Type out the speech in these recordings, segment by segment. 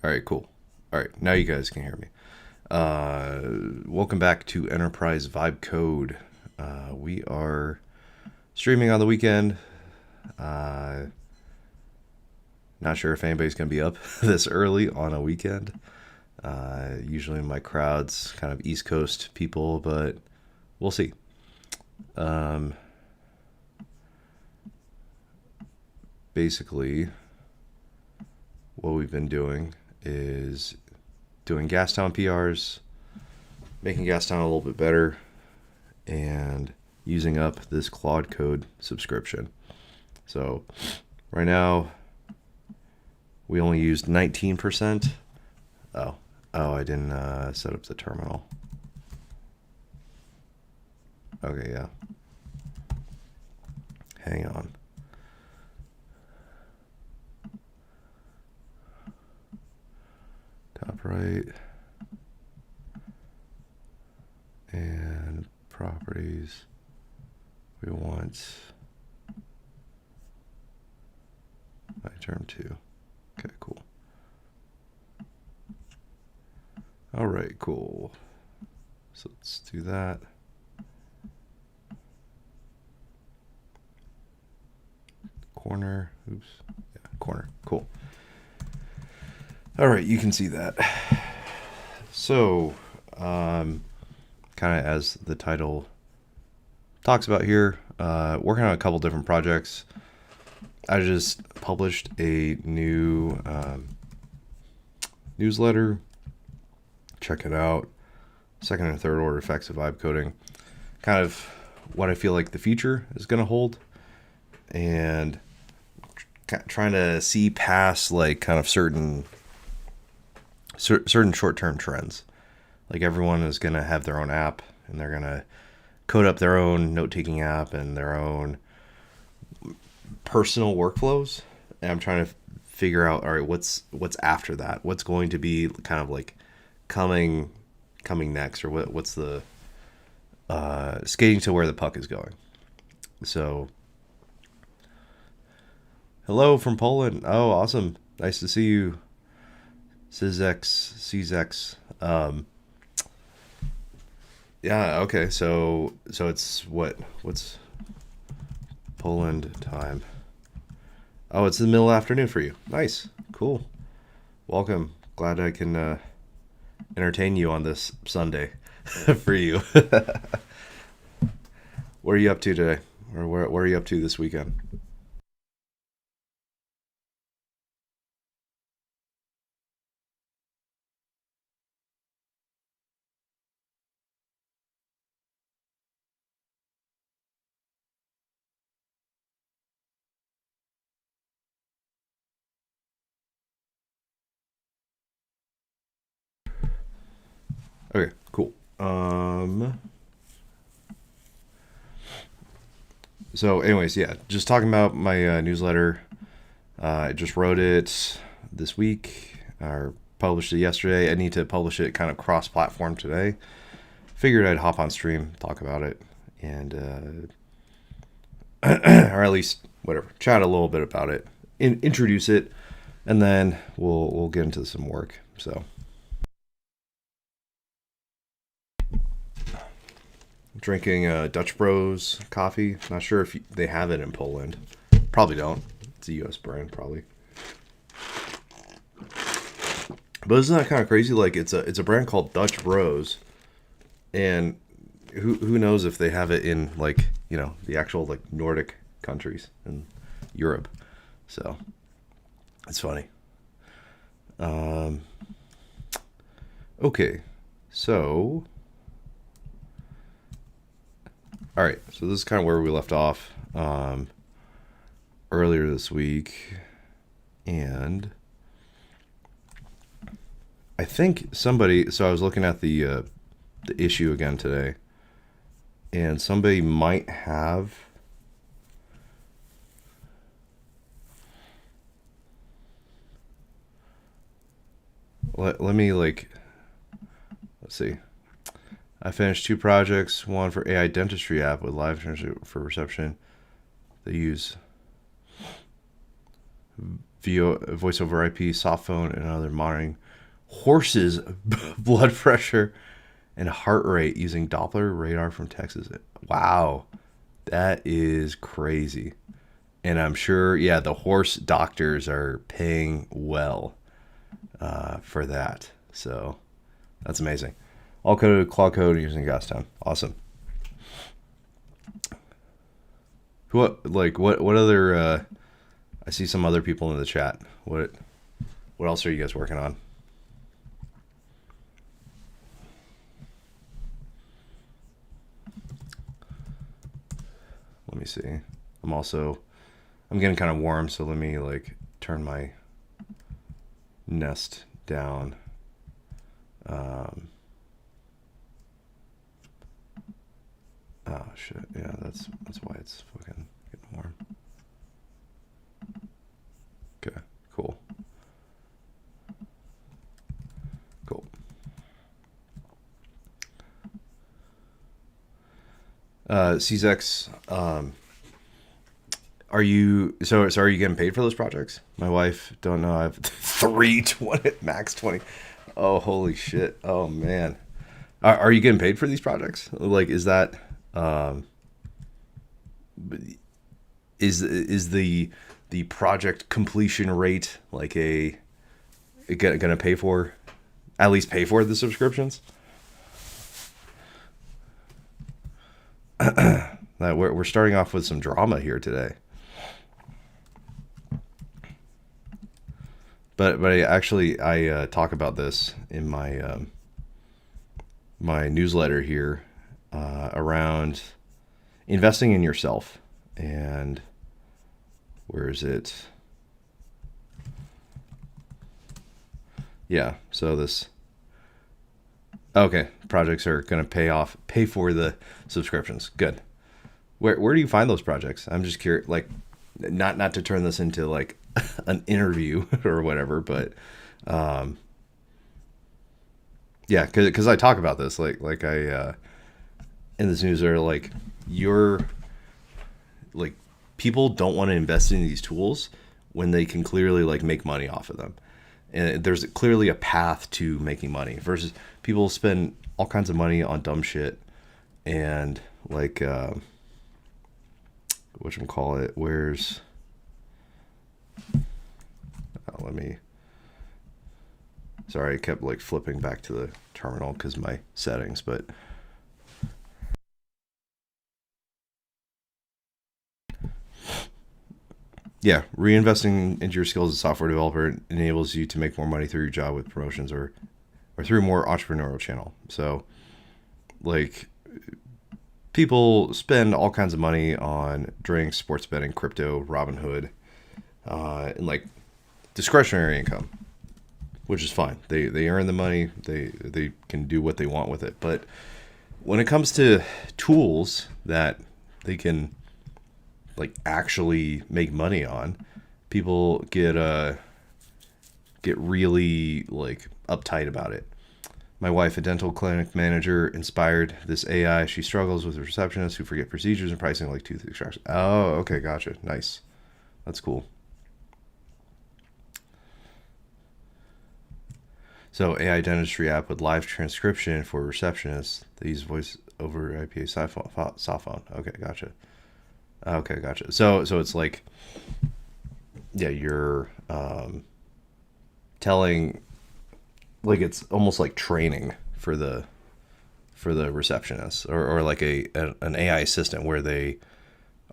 All right, cool. All right, now you guys can hear me. Welcome back to Enterprise Vibe Code. We are streaming on the weekend. Not sure if anybody's going to be up this early on a weekend. Usually my crowd's kind of East Coast people, but we'll see. Basically, what we've been doing is doing Gas Town PRs, making Gastown a little bit better, and using up this Claude Code subscription. So right now we only used 19%. Oh, I didn't set up the terminal. Okay, yeah. Hang on. Top right. And properties. We want term 2. Okay, cool. All right, cool. So let's do that. Corner. Oops. Yeah, corner. Cool. All right, you can see that. So, kind of as the title talks about here, working on a couple different projects. I just published a new newsletter. Check it out. Second and third order effects of vibe coding. Kind of what I feel like the future is going to hold. And trying to see past like kind of certain short-term trends. Like everyone is going to have their own app and they're going to code up their own note-taking app and their own personal workflows. And I'm trying to figure out, all right, what's after that? What's going to be kind of like coming next, or what's the skating to where the puck is going. So hello from Poland. Oh, awesome. Nice to see you. Czex. Yeah, okay. So it's what's Poland time? Oh, it's the middle afternoon for you. Nice. Cool. Welcome. Glad I can entertain you on this Sunday for you. What are you up to today? Or where are you up to this weekend? Okay, cool. So anyways, yeah, just talking about my newsletter. I just wrote it this week, or published it yesterday. I need to publish it kind of cross-platform today. Figured I'd hop on stream, talk about it, and or at least whatever, chat a little bit about it, introduce it, and then we'll get into some work. So drinking Dutch Bros coffee. Not sure if they have it in Poland. Probably don't. It's a U.S. brand, probably. But isn't that kind of crazy? Like it's a brand called Dutch Bros, and who knows if they have it in like the actual like Nordic countries in Europe. So it's funny. Okay, so all right, so this is kind of where we left off earlier this week, and I think somebody. So I was looking at the issue again today, and somebody might have. Let me let's see. I finished 2 projects, one for AI dentistry app with live for reception. They use voice over IP, soft phone, and other monitoring horses' blood pressure and heart rate using Doppler radar from Texas. Wow, that is crazy. And I'm sure, yeah, the horse doctors are paying well for that. So that's amazing. All coded Claude Code using Gastown. Awesome. What other? I see some other people in the chat. What else are you guys working on? Let me see. I'm getting kind of warm, so let me like turn my Nest down. Oh shit! Yeah, that's why it's fucking getting warm. Okay, cool. CZX, are you getting paid for those projects? My wife, don't know. I have 320 max 20. Oh, holy shit. Oh man. Are you getting paid for these projects? Like, is that, is the project completion rate like gonna pay for, at least pay for the subscriptions? We're starting off with some drama here today. But I talk about this in my my newsletter here around investing in yourself. And where is it? Yeah, so this. Okay, projects are going to pay for the subscriptions. Good. Where do you find those projects? I'm just curious, like, not to turn this into like an interview or whatever, but yeah, because I talk about this, like I in this newsletter, like people don't want to invest in these tools when they can clearly like make money off of them. And there's clearly a path to making money versus people spend all kinds of money on dumb shit and like whatchamacallit, where's sorry, I kept like flipping back to the terminal because my settings, but yeah, reinvesting into your skills as a software developer enables you to make more money through your job with promotions or through a more entrepreneurial channel. So like people spend all kinds of money on drinks, sports betting, crypto, Robinhood, and like discretionary income, which is fine. They earn the money. They can do what they want with it. But when it comes to tools that they can like actually make money on, people get really like uptight about it. My wife, a dental clinic manager, inspired this AI. She struggles with receptionists who forget procedures and pricing like tooth extraction. Oh, okay, gotcha. Nice. That's cool. So AI dentistry app with live transcription for receptionists. They use voice over IP soft phone. Okay, gotcha. So it's like, yeah, you're telling, like it's almost like training for the receptionist or like an AI assistant where they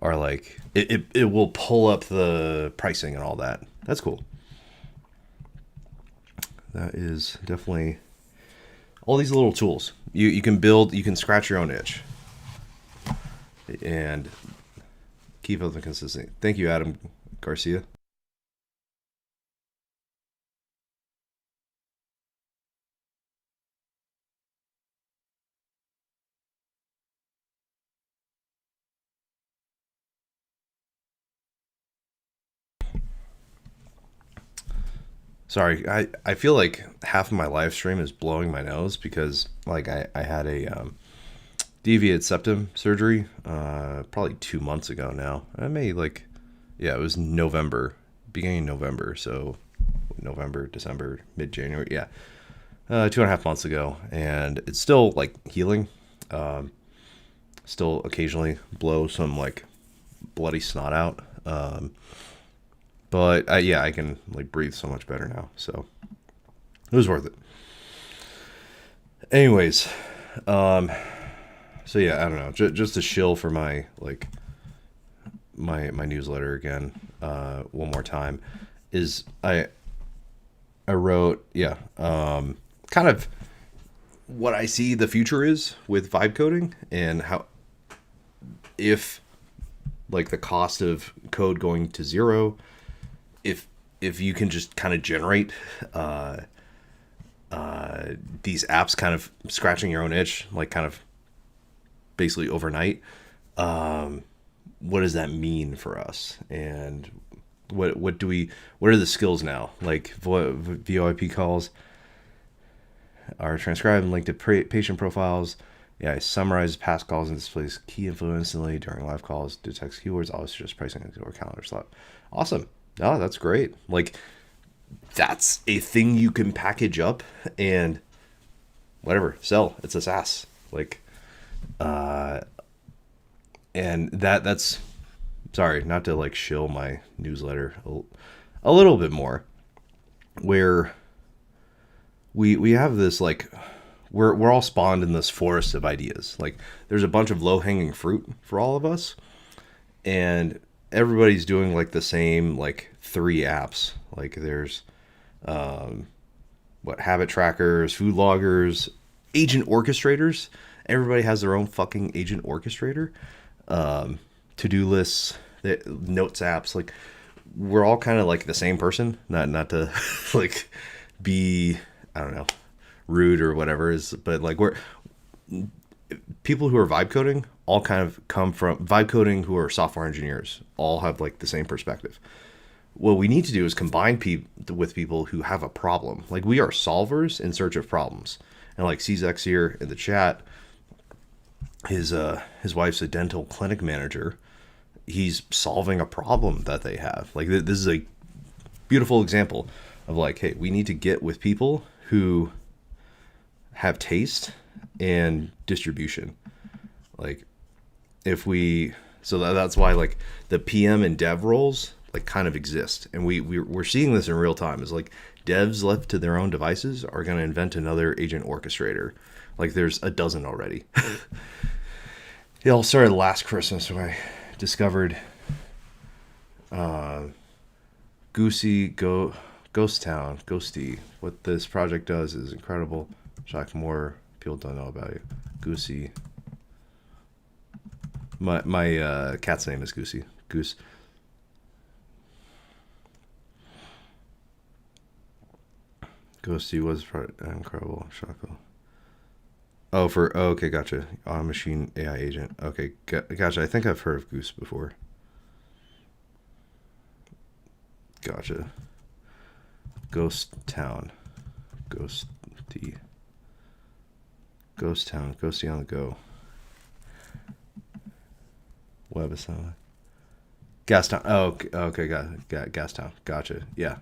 are like it will pull up the pricing and all that. That's cool. That is definitely all these little tools. You can build, you can scratch your own itch and keep up the consistency. Thank you, Adam Garcia. Sorry, I feel like half of my live stream is blowing my nose because like I had a deviated septum surgery probably 2 months ago now. I may like, yeah, it was November beginning of November. So November, December, mid-January. Yeah. 2.5 months ago. And it's still like healing. Still occasionally blow some like bloody snot out. But I can like breathe so much better now. So it was worth it. Anyways, so yeah, I don't know. Just a shill for my like my newsletter again. One more time is I wrote kind of what I see the future is with vibe coding and how if like the cost of code going to zero, if you can just kind of generate these apps kind of scratching your own itch, like kind of basically overnight, what does that mean for us? And what are the skills now? Like VoIP calls are transcribed and linked to patient profiles. Yeah, it summarizes past calls and displays key info instantly during live calls, detects keywords, always just pricing or calendar slot. Awesome. Oh, that's great. Like, that's a thing you can package up and whatever, sell. It's a SaaS. Like, and that's, sorry, not to like shill my newsletter a little bit more, where we have this like, we're all spawned in this forest of ideas. Like, there's a bunch of low-hanging fruit for all of us, and everybody's doing like the same like 3 apps. Like, there's habit trackers, food loggers, agent orchestrators. Everybody has their own fucking agent orchestrator. To-do lists, notes apps. Like, we're all kind of like the same person. Not to like be, I don't know, rude or whatever is, but like, we're people who are vibe coding all kind of come from vibe coding, who are software engineers, all have like the same perspective. What we need to do is combine with people who have a problem. Like, we are solvers in search of problems. And like CZX here in the chat, his wife's a dental clinic manager. He's solving a problem that they have. Like, this is a beautiful example of like, hey, we need to get with people who have taste and distribution. Like, that's why like the PM and dev roles like kind of exist, and we're seeing this in real time. Is like, devs left to their own devices are going to invent another agent orchestrator. Like, there's a dozen already. It all started last Christmas when I discovered Gastown. What this project does is incredible. Shock, more people don't know about it. Goosey. My cat's name is Goosey. Goose. Ghosty was incredible. Shocko. Okay, gotcha. Machine AI agent. Okay, gotcha. I think I've heard of Goose before. Gotcha. Gastown. Ghosty on the go. WebAssembly. Gastown. Oh, okay, got Gastown. Gotcha. Yeah.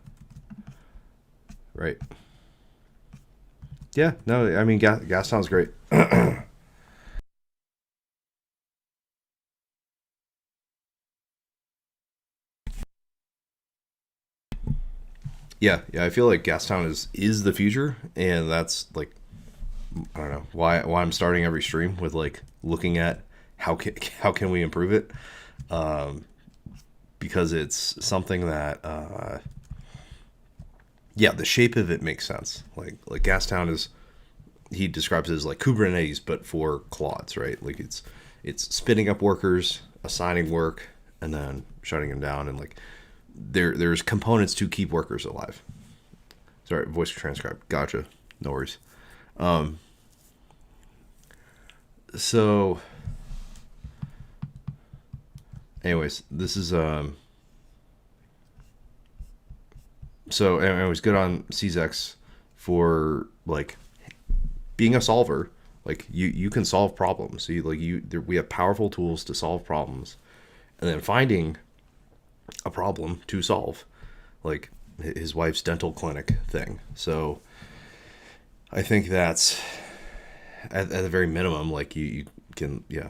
Right. Yeah, no, I mean, Gastown's great. Yeah, I feel like Gastown is the future, and that's like, I don't know why I'm starting every stream with like looking at how can we improve it, because it's something that the shape of it makes sense. Like Gastown is, he describes it as like Kubernetes but for Claudes, right? Like, it's spinning up workers, assigning work, and then shutting them down, and like there's components to keep workers alive. Sorry, voice transcribe. Gotcha. No worries. So anyways, this is so anyways, good on CZX for like being a solver. Like, you can solve problems. So we have powerful tools to solve problems, and then finding a problem to solve. like his wife's dental clinic thing. So I think that's at the very minimum, like you can, yeah,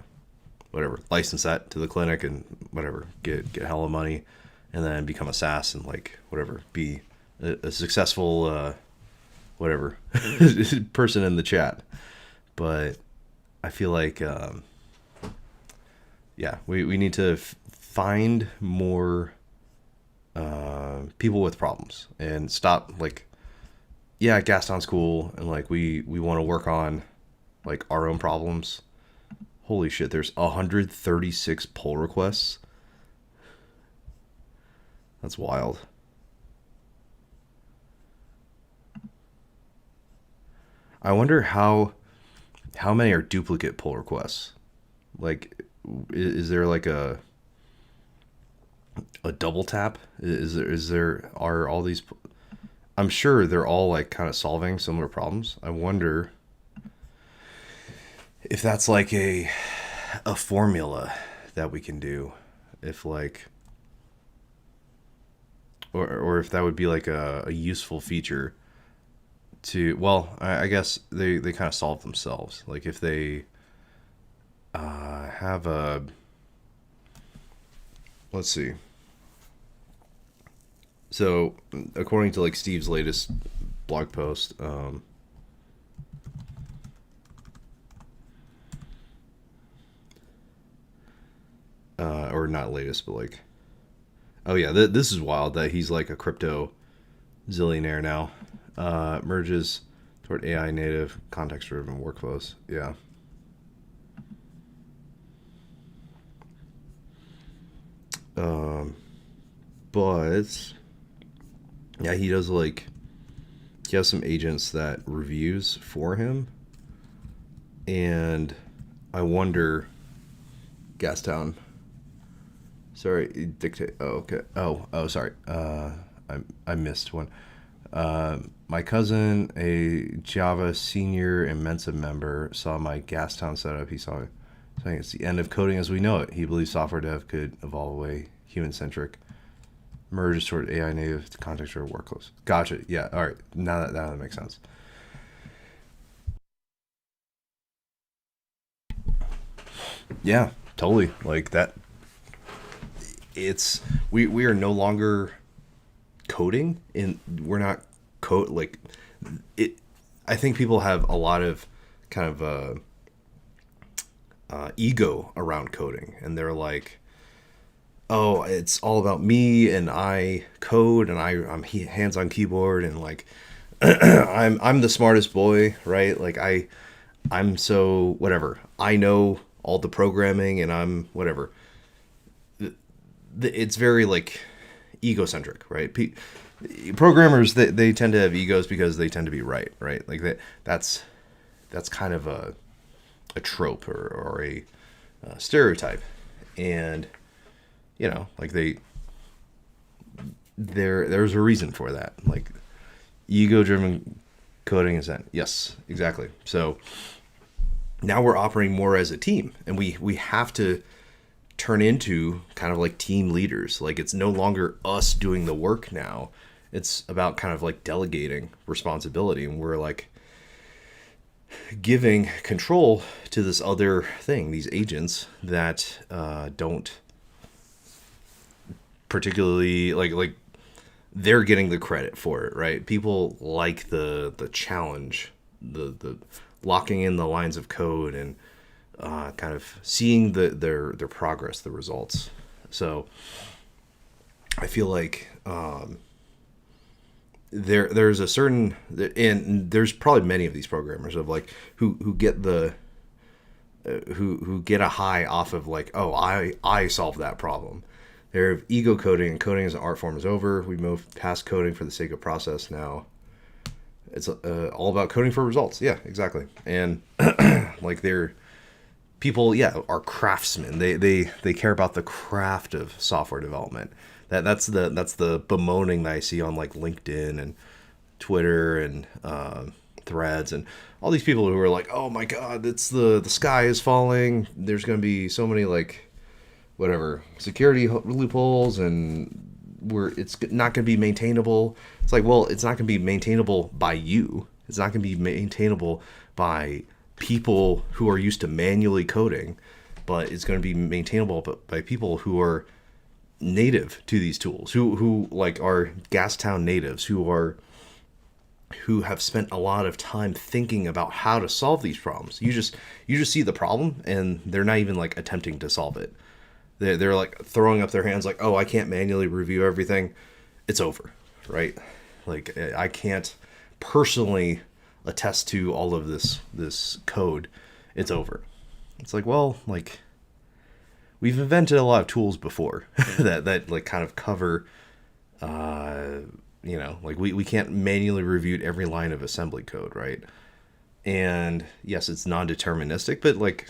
whatever, license that to the clinic and whatever, get hella money, and then become a SaaS and like whatever, be a successful whatever person in the chat. But I feel like yeah, we need to find more people with problems and stop like, yeah, Gastown's cool and like we want to work on like our own problems. Holy shit, there's 136 pull requests. That's wild. I wonder how many are duplicate pull requests. Like, is there like a double tap? Are all these? I'm sure they're all like kind of solving similar problems. I wonder if that's like a formula that we can do, if like, or if that would be like a useful feature to, well, I guess they kind of solve themselves. Like if they have a, let's see. So according to like Steve's latest blog post, or not latest, but like, oh yeah, this is wild that he's like a crypto zillionaire now. Merges toward AI native context driven workflows. Yeah. But yeah, he does like, he has some agents that reviews for him, and I wonder, Gastown. Sorry, dictate. Oh, okay. Oh, sorry. I missed one. My cousin, a Java senior and Mensa member, saw my Gastown setup. He saw it saying it's the end of coding as we know it. He believes software dev could evolve away human-centric, merge toward AI native context-driven workflows. Gotcha. Yeah. All right. Now that makes sense. Yeah, totally. Like that. It's we are no longer coding, and we're not code like it. I think people have a lot of kind of ego around coding, and they're like, oh, it's all about me and I code and I'm hands on keyboard and like I'm the smartest boy, right? Like I'm so whatever, I know all the programming and I'm whatever. It's very like egocentric, right? Programmers, they tend to have egos because they tend to be right? Like that's kind of a trope or a stereotype, and you know, like there's a reason for that. Like ego-driven coding is that. Yes, exactly. So now we're operating more as a team, and we have to turn into kind of like team leaders. Like it's no longer us doing the work now. It's about kind of like delegating responsibility, and we're like giving control to this other thing, these agents that don't particularly like they're getting the credit for it, right? People like the challenge, the locking in the lines of code and kind of seeing their progress, the results. So I feel like there's a certain, and there's probably many of these programmers of like who get the who get a high off of like, oh, I solved that problem. Their ego coding, and coding as an art form is over. We moved past coding for the sake of process now. It's all about coding for results. Yeah, exactly. And like people, yeah, are craftsmen. They care about the craft of software development. That's the bemoaning that I see on like LinkedIn and Twitter and Threads and all these people who are like, oh my God, it's the sky is falling. There's going to be so many like whatever security loopholes and where it's not going to be maintainable. It's like, well, it's not going to be maintainable by you. It's not going to be maintainable by people who are used to manually coding, but it's going to be maintainable by people who are native to these tools, who like are Gastown natives, who have spent a lot of time thinking about how to solve these problems. You just see the problem and they're not even like attempting to solve it. They're like throwing up their hands like, oh, I can't manually review everything. It's over, right? Like I can't personally attest to all of this code. It's over. It's like, well, like we've invented a lot of tools before that like kind of cover, like we can't manually review every line of assembly code, right? And yes, it's non-deterministic, but like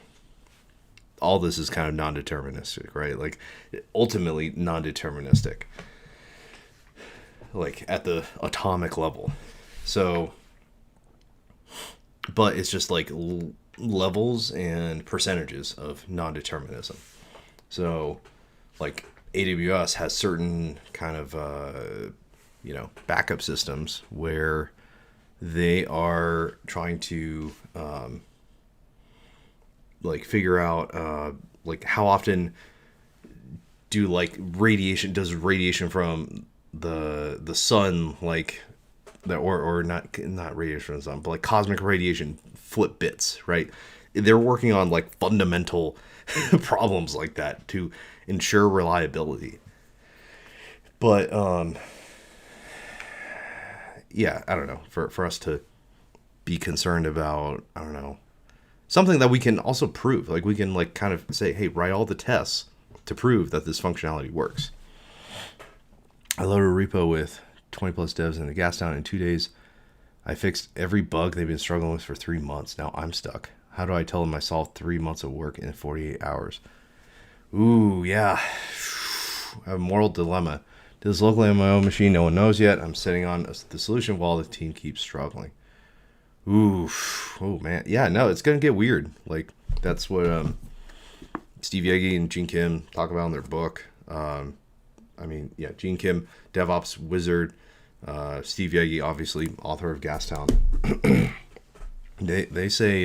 all this is kind of non-deterministic, right? Like ultimately non-deterministic, like at the atomic level. So, but it's just like levels and percentages of non-determinism. So like AWS has certain kind of, backup systems where they are trying to, like figure out like how often does radiation from the sun, like that, or not radiation from the sun, but like cosmic radiation flip bits, right? They're working on like fundamental problems like that to ensure reliability. But I don't know, for us to be concerned about, I don't know, something that we can also prove. Like we can like kind of say, hey, write all the tests to prove that this functionality works. I loaded a repo with 20 plus devs in the Gastown in 2 days. I fixed every bug they've been struggling with for 3 months. Now I'm stuck. How do I tell them I solved 3 months of work in 48 hours? Ooh, yeah. I have a moral dilemma. Do this locally on my own machine. No one knows yet. I'm sitting on the solution while the team keeps struggling. Ooh, oh man, yeah, no, it's gonna get weird. Like that's what Steve Yegi and Gene Kim talk about in their book. Gene Kim, DevOps wizard. Steve Yegi, obviously author of Gastown. They say,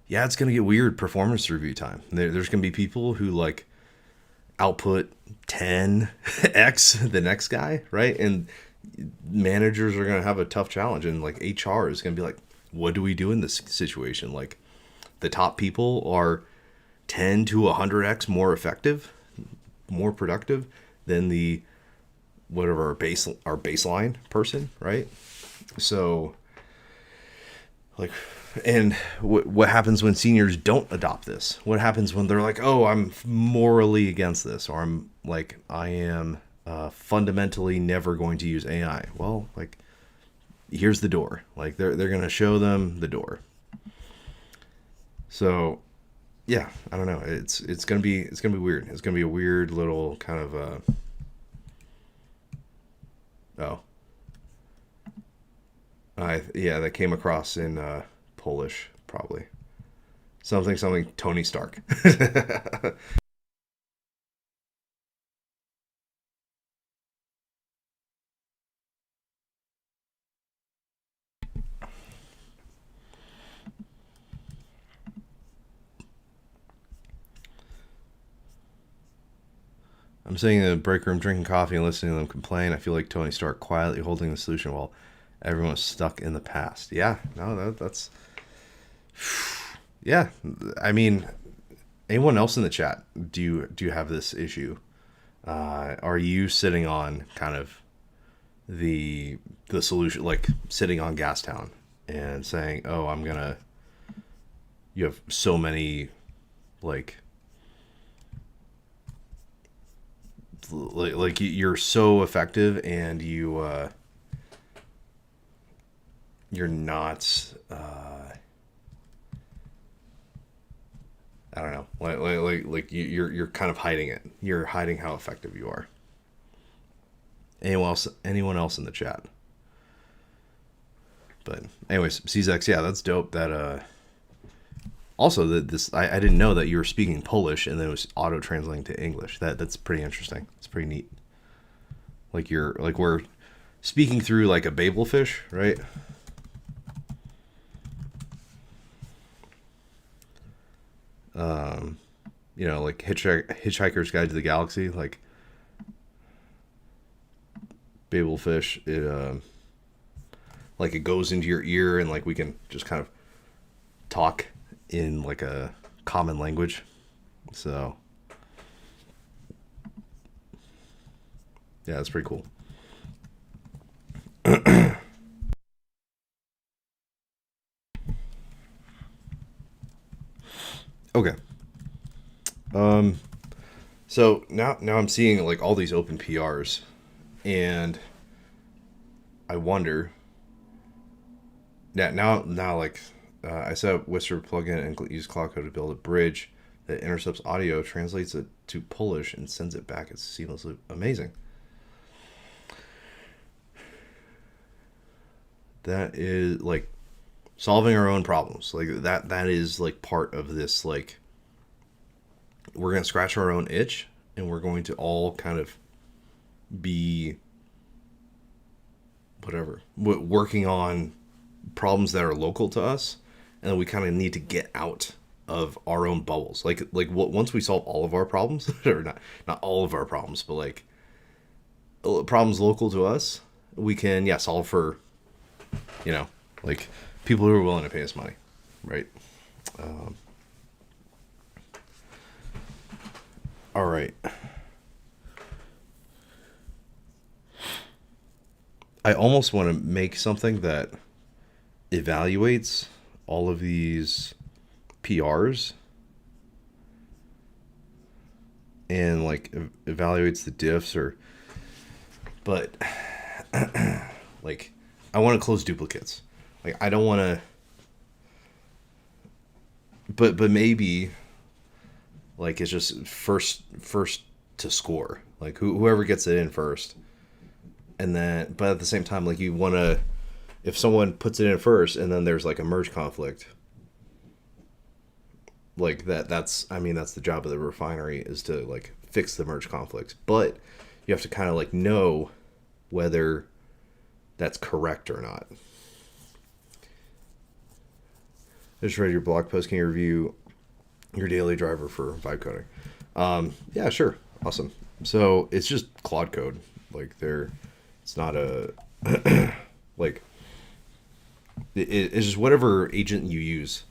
it's gonna get weird performance review time. There's gonna be people who like output 10x the next guy, right? And managers are going to have a tough challenge, and like HR is going to be like, what do we do in this situation? Like the top people are 10 to 100x more effective, more productive than the whatever our baseline person, right? So like, and what happens when seniors don't adopt this? What happens when they're like, oh, I'm morally against this, or I am fundamentally never going to use AI? Well, like, here's the door. Like they're going to show them the door. So yeah, I don't know. It's going to be weird. It's going to be a weird little kind of that came across in Polish, probably. Something Tony Stark. I'm sitting in the break room drinking coffee and listening to them complain. I feel like Tony Stark quietly holding the solution while everyone's stuck in the past. Yeah, no, that's... Yeah, I mean, anyone else in the chat, do you have this issue? Are you sitting on kind of the solution, like sitting on Gastown and saying, oh, you have so many, like you're so effective and you're not, I don't know, like you're kind of hiding it. You're hiding how effective you are. Anyone else in the chat? But anyways, CZX, yeah, that's dope. That also that this I didn't know that you were speaking Polish and then it was auto translating to English. That's pretty interesting. It's pretty neat. like we're speaking through like a Babel fish, right? Like Hitchhiker's Guide to the Galaxy, like Babel fish. It like it goes into your ear, and like we can just kind of talk in like a common language. So yeah, that's pretty cool. Okay. So now I'm seeing like all these open PRs, and I wonder now like I set up Whisper plugin and use Claude Code to build a bridge that intercepts audio, translates it to Polish, and sends it back. It's seamlessly amazing. That is like solving our own problems. Like that is like part of this. Like we're gonna scratch our own itch, and we're going to all kind of be whatever working on problems that are local to us, and then we kind of need to get out of our own bubbles. Like once we solve all of our problems, or not all of our problems, but like problems local to us, we can solve for like people who are willing to pay us money, right? All right. I almost want to make something that evaluates all of these PRs and like evaluates the diffs but like I want to close duplicates. Like I don't want to, but maybe like it's just first to score. Like whoever gets it in first, and then but at the same time like you want to, if someone puts it in first and then there's like a merge conflict, like that's the job of the refinery, is to like fix the merge conflicts, but you have to kind of like know whether that's correct or not. I just read your blog post. Can you review your daily driver for vibe coding? Yeah, sure. Awesome. So it's just Claude Code. Like it's not a like it's just whatever agent you use.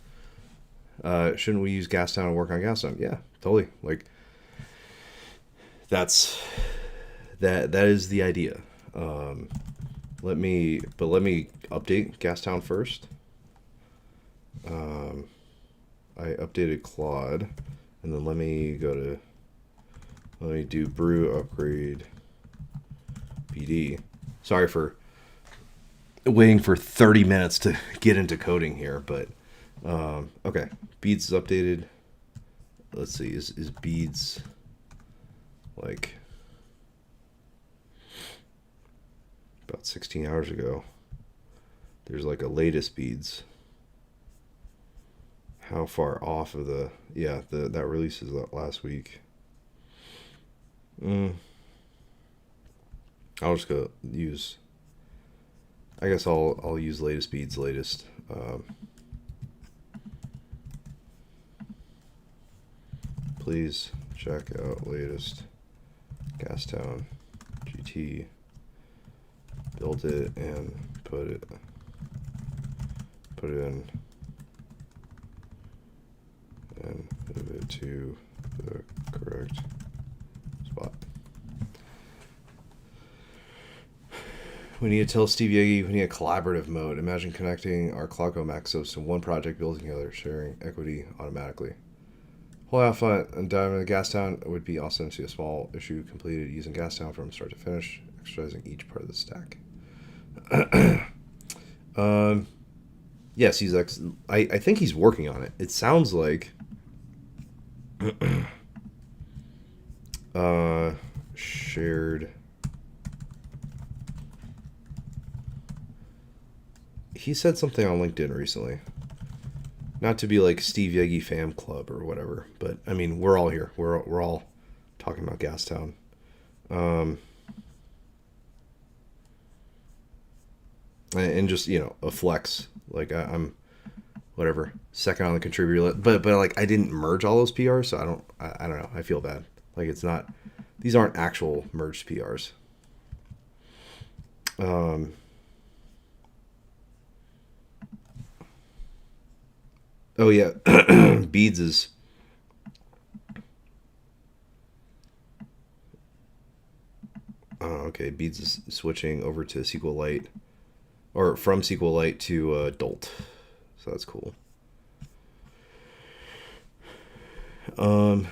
Shouldn't we use Gastown and work on Gastown? Yeah, totally. Like that is the idea. Let me update Gastown first. I updated Claude, and then let me do brew upgrade BD. Sorry for waiting for 30 minutes to get into coding here, but okay. Beads is updated. Let's see, is Beads like about 16 hours ago? There's like a latest Beads. How far off of that release is last week? I'll just go use. I guess I'll use latest Beads latest. Please check out latest Gastown GT. Build it and put it in and move it to the correct spot. We need to tell Steve Yegi we need a collaborative mode. Imagine connecting our Claude Code Maxos to one project, building together, sharing equity automatically. Whole alpha and dive into Gastown would be awesome to see a small issue completed using Gastown from start to finish, exercising each part of the stack. Yes, I think he's working on it. It sounds like shared. He said something on LinkedIn recently. Not to be like Steve Yegi fam club or whatever, but I mean, we're all here. We're all talking about Gastown. and just, you know, a flex. Like I'm whatever second on the contributor list, but like I didn't merge all those PRs, so I don't know. I feel bad. Like it's not, these aren't actual merged PRs. Oh yeah, beads is. Oh, okay, beads is switching over to SQLite, or from SQLite to Dolt, so that's cool. I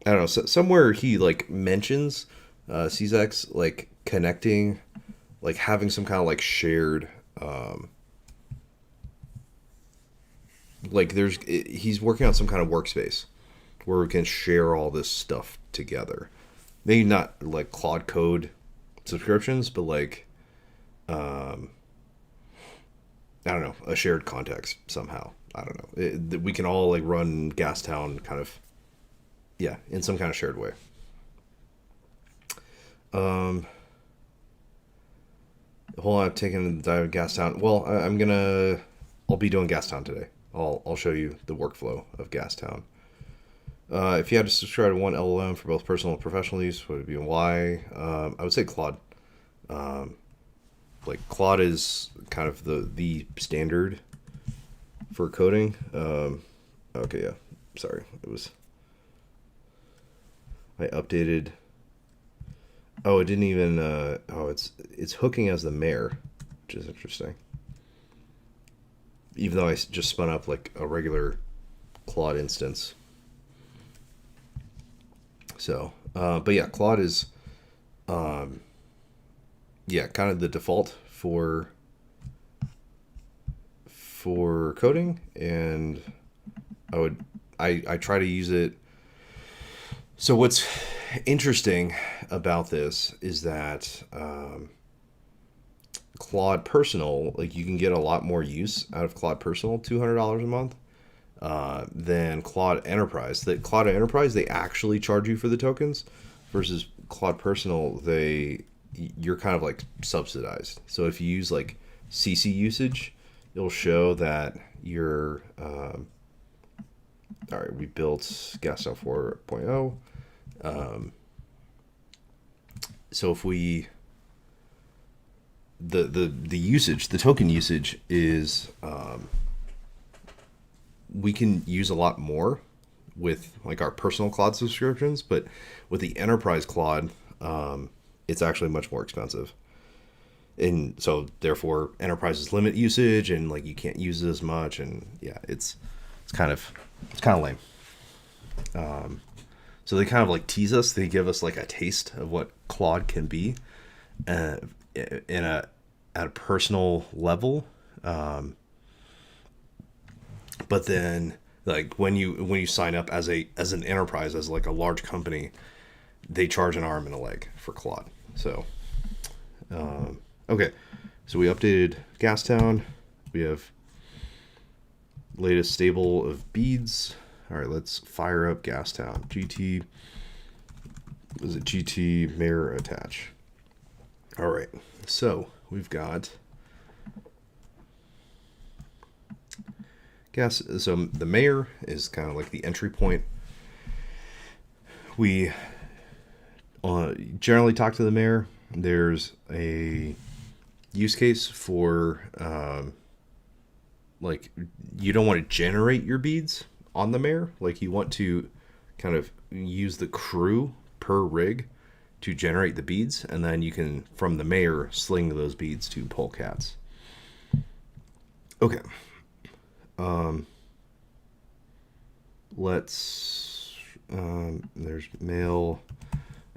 don't know. So, somewhere he like mentions CZX like connecting, like having some kind of like shared, like he's working on some kind of workspace where we can share all this stuff together. Maybe not like Claude Code subscriptions, but like I don't know, a shared context somehow. I don't know. We can all like run Gastown kind of, yeah, in some kind of shared way. Hold on, I've taken the dive of Gastown. Well, I'll be doing Gastown today. I'll show you the workflow of Gastown. If you had to subscribe to one LLM for both personal and professional use, what would it be and why? I would say Claude. Like Claude is kind of the standard for coding. Okay, yeah. Sorry, it was. I updated. Oh, it didn't even. It's hooking as the mayor, which is interesting. Even though I just spun up like a regular Claude instance. So, but yeah, Claude is, yeah, kind of the default for coding, and I try to use it. So what's interesting about this is that Claude Personal, like you can get a lot more use out of Claude Personal, $200 a month, than Claude Enterprise. That Claude Enterprise, they actually charge you for the tokens, versus Claude Personal, you're kind of like subsidized. So if you use like CC usage, it'll show that you're all right. We built Gastown 4.0. So if we the usage, the token usage is we can use a lot more with like our personal Claude subscriptions, but with the enterprise Claude, it's actually much more expensive. And so therefore enterprises limit usage, and like you can't use it as much, and yeah, it's kind of lame. So they kind of like tease us. They give us like a taste of what Claude can be, at a personal level. But then like when you sign up as an enterprise, as like a large company, they charge an arm and a leg for Claude. So okay, so we updated Gastown. We have latest stable of beads. All right, let's fire up Gastown. GT, was it GT mayor attach? All right, so we've got so the mayor is kind of like the entry point. We generally talk to the mayor. There's a use case for like you don't want to generate your beads on the mayor. Like you want to kind of use the crew per rig to generate the beads, and then you can from the mayor sling those beads to polecats. Okay. Let's there's mail,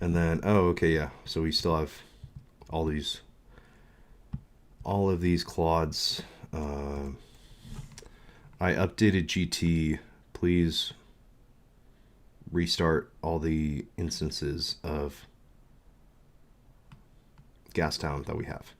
and then okay, yeah, so we still have all of these Claudes. I updated GT. Please restart all the instances of Gastown that we have.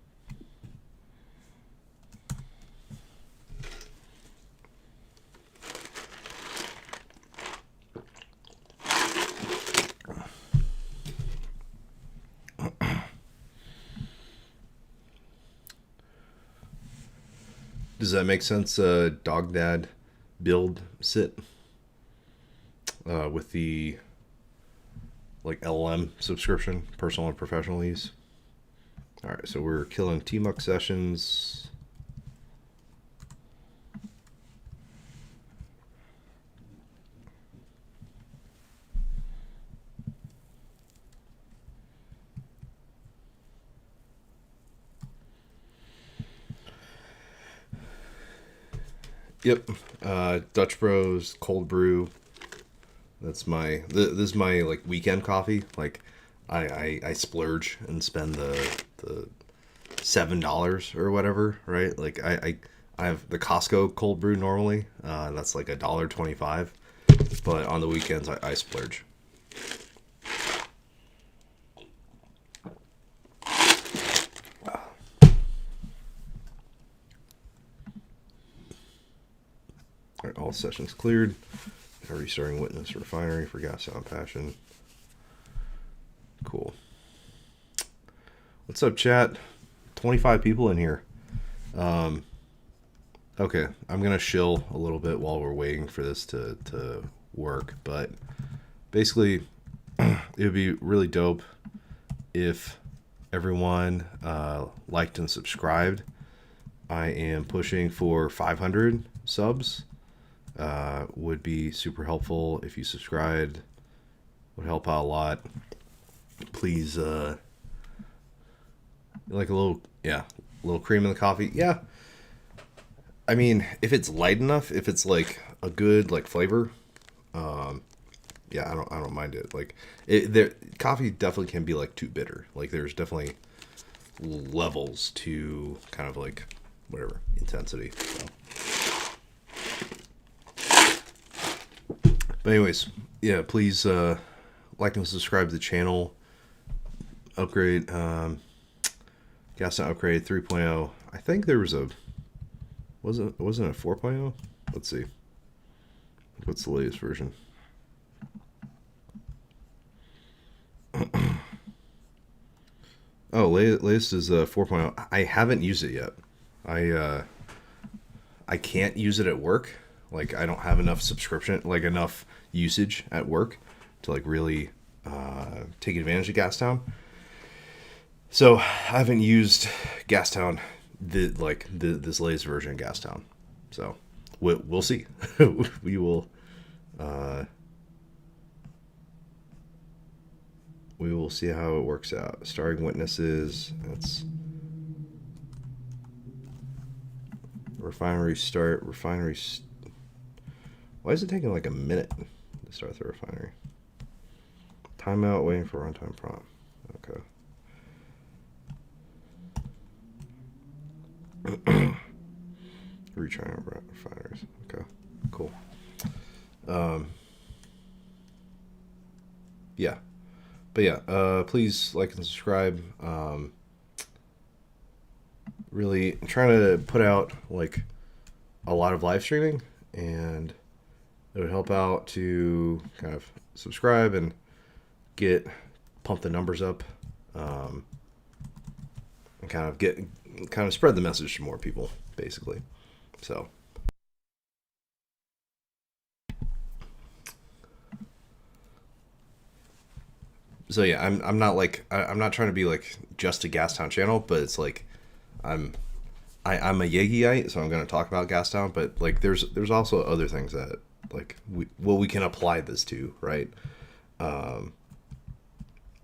Does that make sense? Dog Dad build sit with the like LLM subscription, personal and professional use. All right, so we're killing TMUX sessions. Yep, Dutch Bros, cold brew. That's my this is my like weekend coffee. Like I splurge and spend the $7 or whatever, right? Like I have the Costco cold brew normally. That's like $1.25, but on the weekends I splurge. All right, all sessions cleared. Now restarting witness refinery for Gastown Passion. Cool. What's up, chat? 25 people in here. Okay, I'm gonna chill a little bit while we're waiting for this to work, but basically it would be really dope if everyone liked and subscribed. I am pushing for 500 subs. Would be super helpful if you subscribed. Would help out a lot. Please, like a little cream in the coffee. Yeah. I mean, if it's light enough, if it's like a good like flavor, yeah, I don't mind it. Like coffee definitely can be like too bitter. Like there's definitely levels to kind of like whatever intensity. So. But anyways, yeah, please like and subscribe to the channel. Upgrade, Gastown upgrade 3.0. I think there was wasn't a 4.0? Let's see. What's the latest version? Oh, latest is 4.0. I haven't used it yet. I can't use it at work. Like I don't have enough enough usage at work to like really take advantage of Gastown. So I haven't used Gastown this latest version of Gastown. So we'll see. we will see how it works out. Starting witnesses. That's refinery start. Why is it taking like a minute to start the refinery? Timeout, waiting for runtime prompt. Okay. Retrying refineries. Okay, cool. Yeah. But yeah, please like and subscribe. Really I'm trying to put out like a lot of live streaming, and it would help out to kind of subscribe and pump the numbers up, and kind of spread the message to more people, basically. So yeah, I'm not like I'm not trying to be like just a Gastown channel, but it's like I'm a Yegiite, so I'm going to talk about Gastown, but like there's also other things that like we can apply this to, right?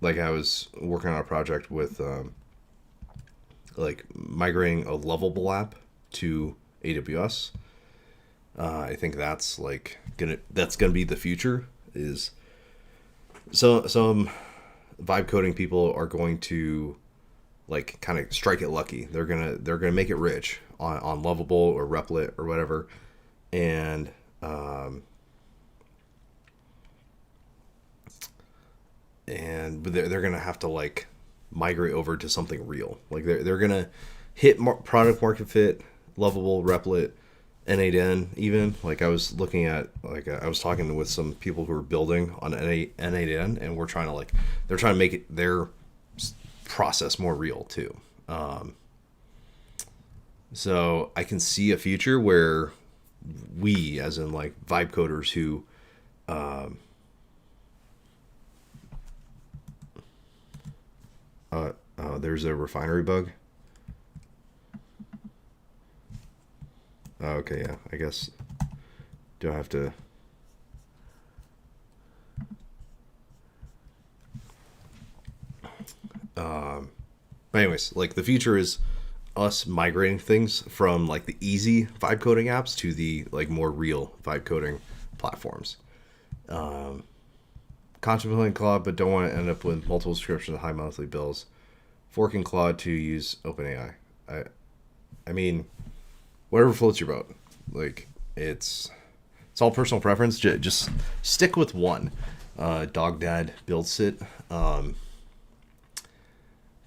Like I was working on a project with like migrating a Lovable app to AWS. I think that's like gonna be the future. Is some vibe coding people are going to like kind of strike it lucky. They're gonna make it rich on Lovable or Replit or whatever, and but they're gonna have to like migrate over to something real. Like they're gonna hit product market fit, Lovable, Replit, N8N even. Like I was looking at I was talking with some people who are building on N8N, and they're trying to make it their process more real too. So I can see a future where we, as in like vibe coders who, there's a refinery bug. Oh, okay, yeah, I guess. Do I have to? But anyways, like the future is us migrating things from like the easy vibe coding apps to the like more real vibe coding platforms. Contemplating Claude, but don't want to end up with multiple subscriptions and high monthly bills. Forking Claude to use OpenAI. I, I mean, whatever floats your boat. Like it's all personal preference. Just stick with one. Dog Dad builds it.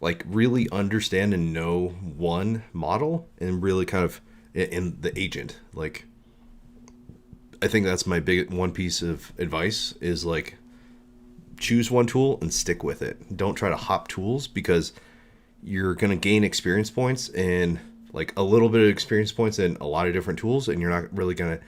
Like really understand and know one model and really kind of in the agent. Like I think that's my big one piece of advice is like choose one tool and stick with it. Don't try to hop tools because you're going to gain experience points and like a little bit of experience points in a lot of different tools, and you're not really going to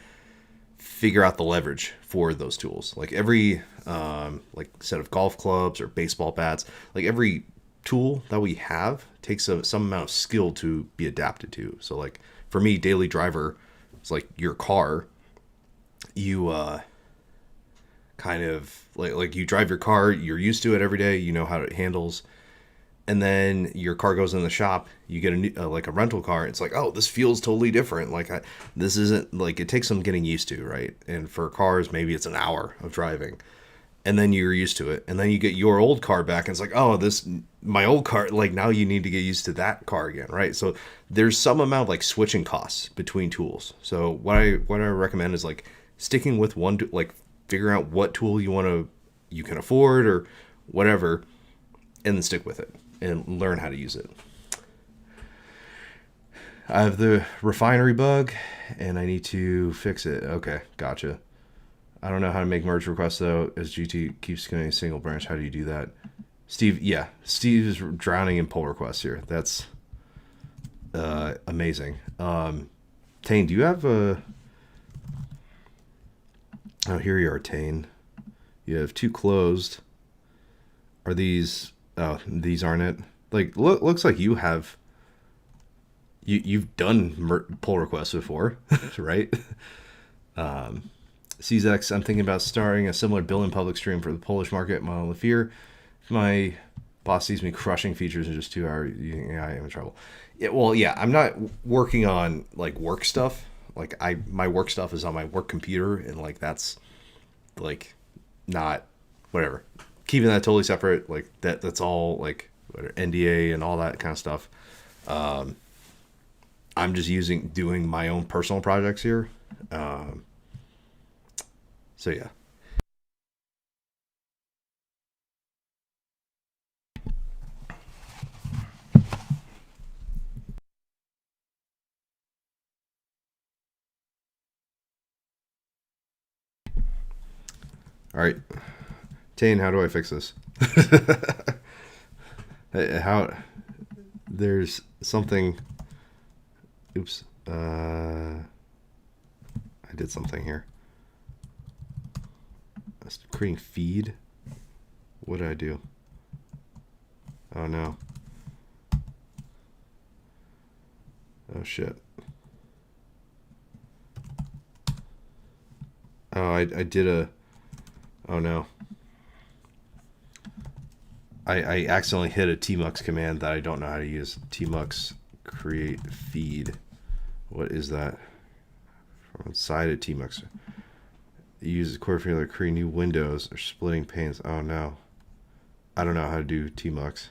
figure out the leverage for those tools. Like every like set of golf clubs or baseball bats, like every tool that we have takes some amount of skill to be adapted to. So like for me, daily driver, it's like your car. You kind of like you drive your car, you're used to it every day, you know how it handles, and then your car goes in the shop, you get a new, like a rental car, it's like, oh, this feels totally different. Like this isn't like, it takes some getting used to, right? And for cars, maybe it's an hour of driving, and then you're used to it, and then you get your old car back, and it's like, oh, this my old car, like now you need to get used to that car again, right? So there's some amount of like switching costs between tools. So what I recommend is like sticking with one, like figuring out what tool you can afford or whatever, and then stick with it and learn how to use it. I have the refinery bug and I need to fix it. Okay, gotcha. I don't know how to make merge requests though, as GT keeps getting a single branch. How do you do that? Steve, yeah, Steve is drowning in pull requests here. That's amazing. Tane, do you have a... Oh, here you are, Tane. You have two closed. Are these... Oh, these aren't it. Like, looks like you have... You've done pull requests before, right? CZX, I'm thinking about starting a similar build in public stream for the Polish market. My fear, if my boss sees me crushing features in just 2 hours using AI, I'm in trouble. Yeah, well, yeah, I'm not working on like work stuff. Like my work stuff is on my work computer, and like that's like not whatever. Keeping that totally separate. Like that's all like NDA and all that kind of stuff. I'm just doing my own personal projects here. So yeah. All right, Tane, how do I fix this? How there's something. Oops. I did something here. Creating feed. What did I do? Oh no. Oh shit. Oh, I did a... Oh no. I accidentally hit a tmux command that I don't know how to use. Tmux create feed. What is that? From inside of tmux. Use the core formula to create new windows or splitting panes. Oh no. I don't know how to do tmux.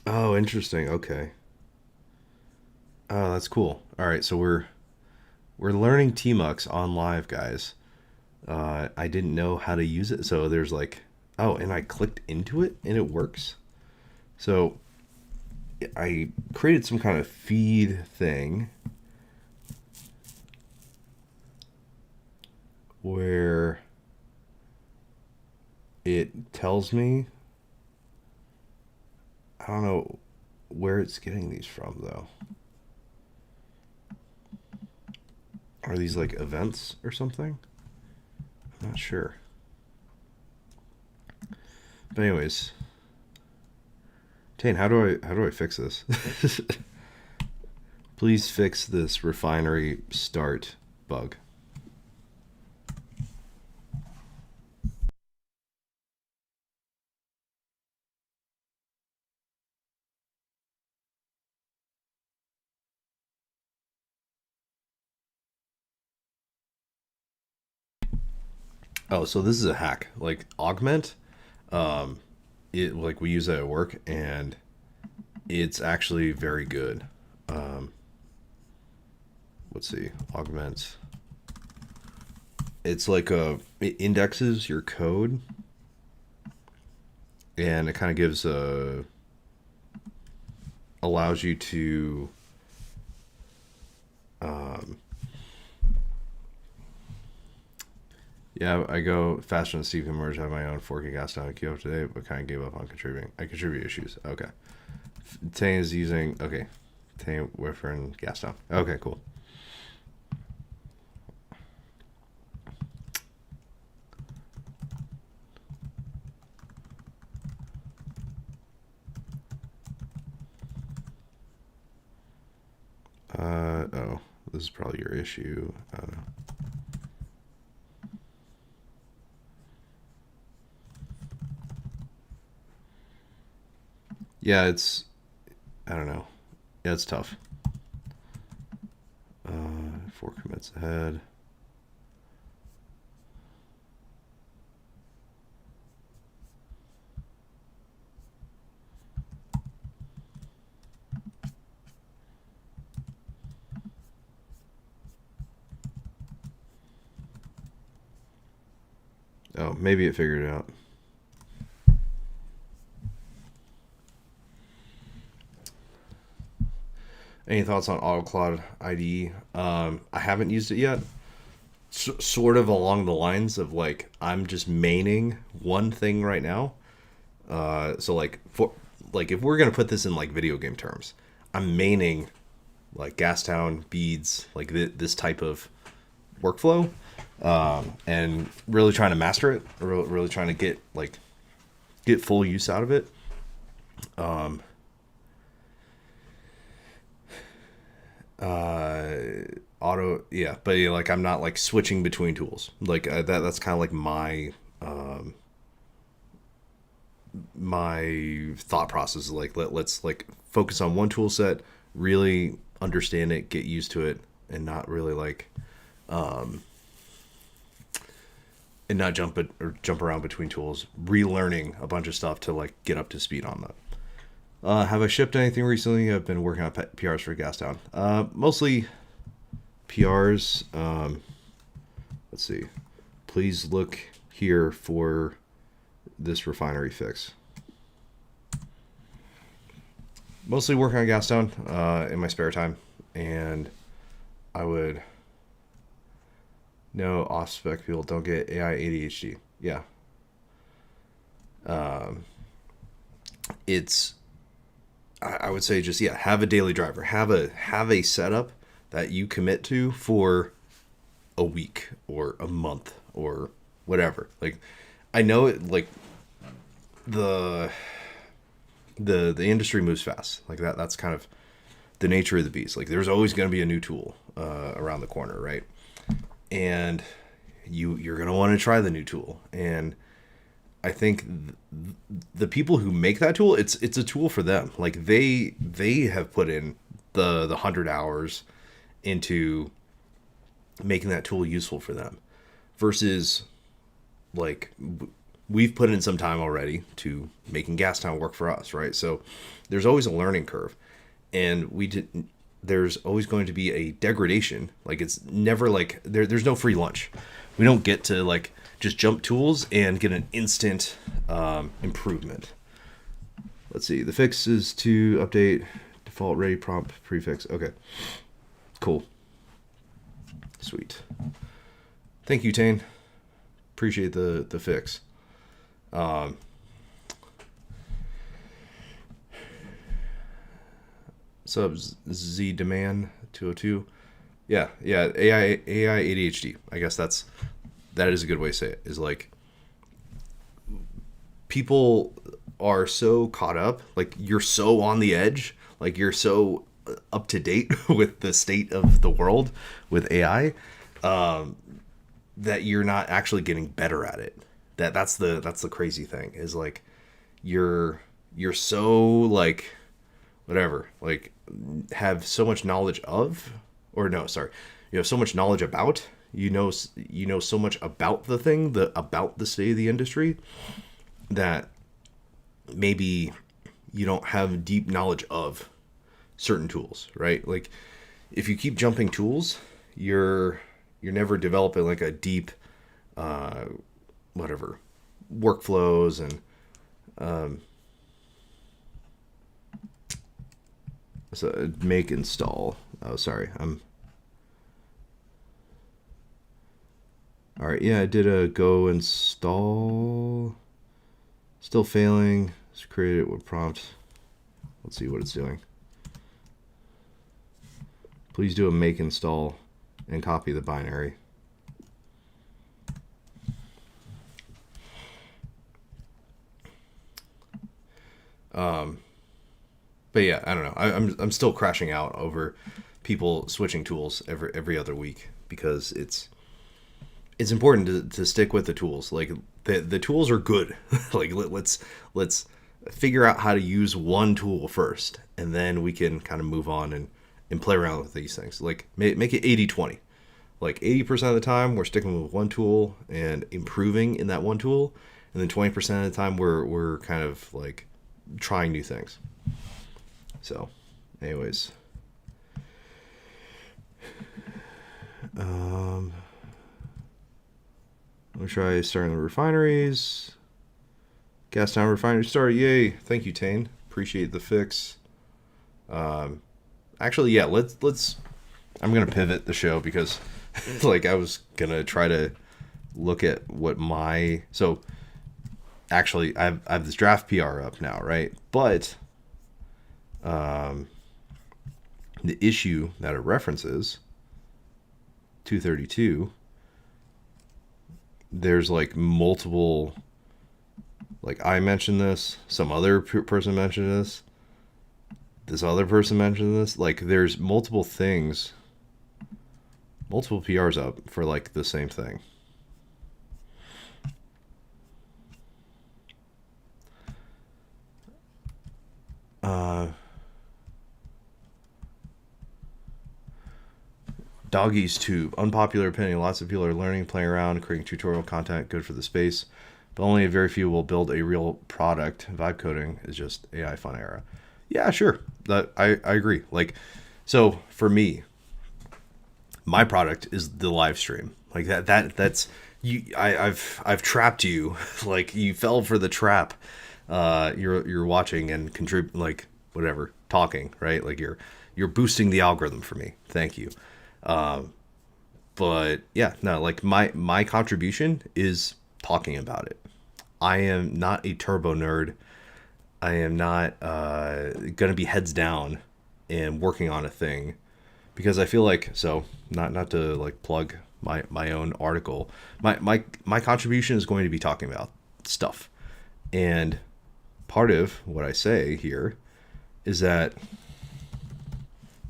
Oh, interesting. Okay. Oh, that's cool. All right, so we're learning tmux on live, guys. I didn't know how to use it, so there's like, oh, and I clicked into it and it works. So I created some kind of feed thing where it tells me, I don't know where it's getting these from though. Are these like events or something? I'm not sure. But anyways, Tane, how do I fix this? Please fix this refinery start bug. Oh, so this is a hack. Like augment, it like we use it at work, and it's actually very good. Um, let's see, augment. It's like it indexes your code, and it kind of gives allows you to um, yeah, I go faster than Steve can merge. I have my own fork of Gastown and queue up today, but kind of gave up on contributing. I contribute issues. Okay. Tane is using, okay. Tane, Wiffer, and Gastown. Okay, cool. Oh, this is probably your issue. I don't know. Yeah, it's, I don't know. Yeah, it's tough. 4 commits ahead. Oh, maybe it figured it out. Any thoughts on Claude IDE? I haven't used it yet. Sort of along the lines of like I'm just maining one thing right now. So like for like if we're gonna put this in like video game terms, I'm maining like Gastown beads, like this type of workflow, and really trying to master it. Really trying to get full use out of it. Auto, yeah, but yeah, like I'm not like switching between tools. Like that's kind of like my thought process is like let's like focus on one tool set, really understand it, get used to it, and not really like and not jump around between tools, relearning a bunch of stuff to like get up to speed on that. Have I shipped anything recently? I've been working on PRs for Gastown. Mostly PRs. Let's see. Please look here for this refinery fix. Mostly working on Gastown in my spare time, and I would no off spec people don't get AI ADHD. Yeah. It's I would say just yeah, have a daily driver. Have a setup that you commit to for a week or a month or whatever. Like I know it like the industry moves fast. Like that's kind of the nature of the beast. Like there's always going to be a new tool around the corner, right? And you're going to want to try the new tool. And I think the people who make that tool, it's a tool for them. Like they have put in the 100 hours into making that tool useful for them, versus like we've put in some time already to making Gastown work for us, right? So there's always a learning curve, and there's always going to be a degradation. Like it's never like there's no free lunch. We don't get to like just jump tools and get an instant improvement. Let's see. The fix is to update default ready prompt prefix. Okay, cool. Sweet. Thank you, Tane. Appreciate the fix. So Z Demand 202. Yeah, AI ADHD. I guess that is a good way to say it. Is like people are so caught up, like you're so on the edge, like you're so up to date with the state of the world with AI, that you're not actually getting better at it. That's the crazy thing is like you're so like whatever, like have so much knowledge of, or no, sorry, you have so much knowledge about, you know so much about the thing, about the state of the industry, that maybe you don't have deep knowledge of certain tools, right? Like if you keep jumping tools, you're never developing like a deep whatever workflows and so make install. Oh, sorry. All right. Yeah, I did a go install. Still failing. Let's create it with prompt. Let's see what it's doing. Please do a make install and copy the binary. But yeah, I don't know. I'm still crashing out over people switching tools every other week, because it's important to stick with the tools. Like the tools are good. Like let's figure out how to use one tool first, and then we can kind of move on and play around with these things. Like make it 80-20. Like 80% of the time we're sticking with one tool and improving in that one tool, and then 20% of the time we're kind of like trying new things. So, anyways, I'm gonna try starting the refineries. Gastown refinery start. Yay! Thank you, Tane. Appreciate the fix. Actually, yeah. Let's. I'm gonna pivot the show because, like, I was gonna try to look at what my so. Actually, I have this draft PR up now, right? But the issue that it references, 232, there's like multiple, like I mentioned this, some other person mentioned this other person mentioned this, like there's multiple things, multiple PRs up for like the same thing. Doggy's Tube. Unpopular opinion. Lots of people are learning, playing around, creating tutorial content, good for the space. But only a very few will build a real product. Vibe coding is just AI fun era. Yeah, sure. I agree. Like, so for me, my product is the live stream. Like that's you. I've trapped you. Like you fell for the trap. You're watching and contribute, like whatever, talking, right? Like you're boosting the algorithm for me. Thank you. But yeah, no, like my contribution is talking about it. I am not a turbo nerd. I am not gonna be heads down and working on a thing, because I feel like, so not to like plug my own article. My contribution is going to be talking about stuff, and part of what I say here is that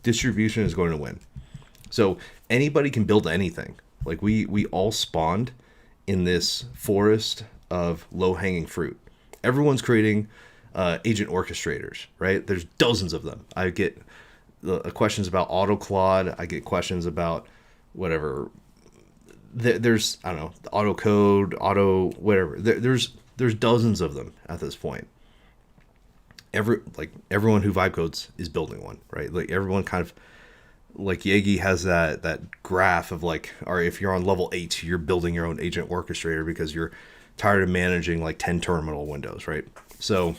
distribution is going to win. So anybody can build anything. Like we all spawned in this forest of low-hanging fruit. Everyone's creating agent orchestrators, right? There's dozens of them. I get questions about Claude. I get questions about whatever. There's, I don't know, auto code, auto whatever. There's dozens of them at this point. Everyone who vibe codes is building one, right? Like everyone kind of, like Yagi has that graph of like, all right, if you're on level 8, you're building your own agent orchestrator because you're tired of managing like 10 terminal windows, right? So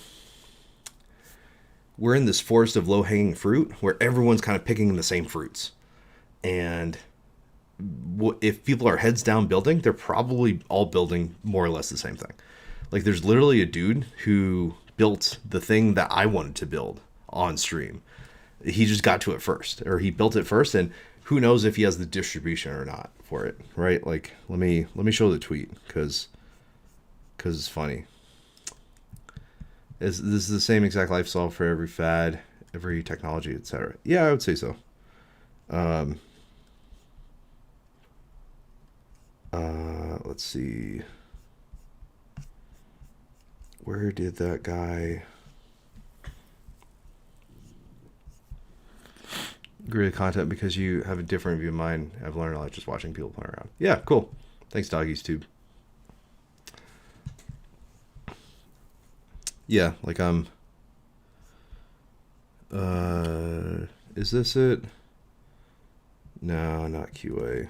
we're in this forest of low-hanging fruit where everyone's kind of picking the same fruits. And if people are heads down building, they're probably all building more or less the same thing. Like there's literally a dude who built the thing that I wanted to build on stream. He just got to it first, or he built it first, and who knows if he has the distribution or not for it, right? Like let me show the tweet because it's funny. This is the same exact lifestyle for every fad, every technology, etc. Yeah, I would say so. Let's see. Where did that guy agree with content because you have a different view of mine? I've learned a lot just watching people play around. Yeah, cool. Thanks, Doggies Tube. Yeah, like is this it? No, not QA.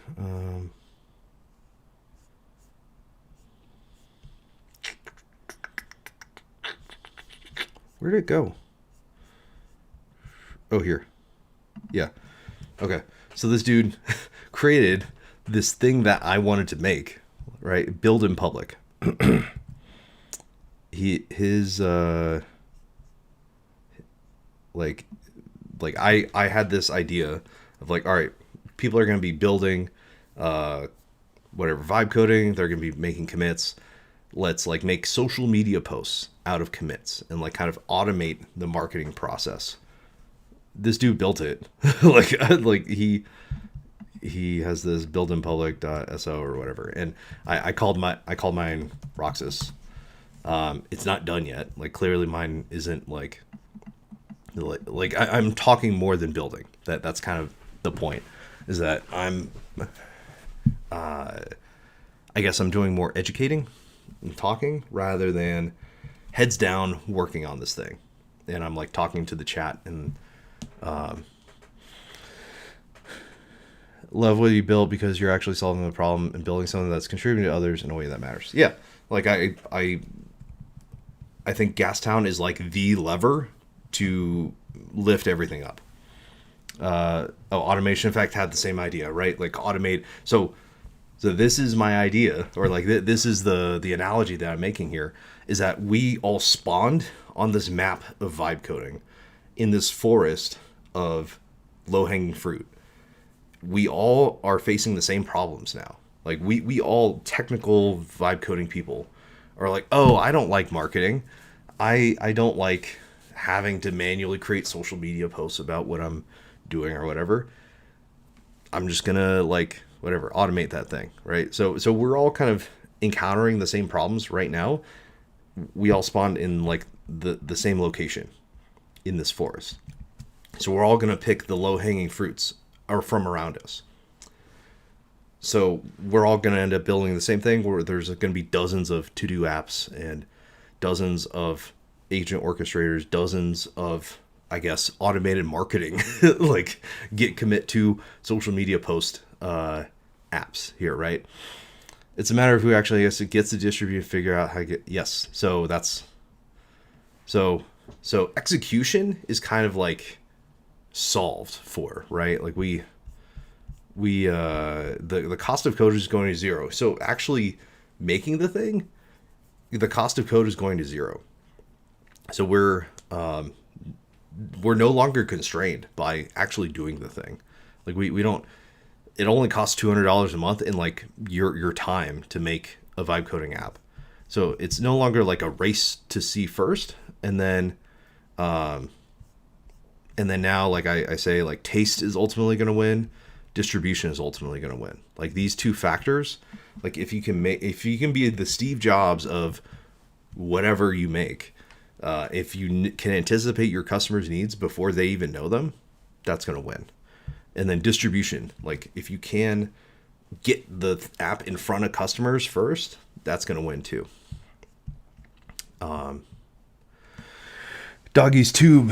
Where did it go? Oh, here. Yeah. Okay. So this dude created this thing that I wanted to make, right? Build in public. His I had this idea of like, all right, people are going to be building whatever vibe coding, they're going to be making commits. Let's like make social media posts out of commits and like kind of automate the marketing process. This dude built it. like he has this build in public.so or whatever, and I called mine Roxas. It's not done yet. Like clearly mine isn't like I'm talking more than building. That's kind of the point, is that I'm I guess I'm doing more educating and talking rather than heads down working on this thing. And I'm like talking to the chat and love what you built because you're actually solving the problem and building something that's contributing to others in a way that matters. Yeah. Like I think Gastown is like the lever to lift everything up. Automation, in fact, had the same idea, right? Like automate. So this is my idea, or like this is the analogy that I'm making here, is that we all spawned on this map of vibe coding in this forest of low-hanging fruit. We all are facing the same problems now. Like we all technical vibe coding people are like, oh, I don't like marketing. I don't like having to manually create social media posts about what I'm doing or whatever. I'm just gonna like whatever automate that thing, right? So we're all kind of encountering the same problems right now. We all spawned in like the same location in this forest. So we're all gonna pick the low-hanging fruits or from around us. So we're all going to end up building the same thing where there's going to be dozens of to-do apps and dozens of agent orchestrators, dozens of, I guess, automated marketing, like get commit to social media post apps here, right? It's a matter of who actually gets to distribute and figure out how to get, yes. So that's, so execution is kind of like solved for, right? Like the cost of code is going to zero. So actually making the thing, the cost of code is going to zero. So we're no longer constrained by actually doing the thing. Like we don't, it only costs $200 a month in like your time to make a vibe coding app. So it's no longer like a race to see first. And then now, like I say, like taste is ultimately going to win. Distribution is ultimately going to win. Like these two factors, like if you can be the Steve Jobs of whatever you make, if you can anticipate your customers' needs before they even know them, that's going to win. And then distribution, like if you can get the app in front of customers first, that's going to win too. Doggy's Tube.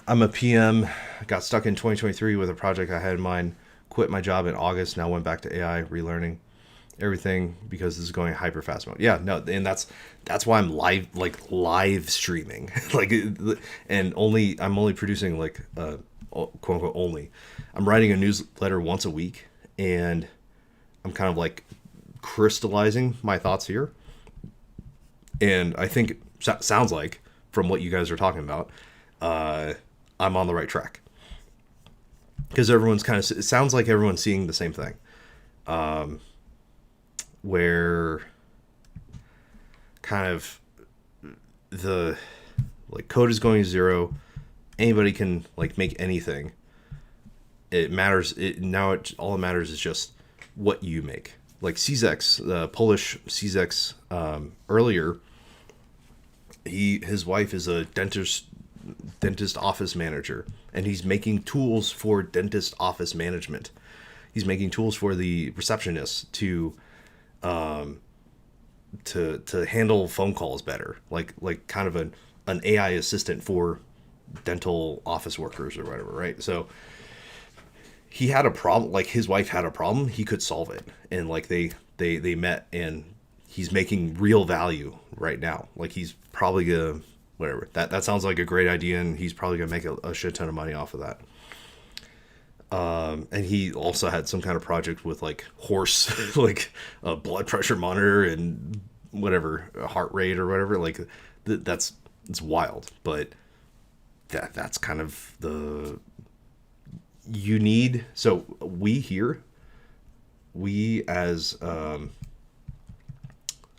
I'm a PM. Got stuck in 2023 with a project I had in mind. Quit my job in August. Now went back to AI, relearning everything because this is going hyper fast mode. Yeah, no, and that's why I'm live streaming, and I'm only producing like quote unquote only. I'm writing a newsletter once a week, and I'm kind of like crystallizing my thoughts here. And I think sounds like from what you guys are talking about, I'm on the right track, because everyone's it sounds like everyone's seeing the same thing, where kind of the like code is going to zero. Anybody can like make anything. It matters. All it matters is just what you make. Like CZEX, the Polish CZEX, earlier, his wife is a dentist office manager, and he's making tools for dentist office management. He's making tools for the receptionists to handle phone calls better, like kind of an AI assistant for dental office workers or whatever, right? So he had a problem, like his wife had a problem, he could solve it, and like they met, and he's making real value right now. Like he's probably gonna whatever. That sounds like a great idea, and he's probably gonna make a shit ton of money off of that. And he also had some kind of project with like horse, like a blood pressure monitor and whatever, heart rate or whatever. Like it's wild, but that's kind of the you need. So we as I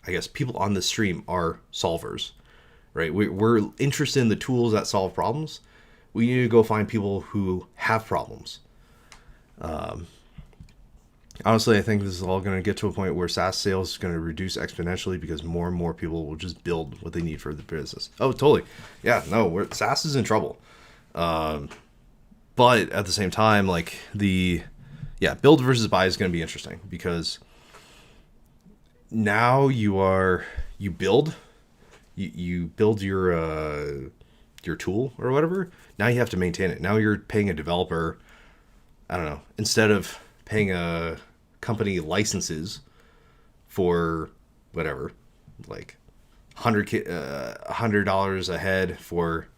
guess people on the stream are solvers, right? We're interested in the tools that solve problems. We need to go find people who have problems. Honestly, I think this is all going to get to a point where SaaS sales is going to reduce exponentially, because more and more people will just build what they need for the business. Oh, totally. Yeah, no, SaaS is in trouble. But at the same time, like build versus buy is going to be interesting, because now you build your tool or whatever. Now you have to maintain it. Now you're paying a developer, I don't know, instead of paying a company licenses for whatever, like $100 a head for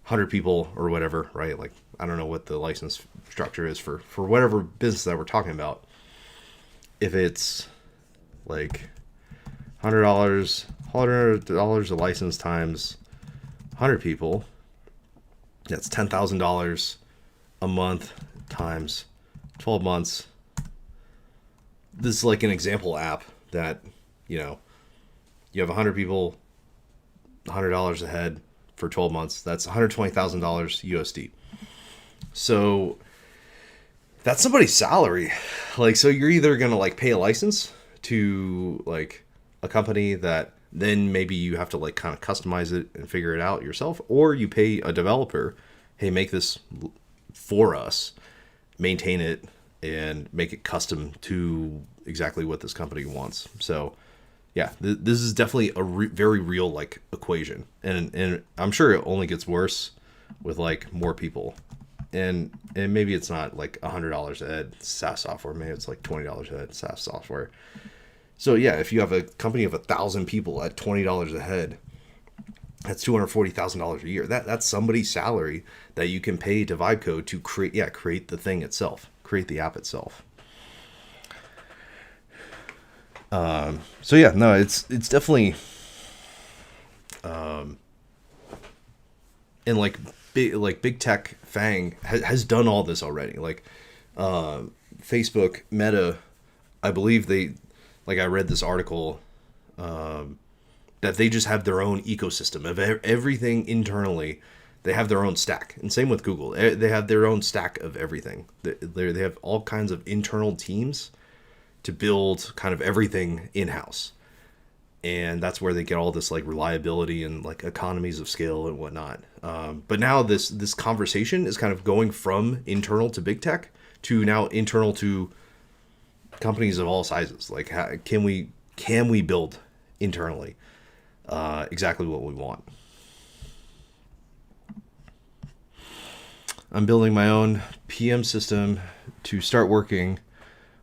100 people or whatever, right? Like, I don't know what the license structure is for whatever business that we're talking about. If it's like $100 a license times 100 people, that's $10,000 a month times 12 months. This is like an example app that, you have 100 people, $100 a head for 12 months. That's $120,000 USD. So that's somebody's salary. Like, so you're either going to like pay a license to like a company that then maybe you have to like kind of customize it and figure it out yourself, or you pay a developer, hey, make this for us, maintain it, and make it custom to exactly what this company wants. So yeah, this is definitely a very real like equation, and I'm sure it only gets worse with like more people, and maybe it's not like $100 a head SaaS software, maybe it's like $20 a head SaaS software. So yeah, if you have a company of 1,000 people at $20 a head, that's $240,000 a year. That's somebody's salary that you can pay to Vibe Code to create the thing itself, create the app itself. So yeah, no, it's definitely, and like big tech FANG has done all this already. Like, Facebook, Meta, I believe I read this article, that they just have their own ecosystem of everything internally. They have their own stack, and same with Google. They have their own stack of everything. They have all kinds of internal teams to build kind of everything in-house, and that's where they get all this like reliability and like economies of scale and whatnot. But now this conversation is kind of going from internal to big tech to now internal to companies of all sizes. Like, can we build internally exactly what we want? I'm building my own PM system to start working.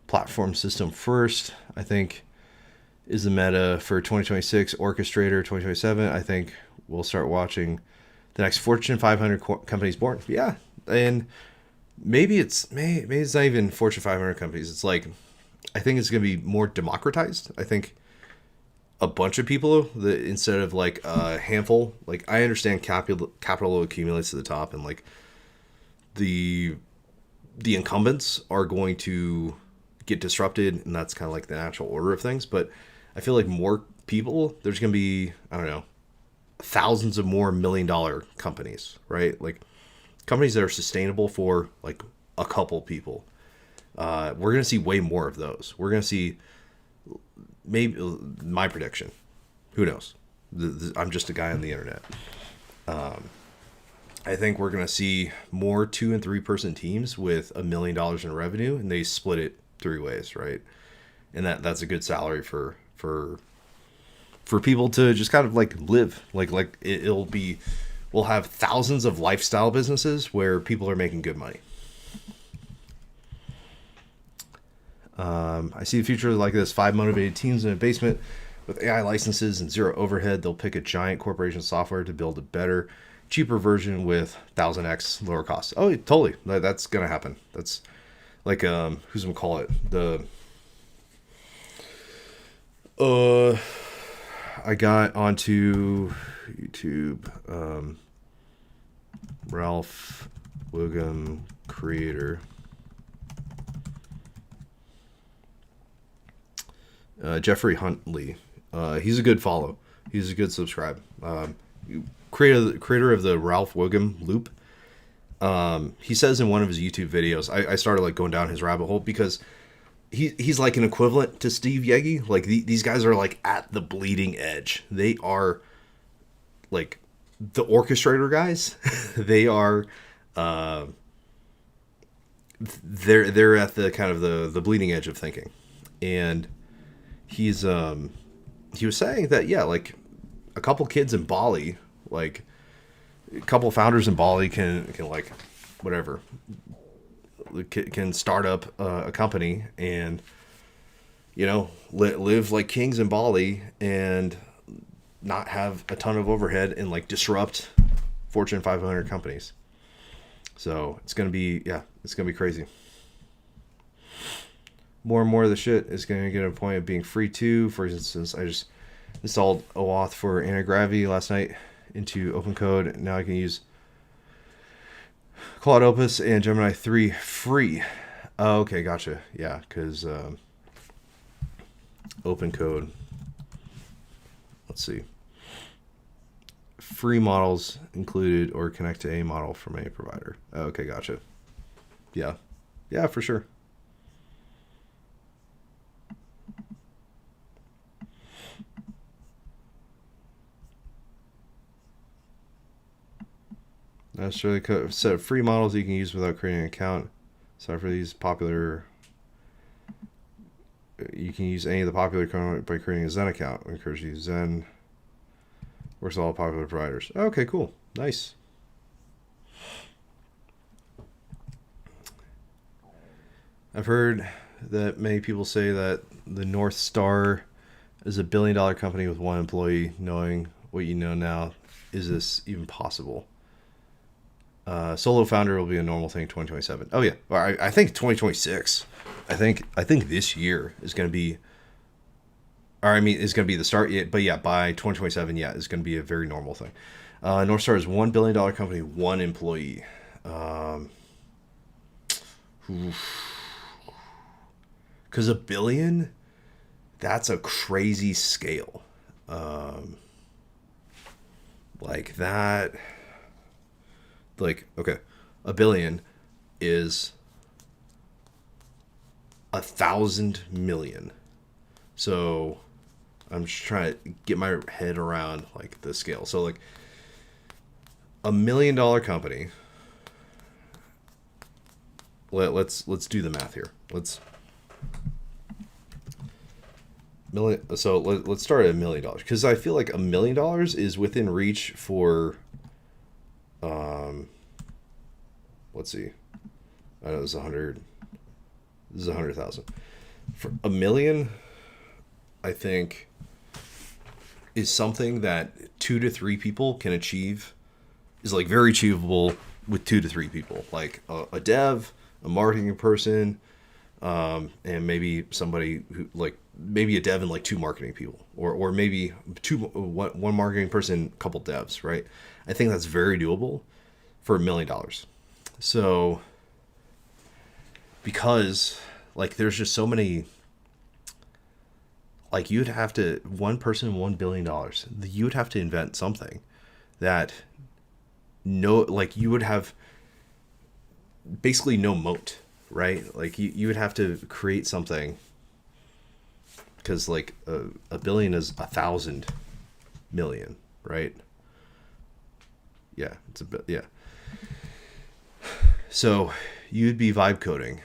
Platform system first, I think, is the meta for 2026. Orchestrator 2027. I think we'll start watching the next Fortune 500 companies born. Yeah, and maybe it's not even Fortune 500 companies. It's like, I think it's going to be more democratized. I think a bunch of people that instead of like a handful. Like I understand capital accumulates to the top, and like the incumbents are going to get disrupted, and that's kind of like the natural order of things. But I feel like more people, there's going to be, I don't know, thousands of more $1 million companies, right? Like companies that are sustainable for like a couple people. We're going to see way more of those. We're going to see, maybe, my prediction, who knows? I'm just a guy on the internet. I think we're going to see more 2 and 3 person teams with $1 million in revenue, and they split it 3 ways, right? And that's a good salary for people to just kind of like live. Like we'll have thousands of lifestyle businesses where people are making good money. I see a future like this: 5 motivated teams in a basement with AI licenses and 0 overhead. They'll pick a giant corporation software to build a better, cheaper version with 1000x lower costs. Oh, totally. That's going to happen. That's like, who's going to call it? I got onto YouTube, Ralph Wiggum creator. Jeffrey Huntley. He's a good follow. He's a good subscribe. Creator of the Ralph Wiggum loop. He says in one of his YouTube videos, I started like going down his rabbit hole because he's like an equivalent to Steve Yegi. Like these guys are like at the bleeding edge. They are like the orchestrator guys. They are they're at the kind of the bleeding edge of thinking. And he was saying that, yeah, like a couple kids in Bali, like a couple founders in Bali can like whatever, can start up a company and, you know, live like kings in Bali and not have a ton of overhead and like disrupt Fortune 500 companies. So it's going to be crazy. More and more of the shit is going to get to a point of being free too. For instance, I just installed OAuth for anti-gravity last night into Open Code. Now I can use Claude Opus and Gemini 3 free. Oh, okay, gotcha. Yeah, because Open Code. Let's see. Free models included or connect to a model from a provider. Oh, okay, gotcha. Yeah, for sure. Necessarily a set of free models you can use without creating an account. So for these popular, you can use any of the popular by creating a Zen account. We encourage you. Zen works with all popular providers. Okay, cool, nice. I've heard that many people say that the North Star is a $1 billion company with 1 employee. Knowing what you know now, is this even possible? Solo founder will be a normal thing in 2027. Oh yeah, well, I think 2026. I think this year is going to be, or I mean, is going to be the start. But yeah, by 2027, yeah, it's going to be a very normal thing. North Star is $1 billion company, 1 employee. Because $1 billion, that's a crazy scale. Like that. Like, okay, $1 billion is 1,000 million. So I'm just trying to get my head around like the scale. So like $1 million company. Let's do the math here. Let's start at $1 million, because I feel like $1 million is within reach for. Let's see. I know it's 100. This is 100,000. For $1 million, I think, is something that 2 to 3 people can achieve. Is like very achievable with 2 to 3 people, like a dev, a marketing person, and maybe somebody who like maybe a dev and like 2 marketing people, or maybe one marketing person, couple devs, right? I think that's very doable for $1 million. So because like there's just so many, like you'd have to, one person, $1 billion, you would have to invent something that like you would have basically no moat, right? Like you would have to create something, because like a billion is 1,000 million, right? Yeah, it's a bit, yeah. So you'd be vibe coding,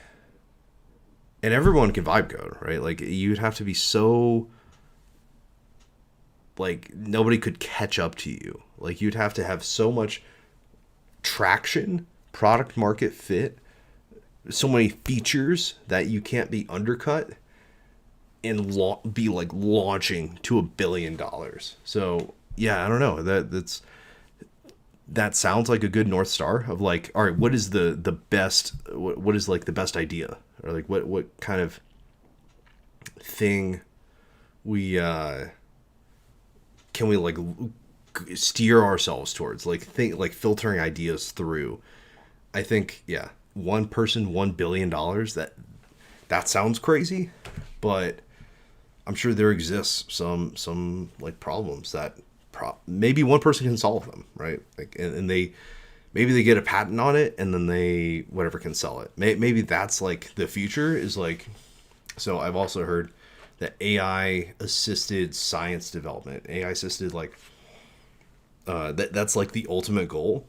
and everyone can vibe code, right? Like you'd have to be so, like nobody could catch up to you. Like you'd have to have so much traction, product market fit, so many features that you can't be undercut, and be like launching to $1 billion. So yeah, I don't know. That sounds like a good North Star of like, all right, what is the best, what is like the best idea, or like what kind of thing we can we like steer ourselves towards, like think like filtering ideas through. I think, yeah, one person, $1 billion, that sounds crazy, but I'm sure there exists some like problems that maybe one person can solve them, right? Like, and maybe they get a patent on it, and then they whatever can sell it. Maybe that's like the future is like. So I've also heard that AI assisted science development, AI assisted like that's like the ultimate goal,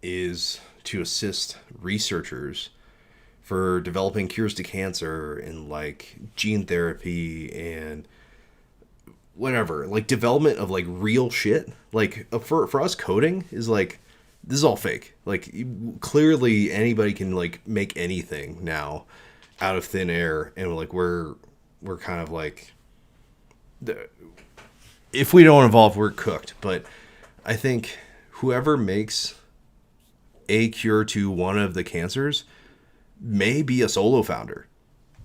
is to assist researchers for developing cures to cancer and like gene therapy and whatever, like development of like real shit. Like for us, coding is like, this is all fake. Like clearly anybody can like make anything now out of thin air, and like we're kind of like, if we don't evolve, we're cooked. But I think whoever makes a cure to one of the cancers may be a solo founder.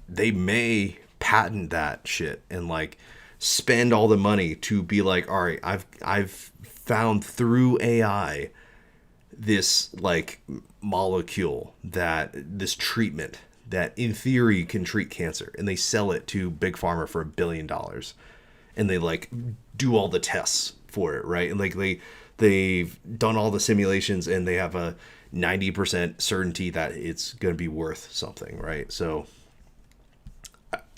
They may patent that shit and like spend all the money to be like, all right, I've found through AI this like molecule, that this treatment that in theory can treat cancer, and they sell it to big pharma for $1 billion, and they like do all the tests for it, right? And like they've done all the simulations, and they have a 90% certainty that it's going to be worth something, right? So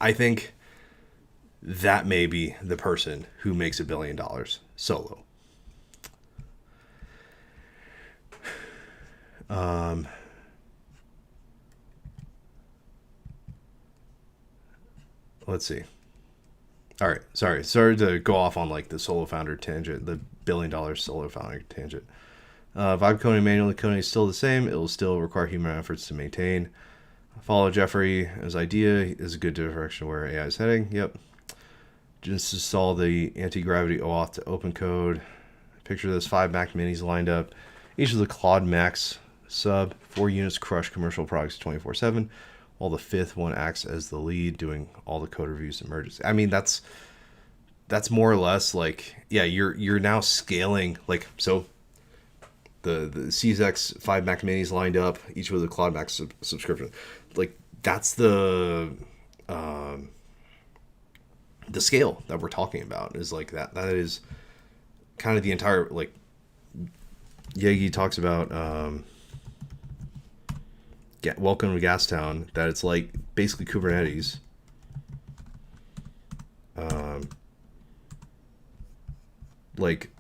I think that may be the person who makes $1 billion solo. Let's see. All right, sorry to go off on like the solo founder tangent, the $1 billion solo founder tangent. Vibe coding, manually coding is still the same. It will still require human efforts to maintain. Follow Jeffrey's idea is a good direction where AI is heading. Yep. Just install the anti-gravity OAuth to open code. Picture this: 5 Mac Minis lined up. Each of the Claude Max sub 4 units crush commercial products 24/7, while the 5th one acts as the lead, doing all the code reviews and merges. I mean, that's more or less like, yeah, you're now scaling, like, so the CZX 5 Mac Minis lined up, each with a Claude Max subscription. Like, that's the scale that we're talking about, is like that is kind of the entire, like, Yegi talks about welcome to Gastown, that it's like basically Kubernetes. Like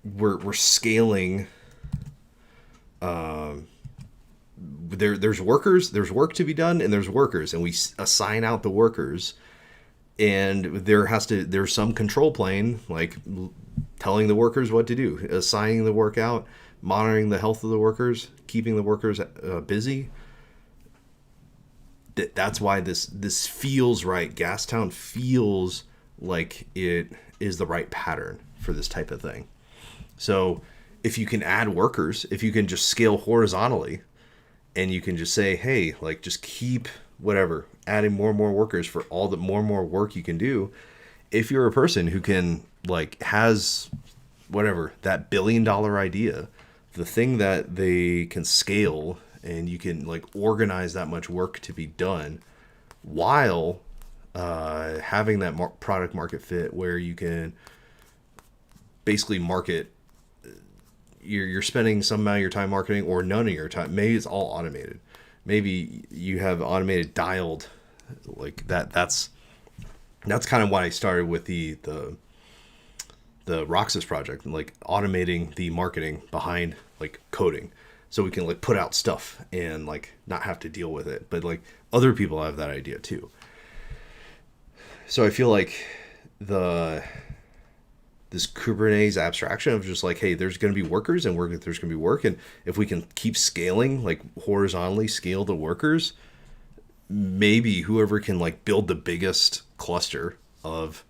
we're scaling. There's workers, there's work to be done, and there's workers, and we assign out the workers, and there's some control plane, like telling the workers what to do, assigning the work out, monitoring the health of the workers, keeping the workers busy. That's why this feels right. Gastown feels like it is the right pattern for this type of thing. So if you can add workers, if you can just scale horizontally and you can just say, hey, like just keep whatever, adding more and more workers for all the more and more work you can do. If you're a person who can like has whatever, that $1 billion idea, the thing that they can scale, and you can like organize that much work to be done while having that product market fit where you can basically market. You're spending some amount of your time marketing or none of your time. Maybe it's all automated. Maybe you have automated dialed like that. That's kind of why I started with the Roxas project, like automating the marketing behind like coding, so we can like put out stuff and like not have to deal with it. But like other people have that idea too. So I feel like this Kubernetes abstraction of just like, hey, there's going to be workers and there's going to be work. And if we can keep scaling, like horizontally scale the workers, maybe whoever can like build the biggest cluster of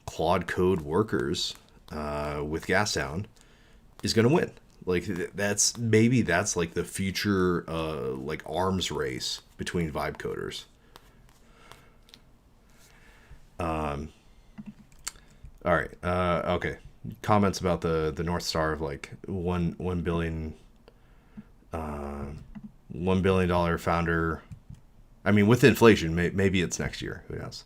Claude Code workers with Gastown is going to win. Like that's like the future like arms race between vibe coders. All right. Okay. Comments about the North Star of like $1 billion founder. I mean, with inflation, maybe it's next year. Who knows?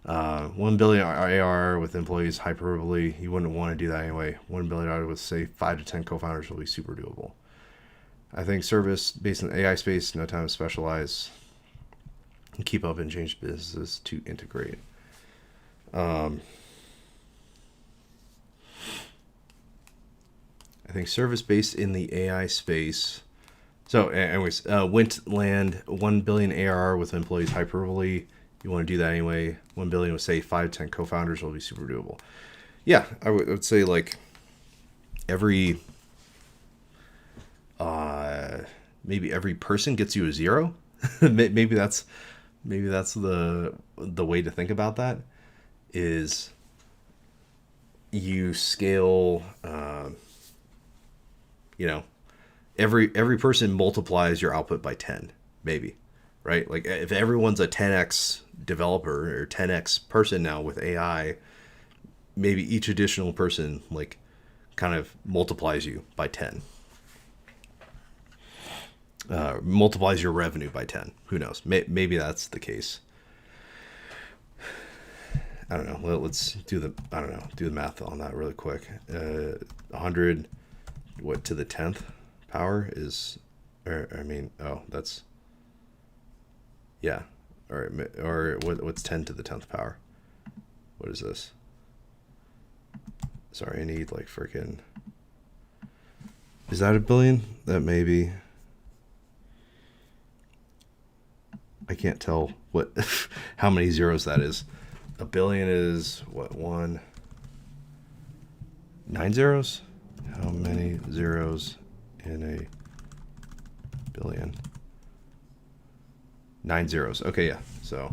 1 billion AR with employees, hyperbole. You wouldn't want to do that anyway. $1 billion with say 5 to 10 co-founders will be super doable. I think service based in the AI space, no time to specialize. Keep up and change businesses to integrate. I think service based in the AI space. So anyways, Wint land 1 billion ARR with employees, hyperbole. You want to do that anyway. 1 billion with say 5 to 10 co-founders will be super doable. Yeah, I would say like every maybe every person gets you a 0. maybe that's the way to think about that. Is you scale every person multiplies your output by 10, maybe, right? Like if everyone's a 10x developer or 10x person now with AI, maybe each additional person like kind of multiplies you by 10. Multiplies your revenue by 10. Who knows? Maybe that's the case. I don't know. Well, let's do the math on that really quick. 100, what to the 10th power is, that's, yeah. All right. Or what's 10 to the 10th power? What is this? Sorry, I need like freaking, is that a billion? That may be. I can't tell what, how many zeros that is. A billion is what, 9 zeros? How many zeros in a billion? 9 zeros. Okay, yeah. So,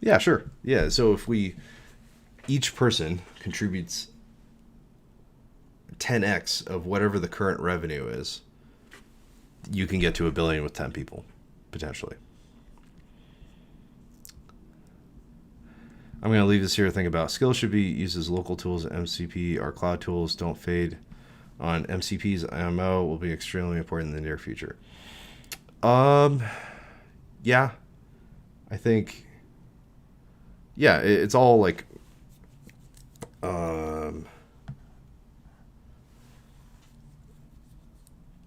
yeah, sure. Yeah, so if each person contributes 10x of whatever the current revenue is, you can get to a billion with 10 people, potentially. I'm going to leave this here to think about. Skills should be used as local tools. MCP or cloud tools don't fade on MCPs. IMO will be extremely important in the near future. Yeah, I think, yeah, it's all like,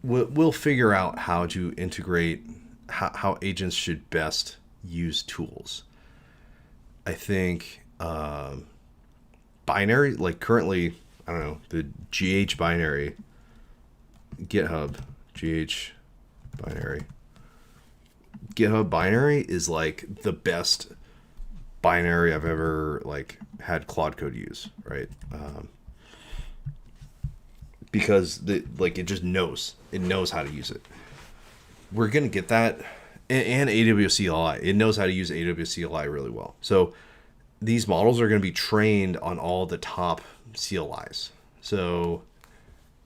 we'll figure out how to integrate how agents should best use tools. I think binary, like currently, I don't know, the GH binary, GitHub binary is like the best binary I've ever like had Claude Code use, right? Because it just knows how to use it. We're gonna get that. And AWS CLI. It knows how to use AWS CLI really well. So these models are going to be trained on all the top CLIs. So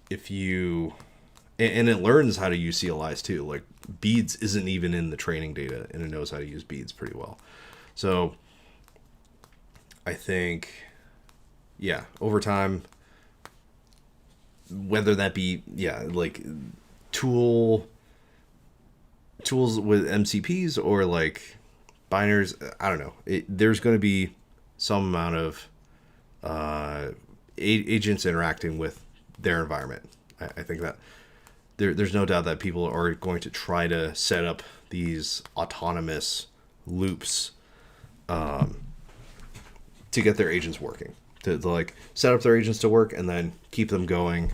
if you and it learns how to use CLIs too. Like beads isn't even in the training data, and it knows how to use beads pretty well. So I think, yeah, over time, whether that be, yeah, like tools with MCPs or like binaries, I don't know. There's going to be some amount of agents interacting with their environment. I think that there's no doubt that people are going to try to set up these autonomous loops to get their agents working, to like set up their agents to work and then keep them going,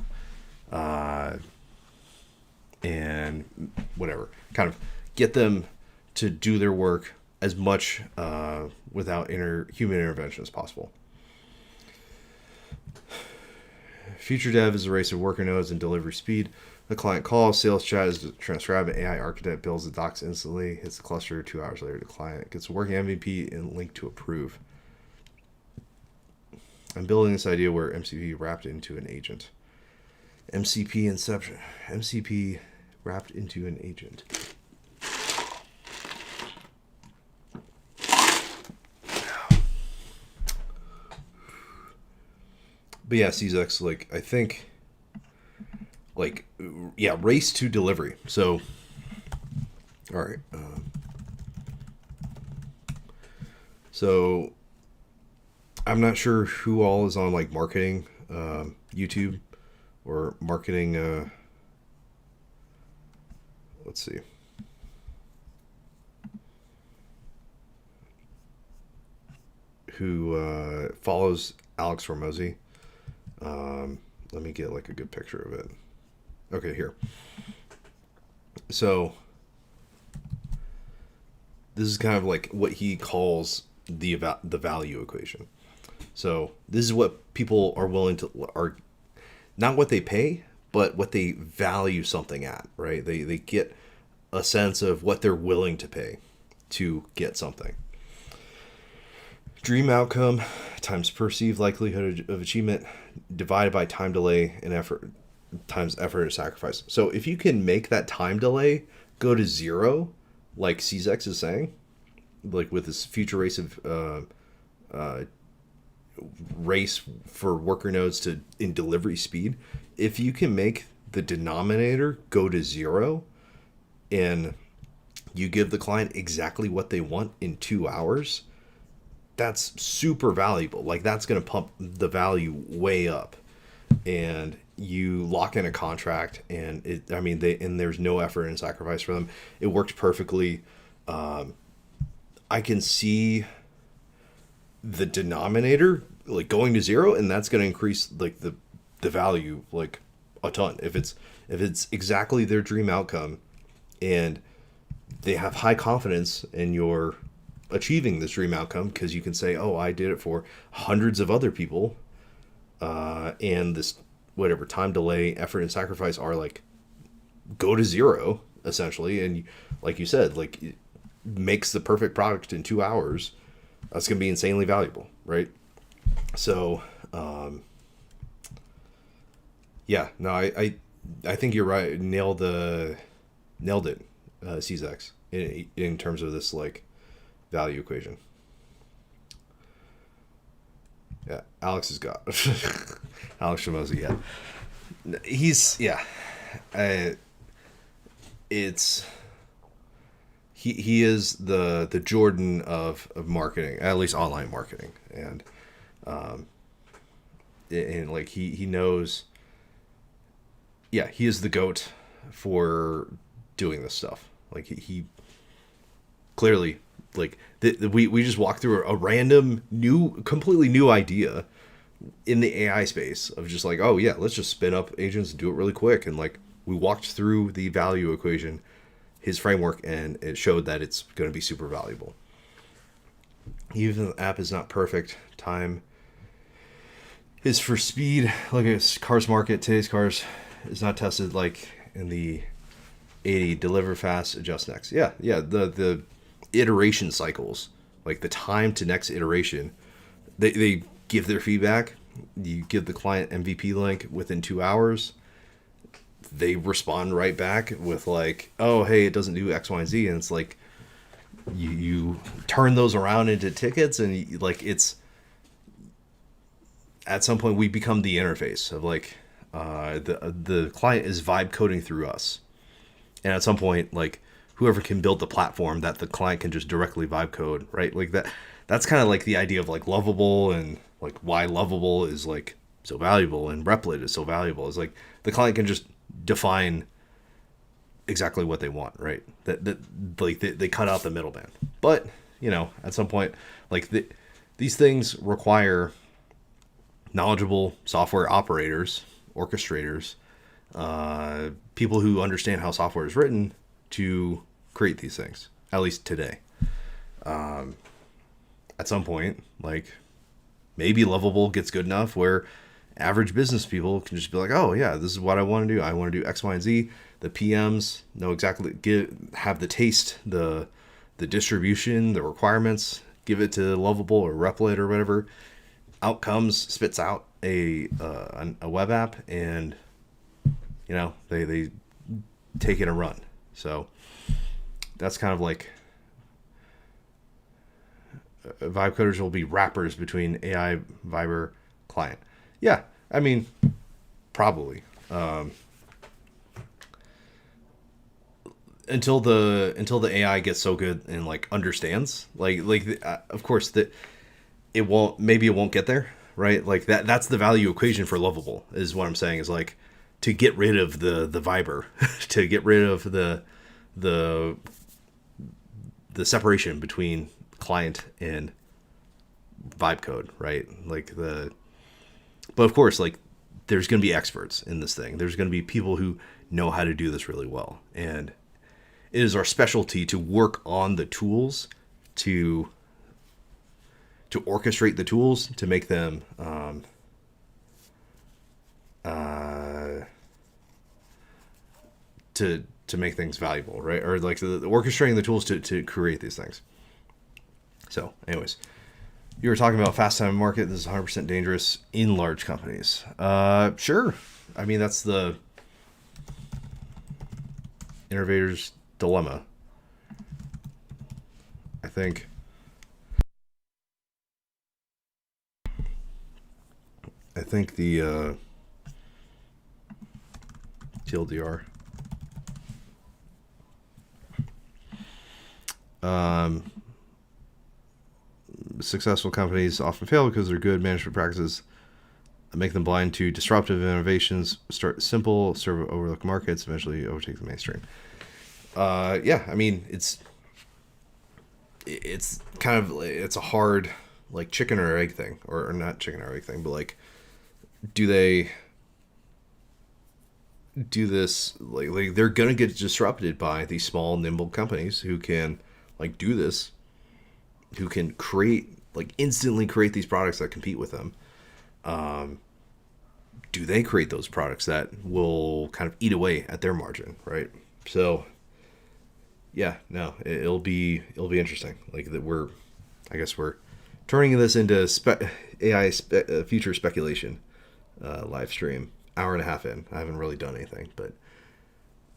and whatever, kind of get them to do their work as much without human intervention as possible. Future dev is a race of worker nodes and delivery speed. The client calls, sales chat is transcribed, and AI architect builds the docs instantly, hits the cluster 2 hours later. The client gets a working MVP and link to approve. I'm building this idea where MCP wrapped into an agent. MCP inception. MCP wrapped into an agent. But yeah, CZX, like, I think, like, yeah, race to delivery. So, all right. So, I'm not sure who all is on, like, marketing YouTube or marketing, let's see. Who follows Alex Ramosi. Let me get like a good picture of it. Okay, here. So this is kind of like what he calls the value equation. So this is what people are willing to, are not what they pay, but what they value something at, right? They get a sense of what they're willing to pay to get something. Dream outcome times perceived likelihood of achievement divided by time delay and effort times effort and sacrifice. So if you can make that time delay go to 0, like CZX is saying, like with this future race of race for worker nodes in delivery speed, if you can make the denominator go to 0 and you give the client exactly what they want in 2 hours, that's super valuable. Like that's going to pump the value way up, and you lock in a contract, and there's no effort and sacrifice for them. It works perfectly. I can see the denominator like going to 0, and that's going to increase like the value like a ton. If it's exactly their dream outcome, and they have high confidence in your achieving this dream outcome, because you can say, oh, I did it for hundreds of other people, and this whatever time delay, effort, and sacrifice are like go to 0 essentially, and like you said, like it makes the perfect product in 2 hours. That's going to be insanely valuable, right? So yeah, no, I think you're right. Nailed it, CZX, in terms of this like value equation. Yeah, Alex has got Alex Shamosi. Yeah, he's it's he is the Jordan of marketing, at least online marketing, and like he knows. Yeah, he is the GOAT for doing this stuff. Like he clearly, like we just walked through a random completely new idea in the AI space of just like, oh yeah, let's just spin up agents and do it really quick. And like we walked through the value equation, his framework, and it showed that it's going to be super valuable. Even if the app is not perfect, time is for speed. Look at cars market. Today's cars is not tested like in the 80. Deliver fast, adjust next. Yeah. The iteration cycles, like the time to next iteration, they give their feedback. You give the client MVP link within 2 hours. they respond right back with like, oh, hey, it doesn't do X, Y, and Z. And it's like, you turn those around into tickets, and like, it's, at some point we become the interface of like, the client is vibe coding through us. And at some point, like, whoever can build the platform that the client can just directly vibe code, right? Like that's kind of like the idea of like Lovable, and like why Lovable is like so valuable and Replit is so valuable, is like the client can just define exactly what they want, right? That like they cut out the middleman. But, you know, at some point, like these things require knowledgeable software operators, orchestrators, people who understand how software is written to create these things, at least today. At some point, like, maybe Lovable gets good enough where average business people can just be like, oh yeah, this is what I want to do. I want to do X, Y, and Z. The PMs know exactly, have the taste, the distribution, the requirements, give it to Lovable or Replit or whatever. Outcomes, spits out a web app, and, you know, they take it and run. So that's kind of like, vibe coders will be wrappers between AI, Viber, client. Yeah, I mean, probably. Until the AI gets so good and like understands, of course that it won't get there, right? Like that's the value equation for Lovable, is what I'm saying, is like, to get rid of the Viber, to get rid of the separation between client and vibe code, right? But of course, like, there's going to be experts in this thing. There's going to be people who know how to do this really well. And it is our specialty to work on the tools, to orchestrate the tools, to make them to make things valuable, right? Or like the orchestrating the tools to create these things. So anyways, you were talking about fast time market. This is 100% dangerous in large companies. Sure. I mean, that's the Innovator's dilemma. I think the TLDR. Successful companies often fail because their good management practices make them blind to disruptive innovations. Start simple, serve overlooked markets, eventually overtake the mainstream. Yeah, I mean, it's kind of, it's a hard, like, chicken or egg thing, or not chicken or egg thing, but like, do they do this, like they're gonna get disrupted by these small nimble companies who can like do this, who can create, like, instantly create these products that compete with them. Do they create those products that will kind of eat away at their margin, right? So yeah, no, it'll be interesting. Like, that I guess we're turning this into AI future speculation live stream. Hour and a half in. I haven't really done anything, but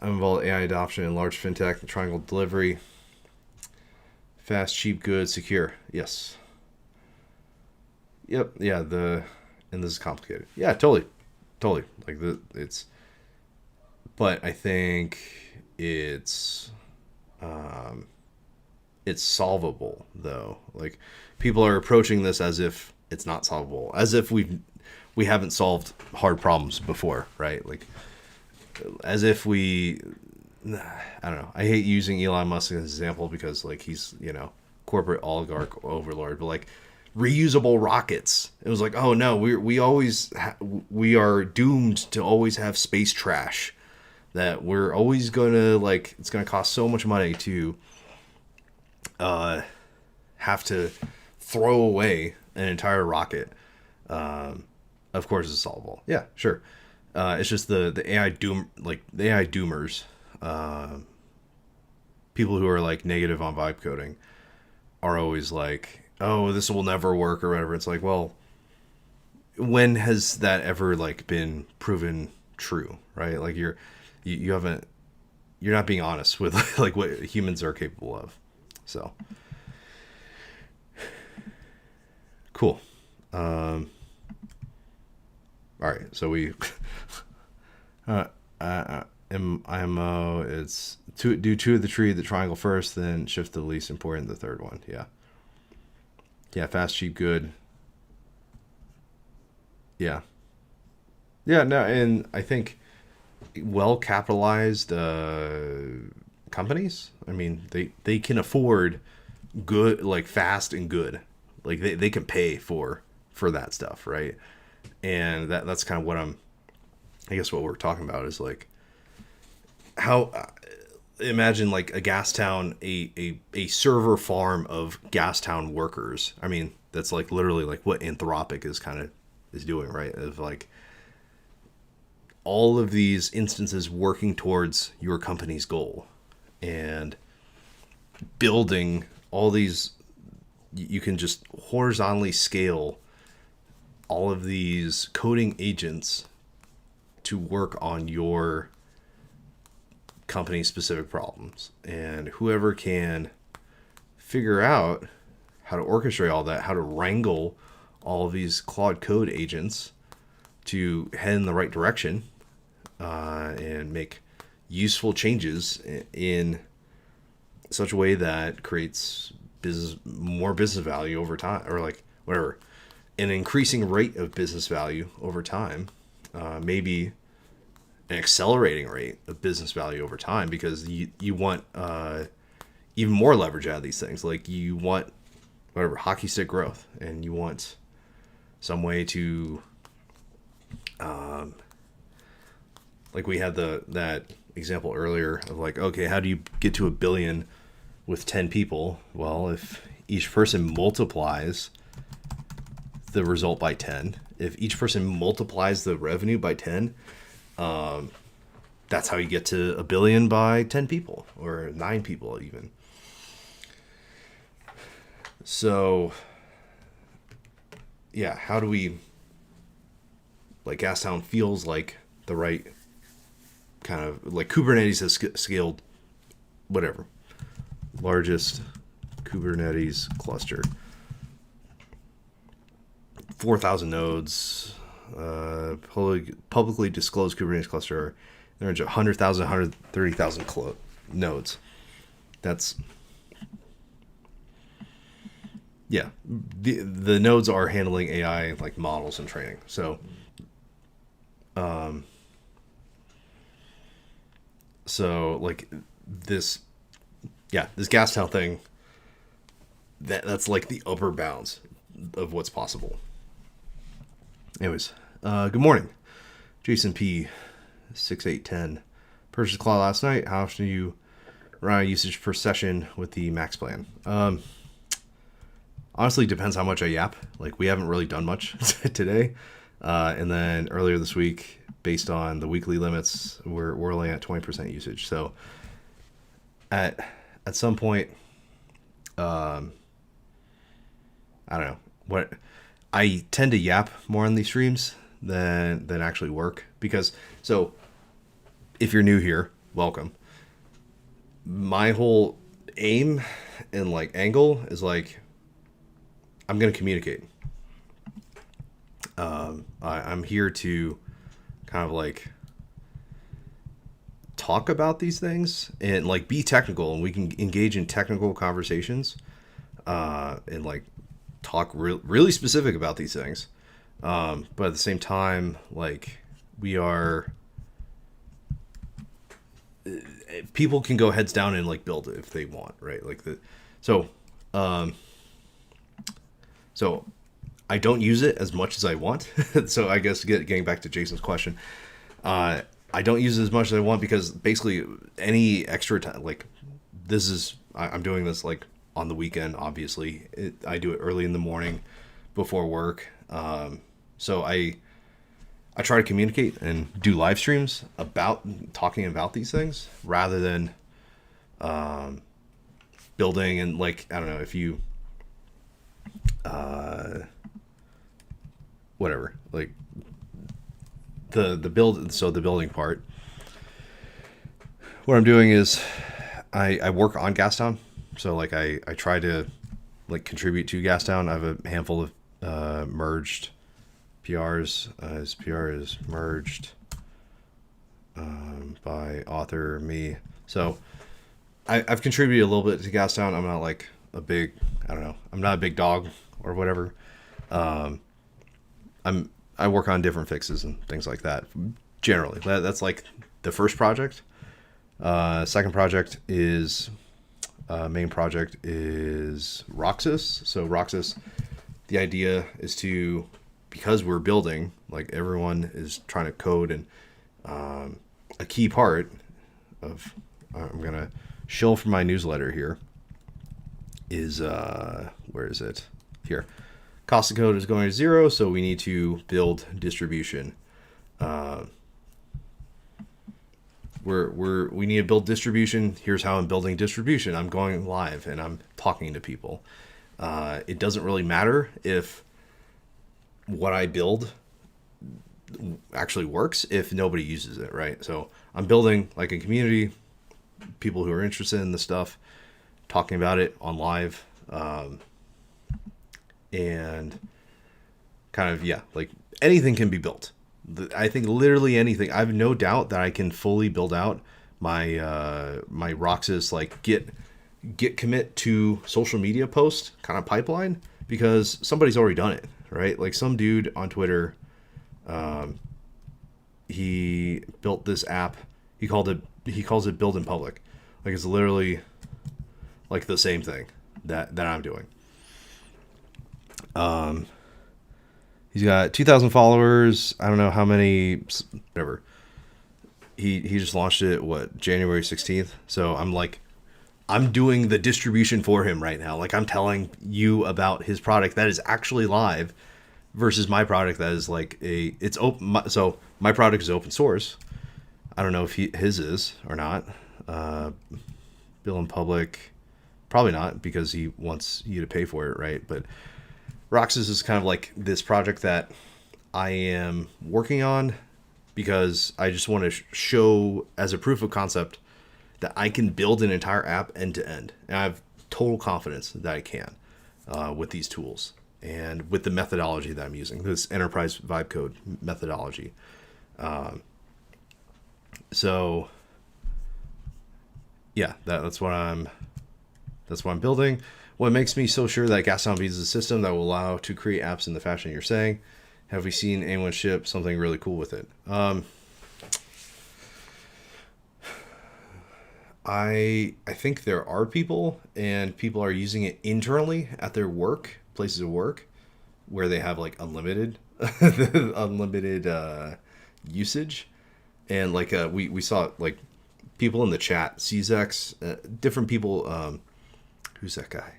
I'm involved in AI adoption in large fintech, the triangle delivery. Fast, cheap, good, secure. Yes. Yep. Yeah. And this is complicated. Yeah. Totally. Like but I think it's solvable though. Like, people are approaching this as if it's not solvable, as if we haven't solved hard problems before, right? Like, as if I don't know. I hate using Elon Musk as an example because, like, he's, corporate oligarch overlord, but like, reusable rockets. It was like, oh no, we are doomed to always have space trash. That we're always gonna, like, it's gonna cost so much money to have to throw away an entire rocket. Of course it's solvable. Yeah, sure. It's just the AI the AI doomers, people who are like negative on vibe coding, are always like, oh, this will never work or whatever. It's like, well, when has that ever like been proven true, right? Like you haven't, you're not being honest with like what humans are capable of. So cool. All right, so we IMO, it's do two of the tree, the triangle first, then shift to the least important, the third one. Yeah, fast, cheap, good. Yeah, no, and I think well capitalized companies, I mean, they can afford good, like fast and good, like they can pay for that stuff, right? And that's kind of what I guess what we're talking about is like how imagine like a Gastown, a server farm of Gastown workers. I mean, that's like literally like what Anthropic is doing, right? Of like all of these instances working towards your company's goal and building all these. You can just horizontally scale all of these coding agents to work on your company specific problems, and whoever can figure out how to orchestrate all that, how to wrangle all of these Claude Code agents to head in the right direction, and make useful changes in such a way that creates more business value over time, or like whatever, an increasing rate of business value over time, maybe an accelerating rate of business value over time, because you want even more leverage out of these things. Like you want whatever hockey stick growth, and you want some way to like we had that example earlier of like, okay, how do you get to 1 billion with 10 people? Well, if each person multiplies the result by 10, if each person multiplies the revenue by 10, that's how you get to 1 billion by 10 people or 9 people even. So yeah, how do we, like Gastown feels like the right kind of, like Kubernetes has scaled whatever, largest Kubernetes cluster, 4,000 nodes, publicly disclosed Kubernetes cluster, in the range of 100,000, 130,000 nodes. That's, yeah, the nodes are handling AI like models and training. So, like this Gastown thing, that's like the upper bounds of what's possible. Anyways, good morning, Jason P. 6810. Purchased Claude last night. How often do you run out usage per session with the max plan? Honestly, depends how much I yap. Like we haven't really done much today, and then earlier this week, based on the weekly limits, we're only at 20% usage. So at some point, I don't know what, I tend to yap more on these streams than actually work, because so if you're new here, welcome. My whole aim and like angle is like, I'm going to communicate. I'm here to kind of like talk about these things and like be technical, and we can engage in technical conversations, and like talk really specific about these things. But at the same time, like we are, people can go heads down and like build it if they want, right? Like so I don't use it as much as I want. So I guess getting back to Jason's question, I don't use it as much as I want, because basically any extra time, like I'm doing this like on the weekend, obviously. I do it early in the morning before work. So I try to communicate and do live streams about talking about these things rather than building. And like, I don't know if you whatever, like the build. So the building part. What I'm doing is I work on Gastown. So like I try to like contribute to Gastown. I have a handful of merged PRs. His PR is merged by author me. So I've contributed a little bit to Gastown. I'm not like a big, I don't know, I'm not a big dog or whatever. I work on different fixes and things like that. Generally, that's like the first project. Second project is main project is Roxas. So Roxas, the idea is to, because we're building, like everyone is trying to code, and a key part of I'm gonna show from my newsletter here is where is it here? Cost of code is going to 0, so we need to build distribution. We need to build distribution. Here's how I'm building distribution. I'm going live and I'm talking to people. It doesn't really matter if what I build actually works if nobody uses it, right? So I'm building like a community, people who are interested in the stuff, talking about it on live, and kind of, yeah, like anything can be built. I think literally anything. I have no doubt that I can fully build out my my Roxas like git commit to social media post kind of pipeline, because somebody's already done it, right? Like some dude on Twitter, he built this app. He calls it build in public. Like it's literally like the same thing that I'm doing. He's got 2,000 followers. I don't know how many, whatever. He just launched it, January 16th. So I'm doing the distribution for him right now. Like I'm telling you about his product that is actually live versus my product that is like it's open. So my product is open source. I don't know if his is or not. Bill in public, probably not, because he wants you to pay for it, right? But Roxas is kind of like this project that I am working on because I just want to show as a proof of concept that I can build an entire app end to end. And I have total confidence that I can with these tools and with the methodology that I'm using, this enterprise vibe code methodology. So yeah, that's what I'm building. What makes me so sure that Gastown is a system that will allow to create apps in the fashion you're saying? Have we seen anyone ship something really cool with it? I think there are people, and people are using it internally at their places of work, where they have like unlimited usage, and like we saw like people in the chat, CZX, different people. Who's that guy?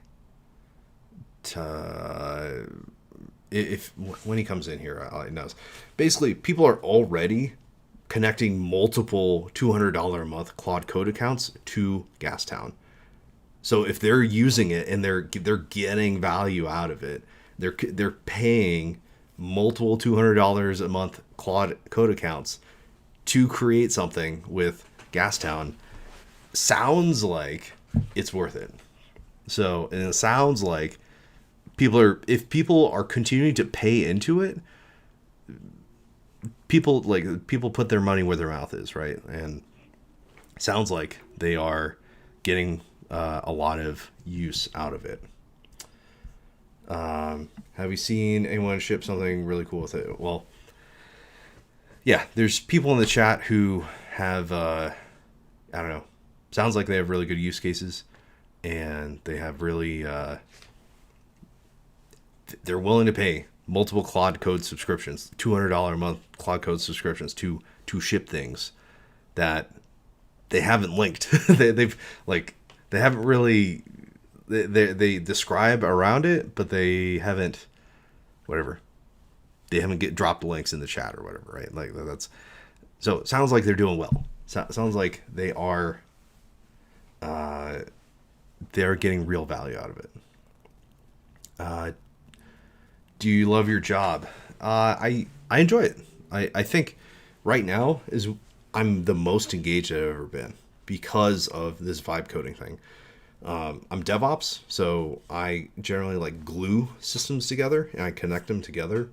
If when he comes in here, he knows. Basically, people are already connecting multiple $200 a month Claude Code accounts to Gastown. So if they're using it and they're getting value out of it, they're paying multiple $200 a month Claude Code accounts to create something with Gastown. Sounds like it's worth it. So, and it sounds like if people are continuing to pay into it, people put their money where their mouth is, right? And it sounds like they are getting a lot of use out of it. Have you seen anyone ship something really cool with it? Well, yeah, there's people in the chat who have, I don't know, sounds like they have really good use cases. And they have really, they're willing to pay multiple Claude Code subscriptions, $200 a month Claude Code subscriptions to ship things that they haven't linked. they haven't really, they describe around it, but they haven't, whatever. They haven't dropped links in the chat or whatever, right? Like that's, so it sounds like they're doing well. Sounds like they are, they're getting real value out of it. Do you love your job? I enjoy it. I think right now is I'm the most engaged I've ever been because of this vibe coding thing. I'm DevOps, so I generally like glue systems together and I connect them together.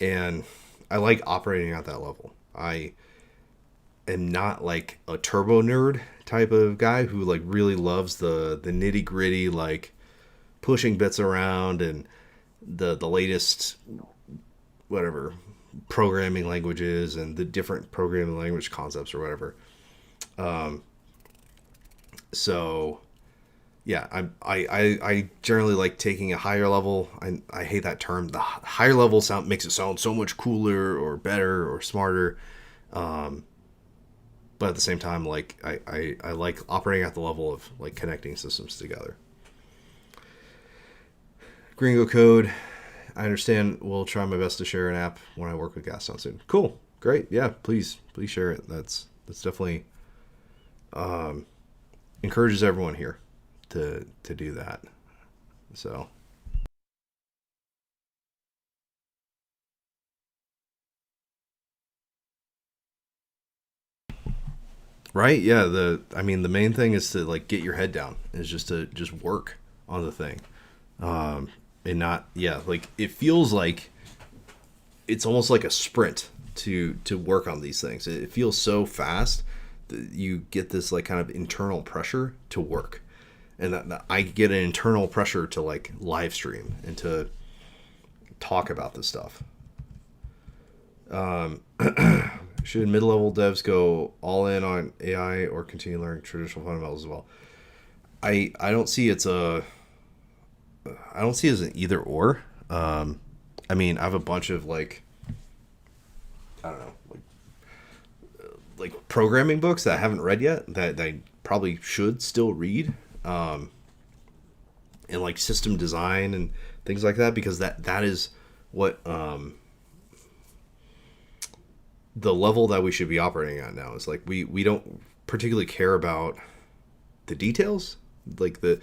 And I like operating at that level. I am not like a turbo nerd type of guy who like really loves the nitty gritty, like pushing bits around and the latest whatever programming languages and the different programming language concepts or whatever. So yeah, I generally like taking a higher level. I hate that term. The higher level sound makes it sound so much cooler or better or smarter. But at the same time, like I like operating at the level of like connecting systems together. Gringo Code. I understand. We'll try my best to share an app when I work with Gastown soon. Cool. Great. Yeah, please share it. That's definitely encourages everyone here to do that. So right, yeah, the main thing is to like get your head down, is just to just work on the thing. And not, yeah, like it feels like it's almost like a sprint to work on these things. It feels so fast that you get this like kind of internal pressure to work. And that I get an internal pressure to like live stream and to talk about this stuff. Should mid-level devs go all in on AI or continue learning traditional fundamentals as well? I don't see it's a I don't see it as an either or. I mean, I have a bunch of like I don't know, like programming books that I haven't read yet that I probably should still read. And like system design and things like that, because that is what the level that we should be operating at now. Is like we don't particularly care about the details. Like the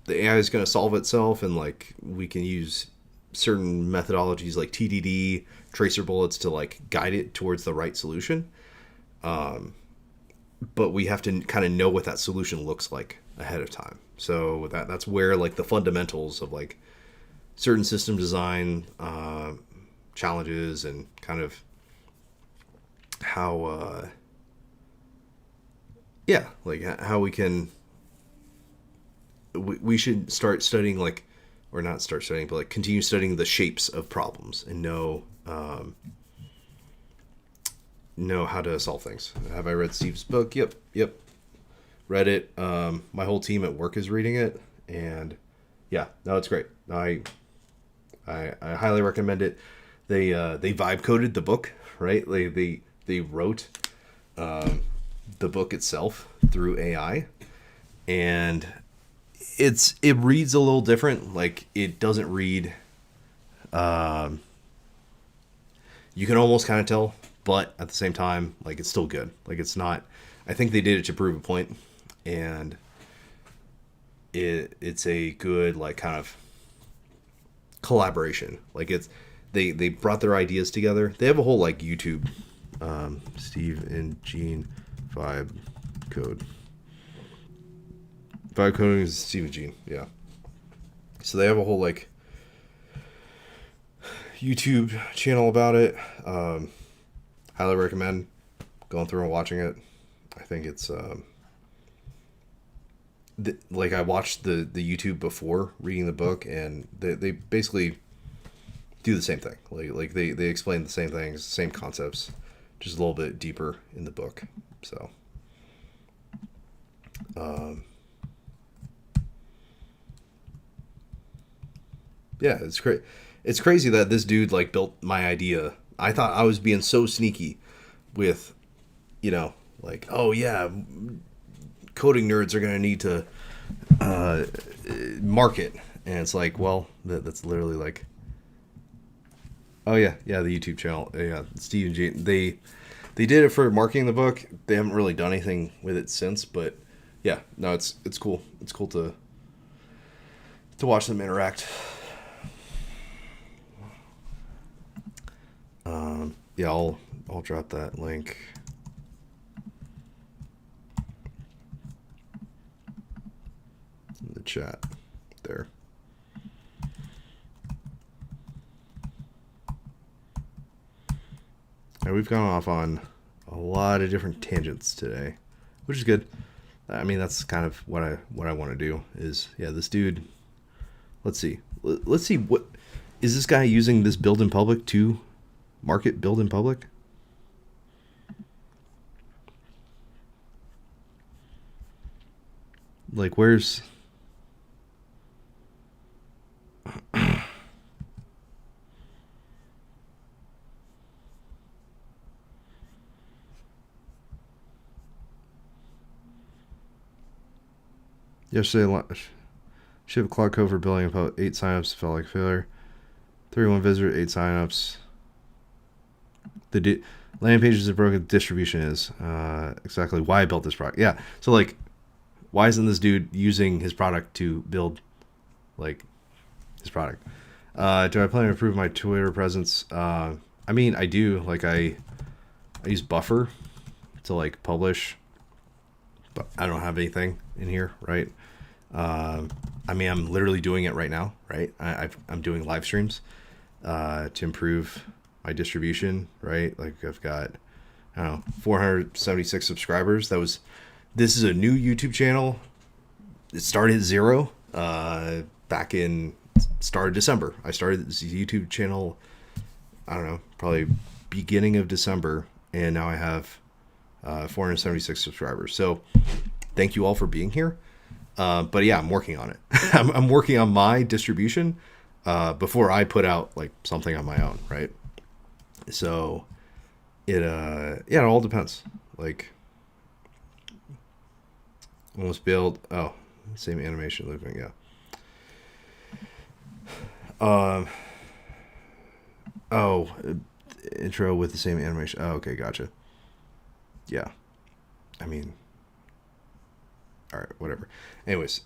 AI is going to solve itself, and like we can use certain methodologies like TDD, tracer bullets to like guide it towards the right solution. But we have to kind of know what that solution looks like ahead of time. So that's where like the fundamentals of like certain system design challenges and kind of how like how we can we should start studying, like, or not start studying, but like continue studying the shapes of problems and know how to solve things. Have I read Steve's book? Yep. Read it. My whole team at work is reading it, and yeah, no, it's great. I highly recommend it. They vibe coded the book, right? They wrote the book itself through AI, and it reads a little different. Like it doesn't read. You can almost kind of tell, but at the same time, like it's still good. Like it's not. I think they did it to prove a point, and it's a good like kind of collaboration. Like it's they brought their ideas together. They have a whole like YouTube, Steve and Gene vibe code. Vibe coding is Steve and Gene, yeah. So they have a whole like YouTube channel about it. Highly recommend going through and watching it. I think it's like I watched the YouTube before reading the book, and they basically do the same thing. Like they explain the same things, same concepts, just a little bit deeper in the book. So yeah, it's great. It's crazy that this dude like built my idea. I thought I was being so sneaky with, like, oh yeah, coding nerds are gonna need to market, and it's like, well, that's literally like, oh yeah, the YouTube channel, yeah, Steve and Gene, they did it for marketing the book. They haven't really done anything with it since, but yeah, no, it's cool. It's cool to watch them interact. Yeah, I'll drop that link in the chat there. And we've gone off on a lot of different tangents today, which is good. I mean, that's kind of what I want to do is, yeah, this dude, let's see what is this guy using this build in public to market build in public? Like, where's yesterday ship Claude Code for building about 8 signups felt like failure. 31 visitor, 8 signups. The landing pages are broken. Distribution is exactly why I built this product. Yeah, so like, why isn't this dude using his product to build like his product? Do I plan to improve my Twitter presence? I mean, I do. Like, I use Buffer to like publish, but I don't have anything in here, right? I mean, I'm literally doing it right now, right? I'm doing live streams to improve my distribution, right? Like, I've got, I don't know, 476 subscribers. This is a new YouTube channel. It started at 0 back in start of December. I started this YouTube channel, I don't know, probably beginning of December, and now I have 476 subscribers. So thank you all for being here. But yeah, I'm working on it. I'm working on my distribution before I put out like something on my own, right? So it all depends. Like, almost build. Oh, same animation looping. Yeah. Intro with the same animation. Oh, okay, gotcha. Yeah. I mean, all right, whatever. Anyways,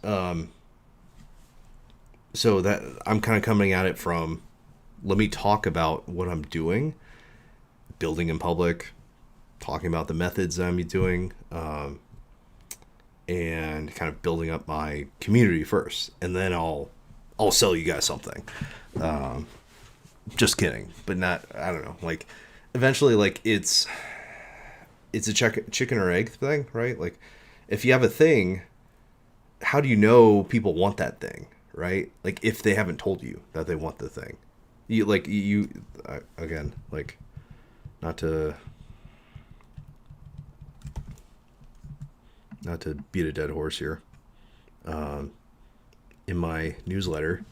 so that I'm kind of coming at it from, let me talk about what I'm doing, building in public, talking about the methods I'm doing, and kind of building up my community first, and then I'll sell you guys something. Just kidding, but not. I don't know. Like, eventually, like it's a chicken or egg thing, right? Like, if you have a thing, how do you know people want that thing, right? Like, if they haven't told you that they want the thing, again, like, not to beat a dead horse here. In my newsletter,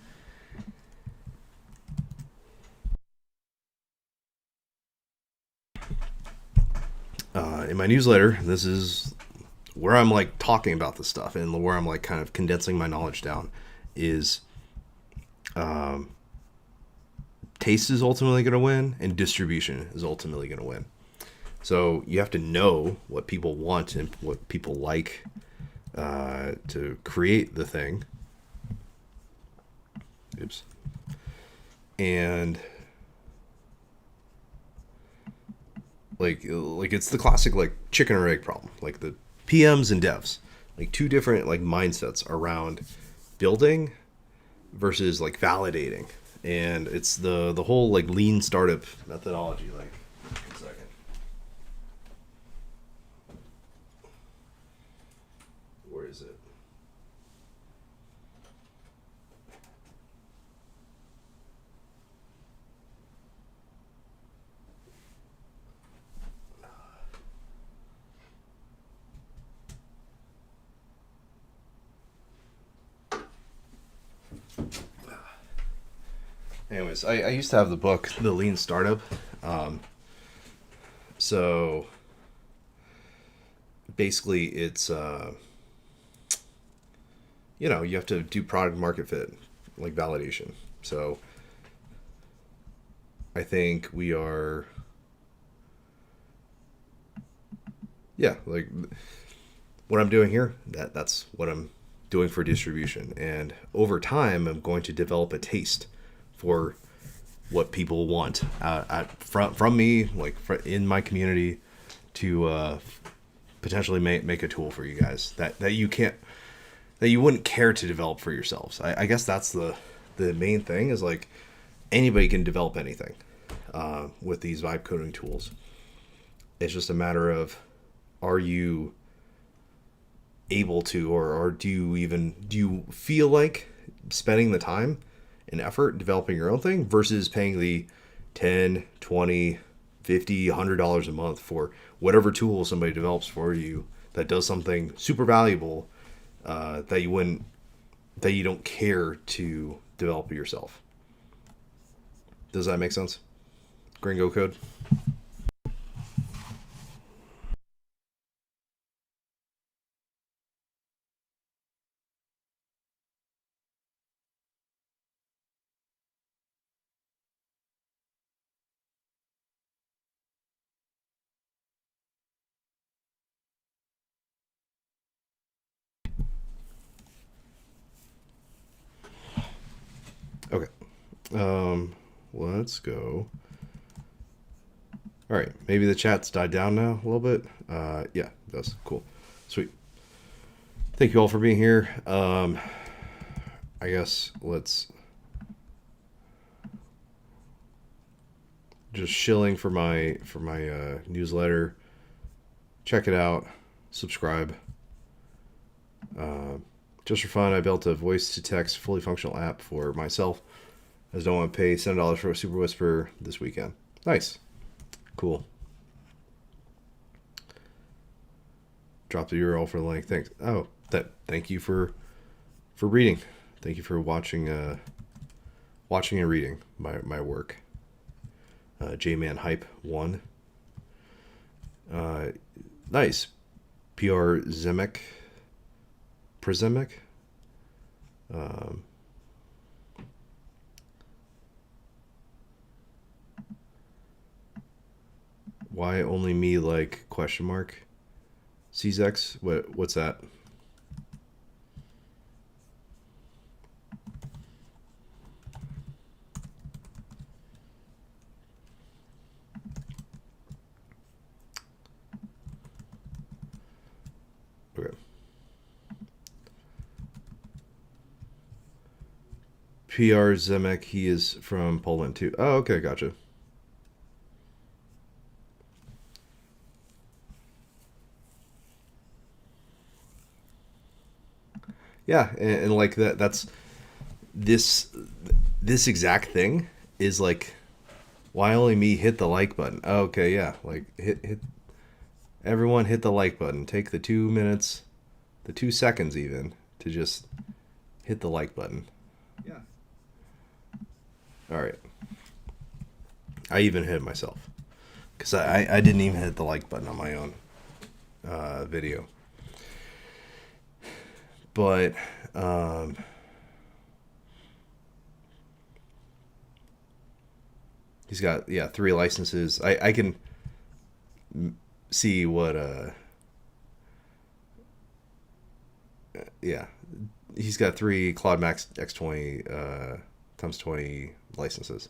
this is where I'm like talking about this stuff, and where I'm like kind of condensing my knowledge down is taste is ultimately going to win, and distribution is ultimately going to win. So you have to know what people want and what people like to create the thing. Oops. And like it's the classic like chicken or egg problem. Like, the PMs and devs, like, two different like mindsets around building versus like validating. And it's the whole like lean startup methodology. Like, one second. Where is it? Anyways, I used to have the book, The Lean Startup. So basically it's, you have to do product market fit, like validation. So I think we are, like what I'm doing here, that's what I'm doing for distribution. And over time, I'm going to develop a taste for what people want from me, like in my community, to potentially make a tool for you guys that you wouldn't care to develop for yourselves. I guess that's the main thing, is like anybody can develop anything with these vibe coding tools. It's just a matter of, are you able to, or do you feel like spending the time and effort developing your own thing versus paying the 10, 20, 50, $100 a month for whatever tool somebody develops for you that does something super valuable that you don't care to develop yourself. Does that make sense? Gringo code. Okay. Let's go. All right. Maybe the chat's died down now a little bit. Yeah, it does. Cool. Sweet. Thank you all for being here. I guess let's just shilling for my newsletter. Check it out. Subscribe. Just for fun, I built a voice-to-text fully functional app for myself, as I don't want to pay $7 for a Super Whisper this weekend. Nice. Cool. Drop the URL for the link. Thanks. Oh, thank you for reading. Thank you for watching and reading my work. J-Man Hype 1. Nice. PR Zemek. Prisemic. Why only me, like, question mark? CZX? What's that? Okay. PR Zemek, he is from Poland too. Oh, okay, gotcha. Yeah, and like that's this exact thing is like, why only me hit the like button? Oh, okay, yeah, like hit everyone hit the like button. Take the 2 minutes, the 2 seconds even, to just hit the like button. Yeah. All right. I even hit it myself, because I didn't even hit the like button on my own video. But he's got 3 licenses. I can see what yeah, he's got 3 Claude Max X20 times 20 licenses.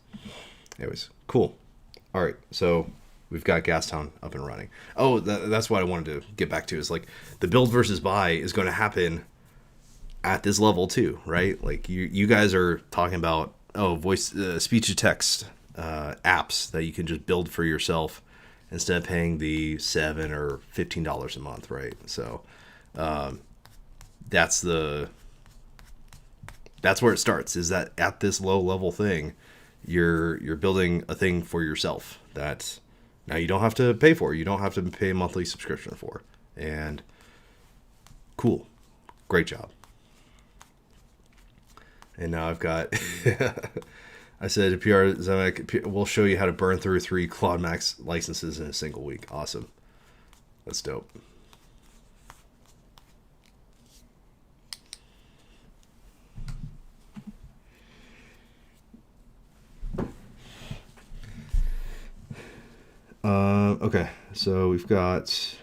Anyways, cool. All right, so we've got Gastown up and running. Oh, that's what I wanted to get back to, is like the build versus buy is going to happen at this level too, right? Like you guys are talking about voice speech to text apps that you can just build for yourself instead of paying the $7 or $15 a month, right? So that's where it starts, is that at this low level thing, you're building a thing for yourself that now you don't have to pay for. You don't have to pay a monthly subscription for. And cool. Great job. And now I've got, I said, PR Zemek, we'll show you how to burn through 3 Claude Max licenses in a single week. Awesome. That's dope. Okay, so we've got,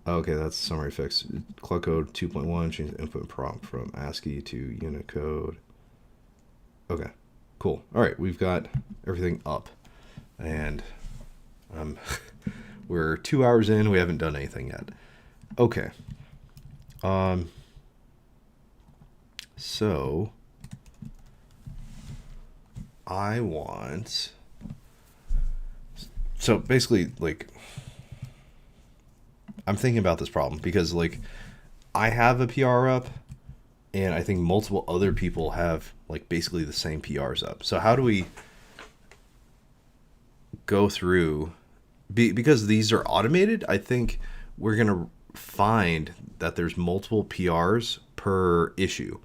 okay, that's the summary fix. Claude Code 2.1, change the input prompt from ASCII to Unicode. Okay, Cool. All right, we've got everything up, and we're 2 hours in. We haven't done anything yet. Okay. So I want. So basically, like, I'm thinking about this problem because, like, I have a PR up, and I think multiple other people have, like, basically the same PRs up. So how do we go through? Because these are automated, I think we're going to find that there's multiple PRs per issue.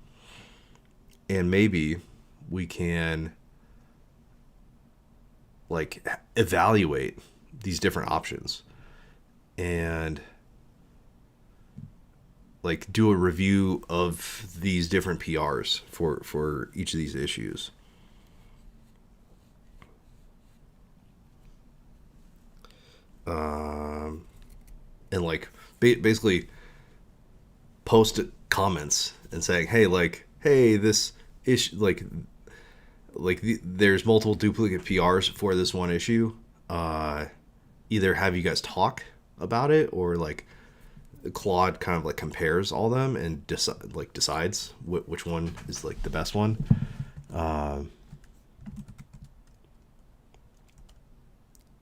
And maybe we can, like, evaluate these different options and, like, do a review of these different PRs for each of these issues. And, like, basically post comments and saying, hey, this issue, there's multiple duplicate PRs for this one issue. Either have you guys talk about it, or, like, Claude kind of, like, compares all them and decides which one is, like, the best one.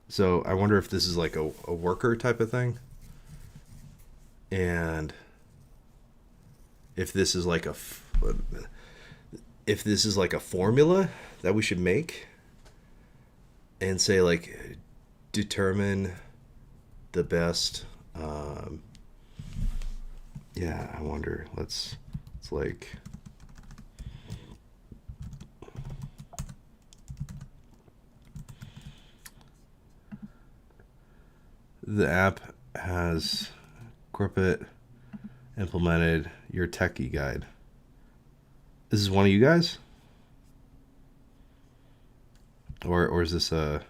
So I wonder if this is, like, a worker type of thing, and if this is like a formula that we should make and say, like, determine the best. I wonder. It's like, the app has corporate implemented your techie guide. This is one of you guys? Or is this a...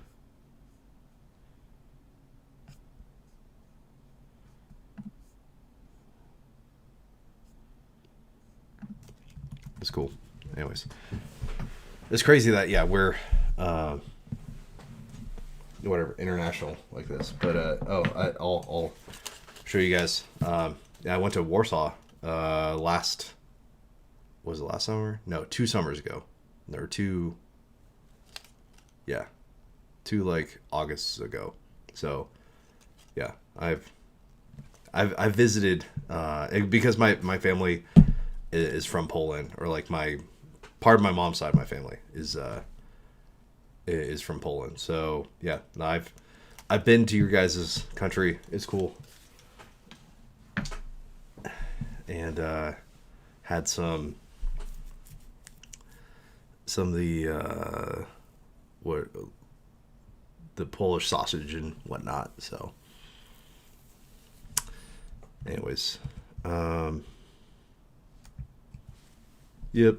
It's cool. Anyways. It's crazy that, we're... whatever, international like this. But, I'll show you guys. I went to Warsaw was it last summer? No, 2 summers ago. There were 2, like, Augusts ago. So, yeah, I've visited because my family is from Poland, or, like, my part of my mom's side of my family is from Poland. So yeah, I've been to your guys' country. It's cool. And had some of the the Polish sausage and whatnot. So anyways, yep.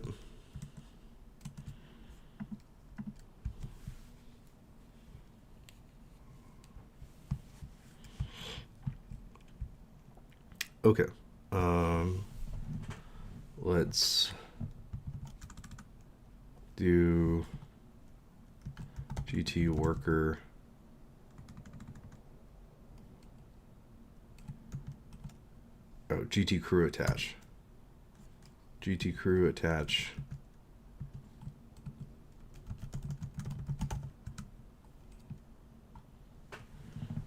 Okay. Let's do GT worker. Oh, GT crew attach. GT crew attach.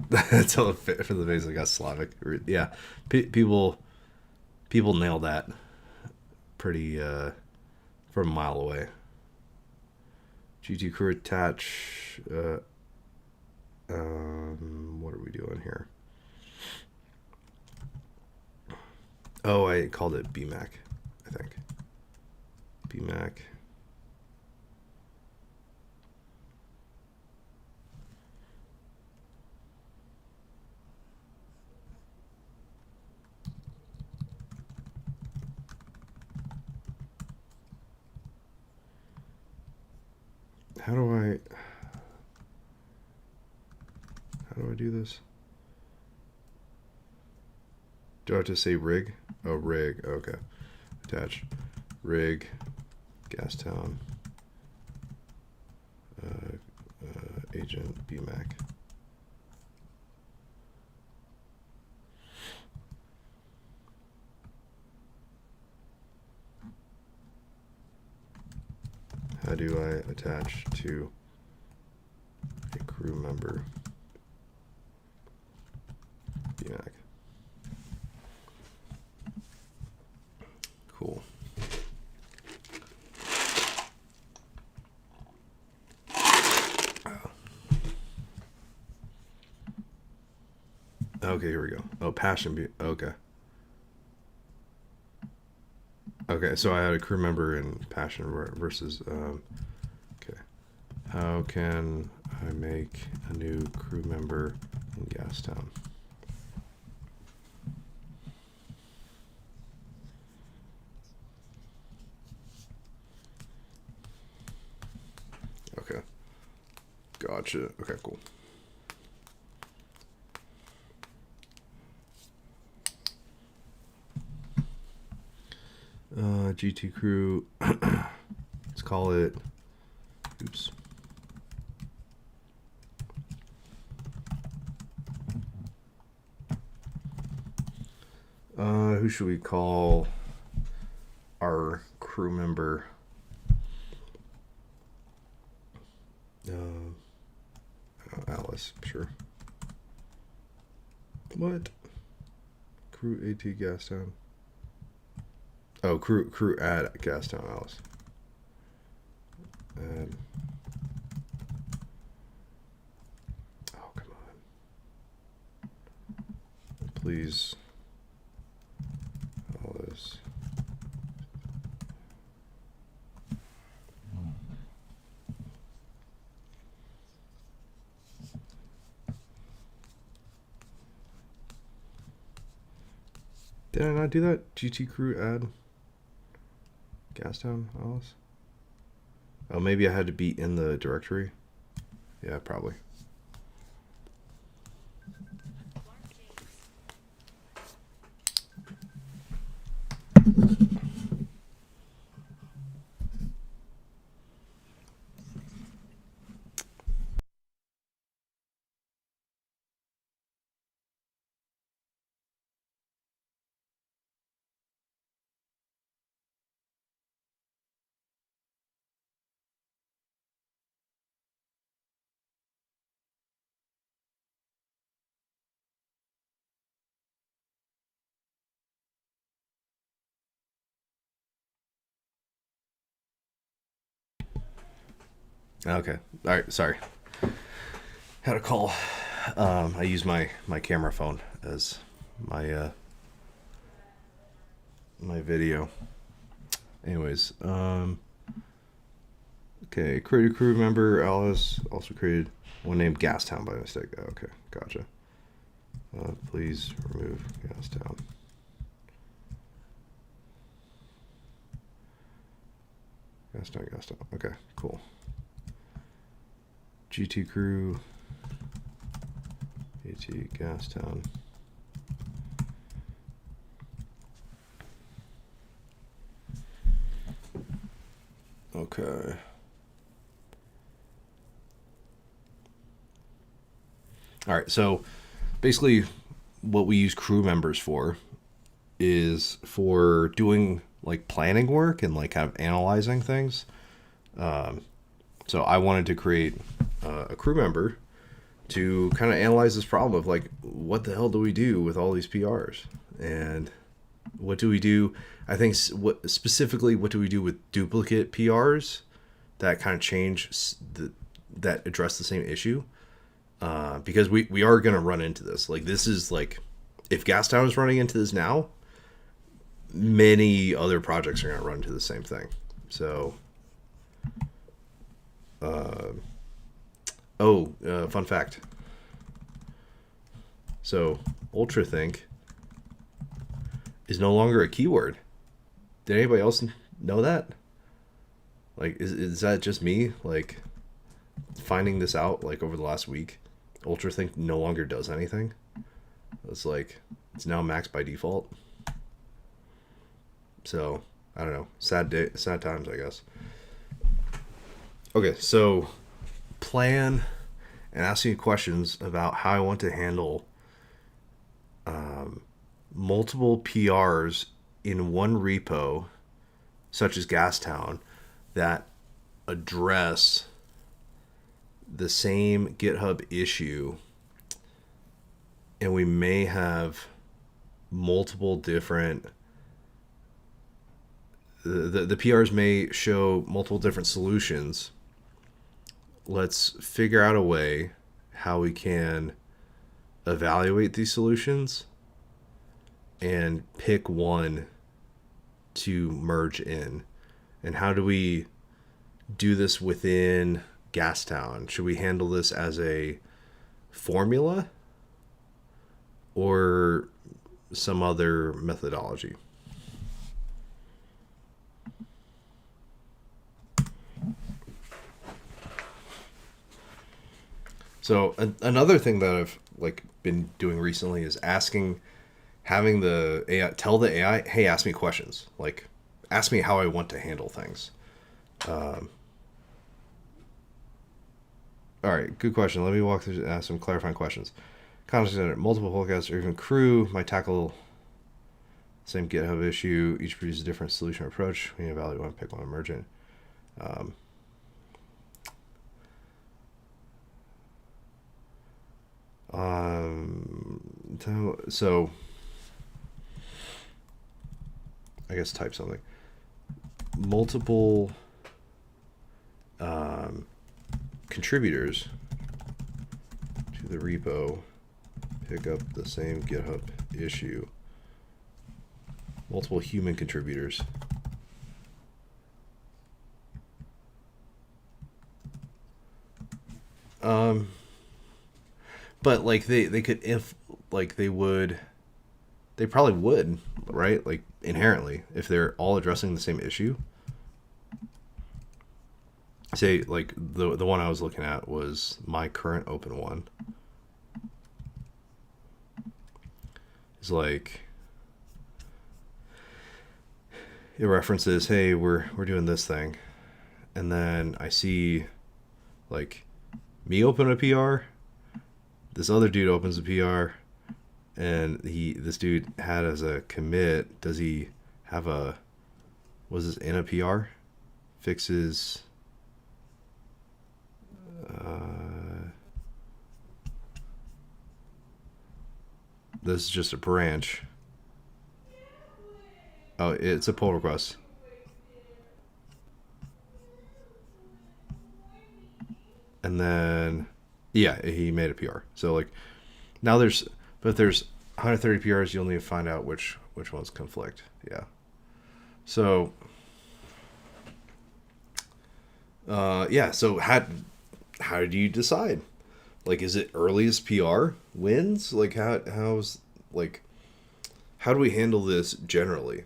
That's all fit for the base. I got Slavic. Yeah, people nail that pretty from a mile away. GT crew attach. What are we doing here? Oh, I called it BMAC, I think. BMAC. How do I do this? Do I have to say rig? Oh, rig. Okay. Attach. Rig. Gastown. agent BMAC. How do I attach to a crew member BMAC? Cool. Okay, here we go. Oh, passion. Okay. Okay, so I had a crew member in passion versus. Okay. How can I make a new crew member in Gastown? Okay. Gotcha. Okay, cool. GT crew. Let's call it. Oops. Who should we call our crew member? Alice, sure. What? Crew AT Gastown. Oh, crew add Gastown Alice. Add. Oh, come on. Please. Alice. Did I not do that? GT crew add Gastown Alice? Oh, maybe I had to be in the directory. Yeah, probably. Okay. All right. Sorry. Had a call. I use my camera phone as my my video. Anyways, okay. Created crew member Alice. Also created one named Gastown by mistake. Oh, okay, gotcha. Please remove Gastown. Gastown. Okay, cool. GT crew. AT Gastown. Okay. All right, so basically what we use crew members for is for doing like planning work and like kind of analyzing things. So I wanted to create a crew member to kind of analyze this problem of like, what the hell do we do with all these PRs? And what do we do? I think what do we do with duplicate PRs that kind of change that address the same issue? Because we are going to run into this. Like, this is like, if Gastown is running into this now, many other projects are going to run into the same thing. So, fun fact. So, ultrathink is no longer a keyword. Did anybody else know that? Like, is that just me? Like, finding this out like over the last week? Ultrathink no longer does anything. It's like, it's now maxed by default. So, I don't know. Sad times, I guess. Okay, so plan and asking questions about how I want to handle multiple PRs in one repo, such as Gastown, that address the same GitHub issue, and we may have multiple different the PRs may show multiple different solutions. Let's figure out a way how we can evaluate these solutions and pick one to merge in. And how do we do this within Gastown? Should we handle this as a formula or some other methodology? So another thing that I've been doing recently is having the AI tell the AI, hey, ask me questions. Ask me how I want to handle things. All right, good question. Let me walk through and ask some clarifying questions. Context center, multiple podcasts or even crew might tackle the same GitHub issue. Each produces a different solution or approach. We evaluate one, pick one, emergent. So I guess type something. Multiple contributors to the repo pick up the same GitHub issue. Multiple human contributors. But they could, if they probably would, right? Inherently, if they're all addressing the same issue. Say the one I was looking at was my current open one. It's it references, hey, we're doing this thing, and then I see me open a PR. This other dude opens a PR, and this dude had as a commit. Does he have was this in a PR? Fixes. This is just a branch. Oh, it's a pull request. And then, yeah, he made a PR. So now there's 130 PRs. You'll need to find out which ones conflict. Yeah. So, yeah. So how do you decide? Is it earliest PR wins? How do we handle this generally?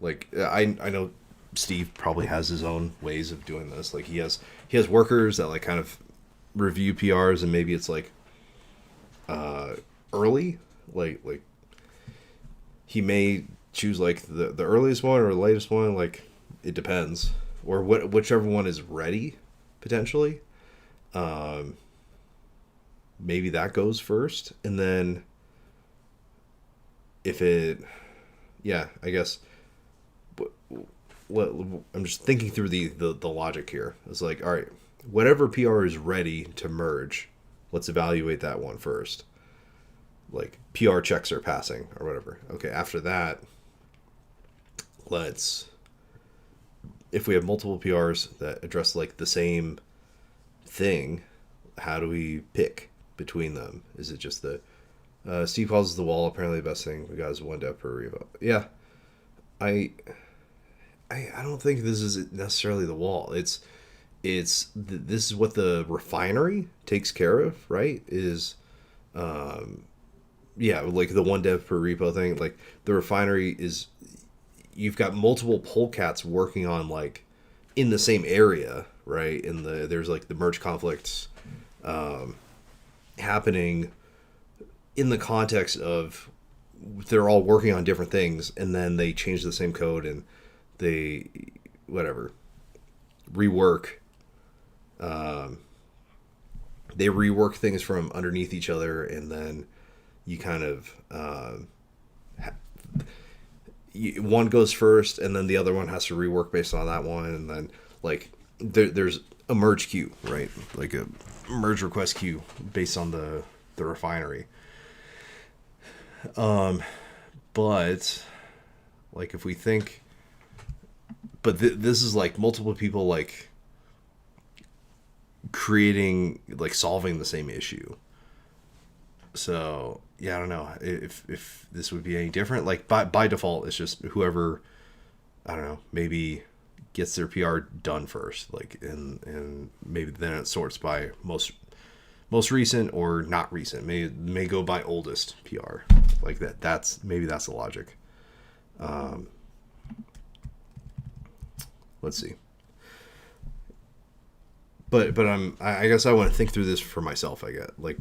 I know Steve probably has his own ways of doing this. He has workers that kind of review PRs, and maybe it's early. He may choose the earliest one or the latest one. It depends, or whichever one is ready potentially. Maybe that goes first, and then if it, yeah, I guess. I'm just thinking through the logic here. It's all right, whatever PR is ready to merge, let's evaluate that one first. PR checks are passing or whatever. Okay, after that, if we have multiple PRs that address the same thing, how do we pick between them? Is it just Steve calls the wall apparently the best thing we got is one dev per revo? Yeah, I don't think this is necessarily the wall. This is what the refinery takes care of, right? Is yeah, the one dev per repo thing. The refinery is, you've got multiple polecats working on in the same area, right? And there's the merge conflicts happening in the context of they're all working on different things, and then they change the same code and they rework they rework things from underneath each other, and then you kind of one goes first, and then the other one has to rework based on that one, and then like there's a merge queue, right? Like a merge request queue based on the refinery. But like if we think, but this is like multiple people like creating, like solving the same issue. So yeah, I don't know if this would be any different. Like by default, it's just whoever, I don't know, maybe gets their PR done first, like and maybe then it sorts by most recent or not recent. May go by oldest PR, like that. Maybe that's the logic. Let's see. But I guess I want to think through this for myself. I get like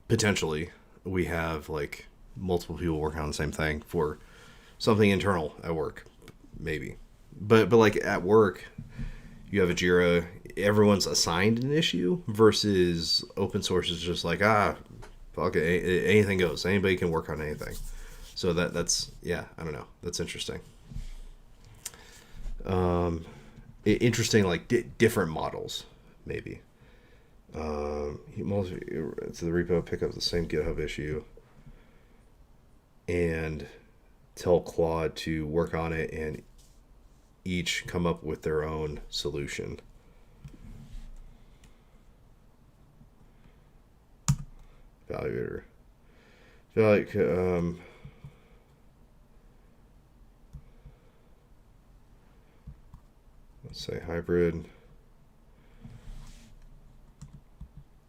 potentially we have like multiple people working on the same thing for something internal at work, maybe. But like at work, you have a Jira. Everyone's assigned an issue versus open source is just like fuck it, anything goes. Anybody can work on anything. So that's yeah, I don't know. That's interesting. Interesting, like different models, maybe. Most to the repo, pick up the same GitHub issue and tell Claude to work on it and each come up with their own solution. Evaluator. I feel like let's say hybrid.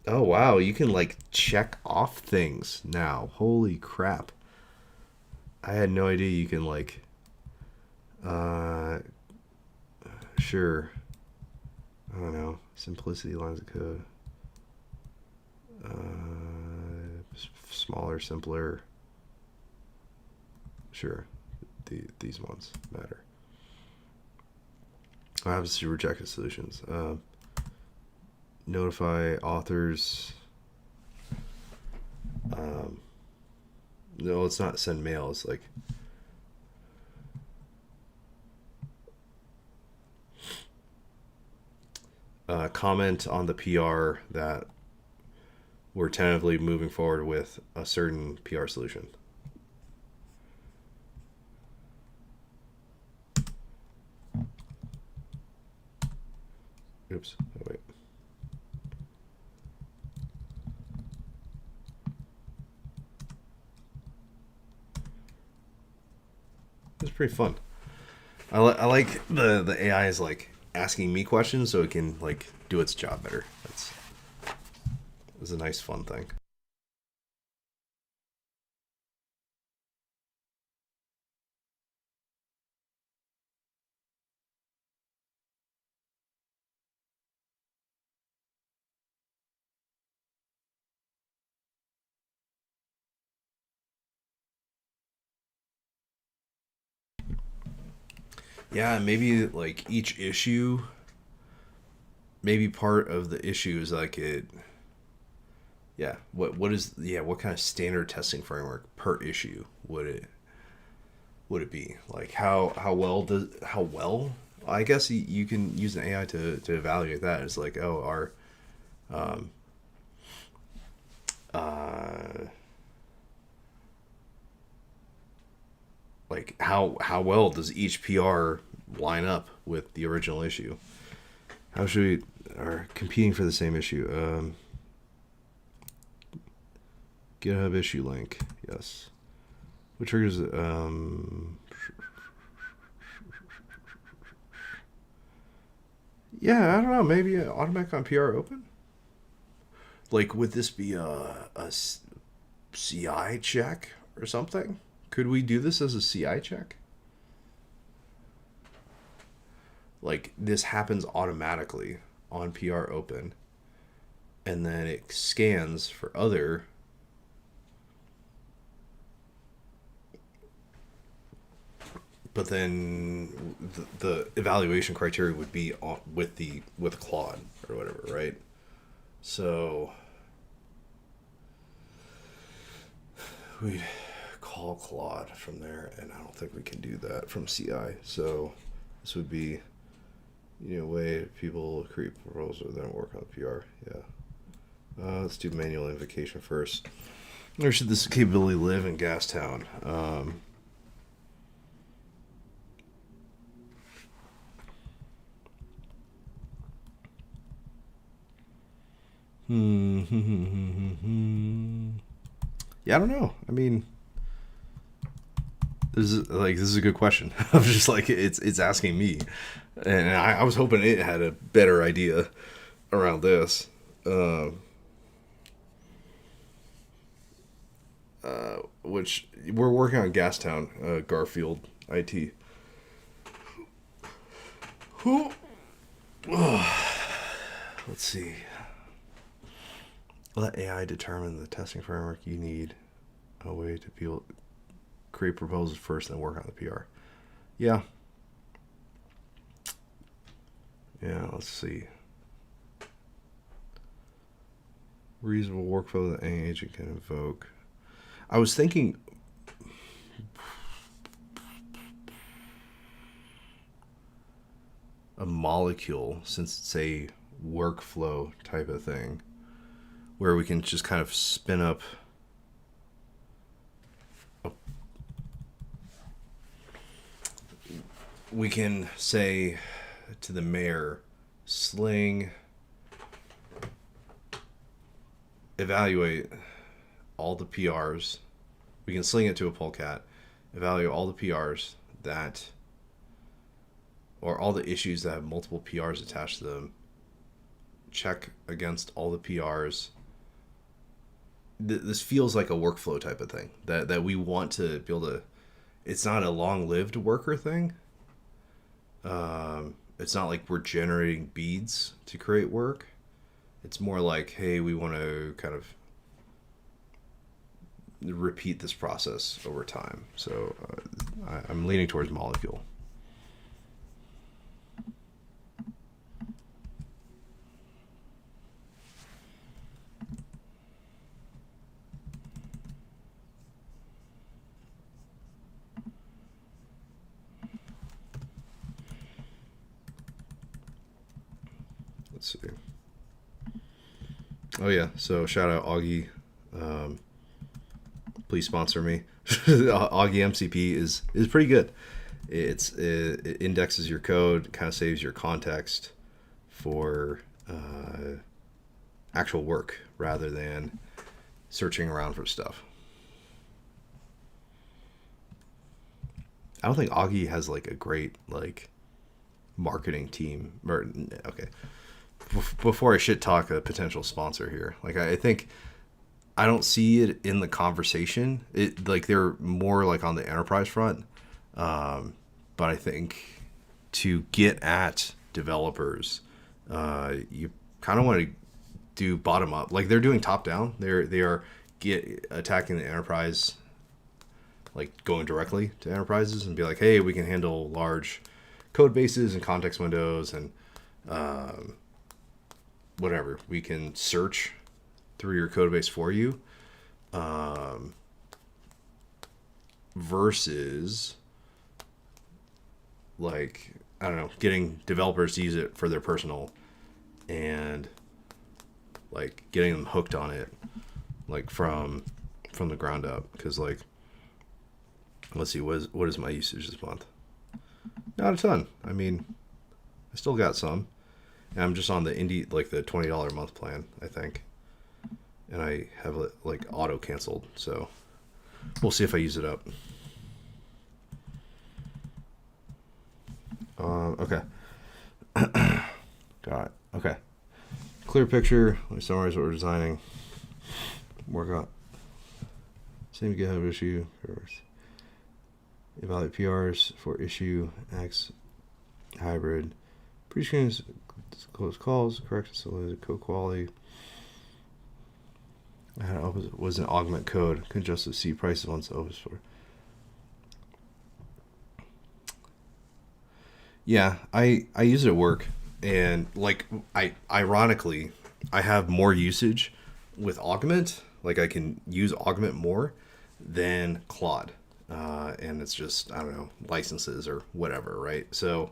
Oh wow, you can like check off things now. Holy crap. I had no idea you can like sure. I don't know. Simplicity lines of code. Smaller, simpler. Sure. These ones matter. I have to rejected solutions. Notify authors. No, it's not send mail. It's like comment on the PR that we're tentatively moving forward with a certain PR solution. Oops. Oh, wait. It's pretty fun. I like the AI is like asking me questions so it can like do its job better. It's a nice fun thing. Yeah, maybe like each issue, maybe part of the issue is like it. Yeah, what kind of standard testing framework per issue would it be? Like how well? I guess you can use an AI to evaluate that. It's like, oh, our um, uh, like how well does each PR line up with the original issue? How should we are competing for the same issue? GitHub issue link, yes. What triggers? Yeah, I don't know. Maybe automatic on PR open. Like, would this be a CI check or something? Could we do this as a CI check? Like, this happens automatically on PR open, and then it scans for other. But then the evaluation criteria would be with Claude or whatever, right? So we call Claude from there, and I don't think we can do that from CI. So this would be, a way people create proposals and then work on the PR. Yeah. Let's do manual invocation first. Where should this capability live in Gastown? Yeah, I don't know. I mean, this is a good question. I'm just like it's asking me, and I was hoping it had a better idea around this. Which we're working on Gastown, Garfield IT. Who? Let's see. Let AI determine the testing framework you need. A way to create proposals first, then work on the PR. Yeah. Yeah. Let's see. Reasonable workflow that any agent can invoke. I was thinking a molecule, since it's a workflow type of thing, where we can just kind of spin up we can say to the mayor, sling, evaluate all the PRs. We can sling it to a polecat, evaluate all the PRs that, or all the issues that have multiple PRs attached to them, check against all the PRs. This feels like a workflow type of thing that we want to be able to. It's not a long-lived worker thing. It's not like we're generating beads to create work. It's more like, hey, we want to kind of repeat this process over time. So I'm leaning towards molecule. Let's see. Oh yeah, so shout out Augie. Please sponsor me. Augie MCP is pretty good. It indexes your code, kind of saves your context for actual work rather than searching around for stuff. I don't think Augie has like a great like marketing team. Or okay, before I shit talk a potential sponsor here, like I think I don't see it in the conversation. It like they're more like on the enterprise front, but I think to get at developers, you kind of want to do bottom up. Like they're doing top down. They are attacking the enterprise, like going directly to enterprises and be like, hey, we can handle large code bases and context windows and whatever. We can search through your code base for you, versus like, I don't know, getting developers to use it for their personal and like getting them hooked on it like from the ground up. Because like, let's see, what is my usage this month? Not a ton. I mean, I still got some, and I'm just on the indie, like the $20 a month plan, I think, and I have it like auto canceled, so we'll see if I use it up. Okay. Got it. Okay. Clear picture. Let me summarize what we're designing. Work on same GitHub issue. Evaluate PRs for issue X hybrid. Pre-screens, close calls, correct isolated code quality. Was an augment code. Could just see prices once open for. Yeah, I use it at work, and like I ironically I have more usage with Augment. Like I can use Augment more than Claude. And it's just, I don't know, licenses or whatever, right? So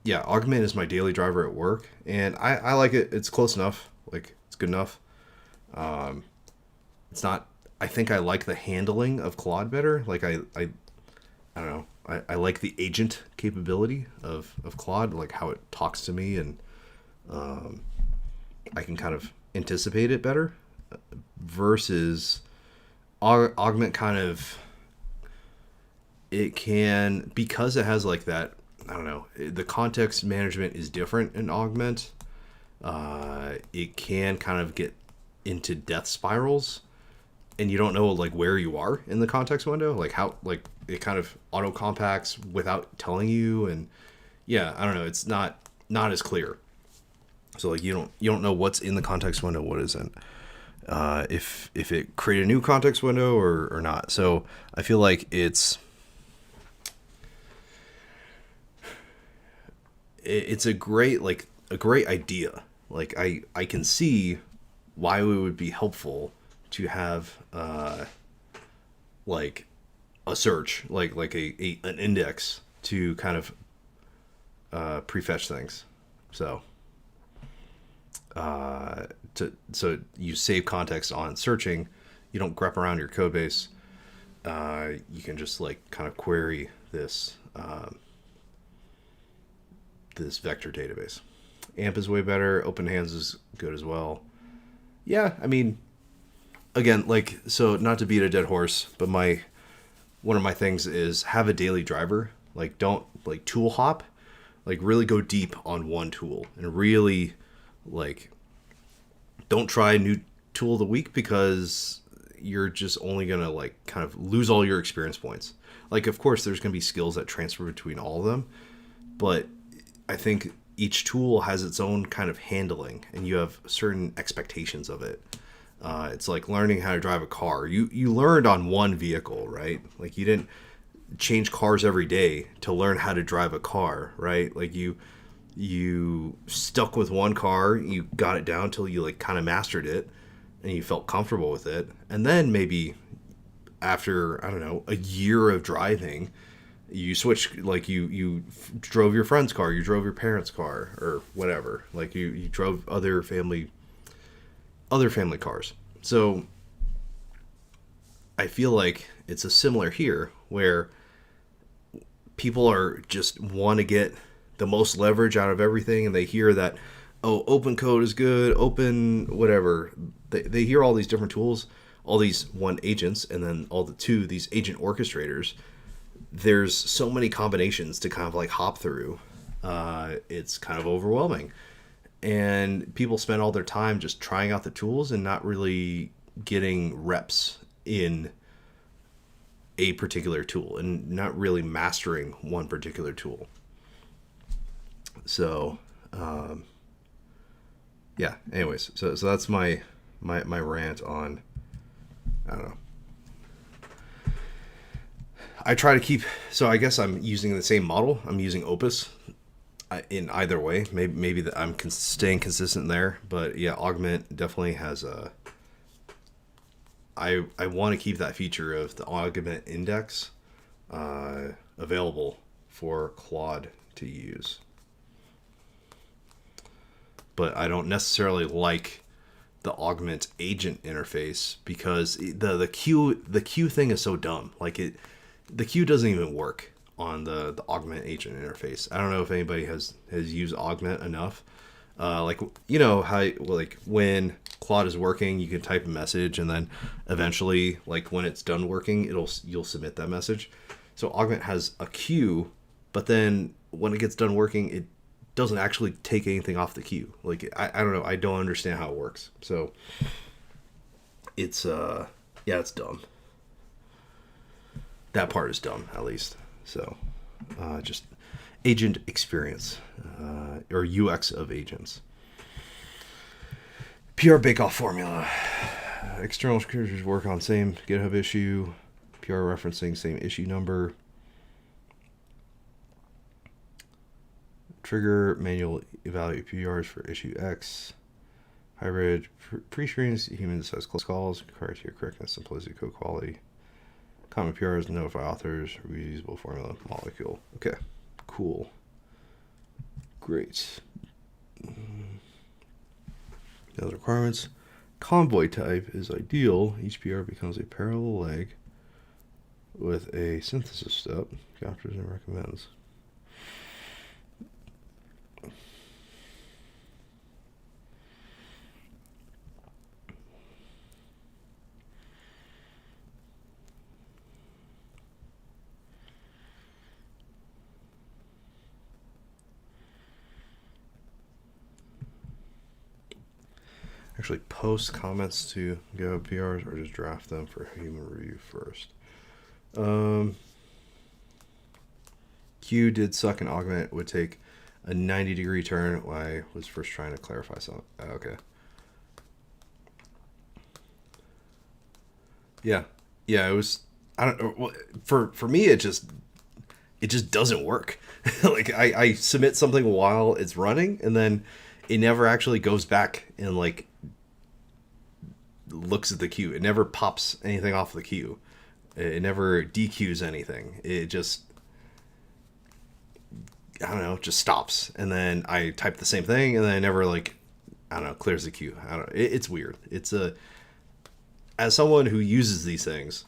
yeah, Augment is my daily driver at work, and I like it. It's close enough. Like it's good enough. It's not. I think I like the handling of Claude better. Like I don't know. I like the agent capability of Claude, like how it talks to me, and I can kind of anticipate it better. Versus Augment, kind of, it can, because it has like that. I don't know. The context management is different in Augment. It can kind of get into death spirals, and you don't know like where you are in the context window, like how, like it kind of auto compacts without telling you, and yeah, I don't know. It's not as clear. So like you don't know what's in the context window, what isn't. If it create a new context window or not. So I feel like it's a great idea. Like I can see why it would be helpful to have like a search, like an index to kind of prefetch things. So so you save context on searching. You don't grep around your code base. You can just like kind of query this this vector database. AMP is way better. Open Hands is good as well. Yeah, I mean, again, like, so not to beat a dead horse, but one of my things is have a daily driver. Like, don't like tool hop. Like, really go deep on one tool and really like don't try a new tool of the week, because you're just only gonna like kind of lose all your experience points. Like, of course, there's gonna be skills that transfer between all of them, but I think each tool has its own kind of handling, and you have certain expectations of it. It's like learning how to drive a car. You learned on one vehicle, right? Like you didn't change cars every day to learn how to drive a car, right? Like you stuck with one car, you got it down till you like kind of mastered it, and you felt comfortable with it. And then maybe after, I don't know, a year of driving, you switch, like you drove your friend's car, you drove your parents' car, or whatever. Like you drove other family cars. So I feel like it's a similar here, where people are just want to get the most leverage out of everything, and they hear that, oh, open code is good, open whatever. They hear all these different tools, all these agents, and then these agent orchestrators. There's so many combinations to kind of like hop through. It's kind of overwhelming, and people spend all their time just trying out the tools and not really getting reps in a particular tool, and not really mastering one particular tool. So yeah, anyways, so that's my rant on, I don't know. I try to keep, so I guess I'm using the same model. I'm using Opus in either way. Maybe that I'm staying consistent there, but yeah, Augment definitely has a, I want to keep that feature of the Augment index available for Claude to use. But I don't necessarily like the Augment agent interface, because the queue thing is so dumb. Like the queue doesn't even work on the Augment agent interface. I don't know if anybody has used Augment enough. Like, you know how, like, when Claude is working, you can type a message, and then eventually, like, when it's done working, you'll submit that message. So Augment has a queue, but then when it gets done working, it doesn't actually take anything off the queue. Like, I don't know. I don't understand how it works. So it's it's dumb. That part is dumb, at least. So just agent experience, or UX of agents. PR bake-off formula. External contributors work on same GitHub issue. PR referencing same issue number. trigger manual evaluate PRs for issue X. Hybrid pre-screens human size calls, criteria correctness, simplicity, code quality. Common PRs, notify authors, reusable formula, molecule. Okay, cool. Great. The other requirements. Convoy type is ideal. Each PR becomes a parallel leg with a synthesis step. Captures and recommends. Actually post comments to GitHub PRs or just draft them for human review first. Q did suck and augment would take a 90-degree turn when I was first trying to clarify something. Okay. Yeah. Yeah, it was, I don't know, for me it just doesn't work. Like I submit something while it's running and then it never actually goes back and like looks at the queue. It never pops anything off the queue. It never dequeues anything. It just, I don't know, just stops. And then I type the same thing and then it never like, I don't know, clears the queue. I don't know. It's weird. It's as someone who uses these things,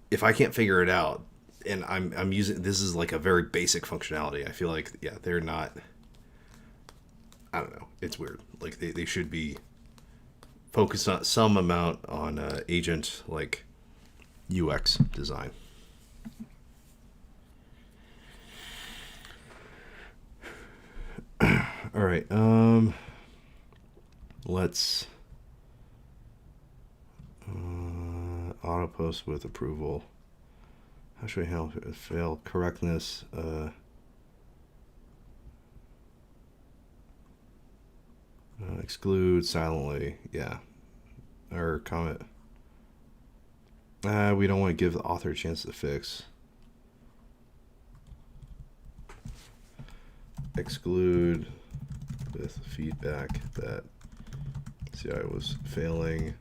if I can't figure it out and I'm using, this is like a very basic functionality. I feel like, yeah, they're not, I don't know. It's weird. Like they should be focused on some amount on agent like UX design. All right. Let's auto post with approval. How should we handle it? Fail correctness? Exclude silently. Yeah. Or comment. We don't want to give the author a chance to fix. Exclude with feedback that CI was failing.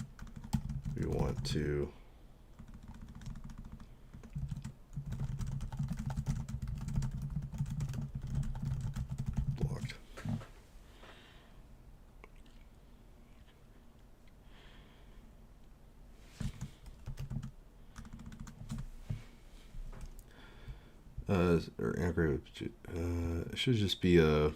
We want to blocked. Or integrate with, it should just be a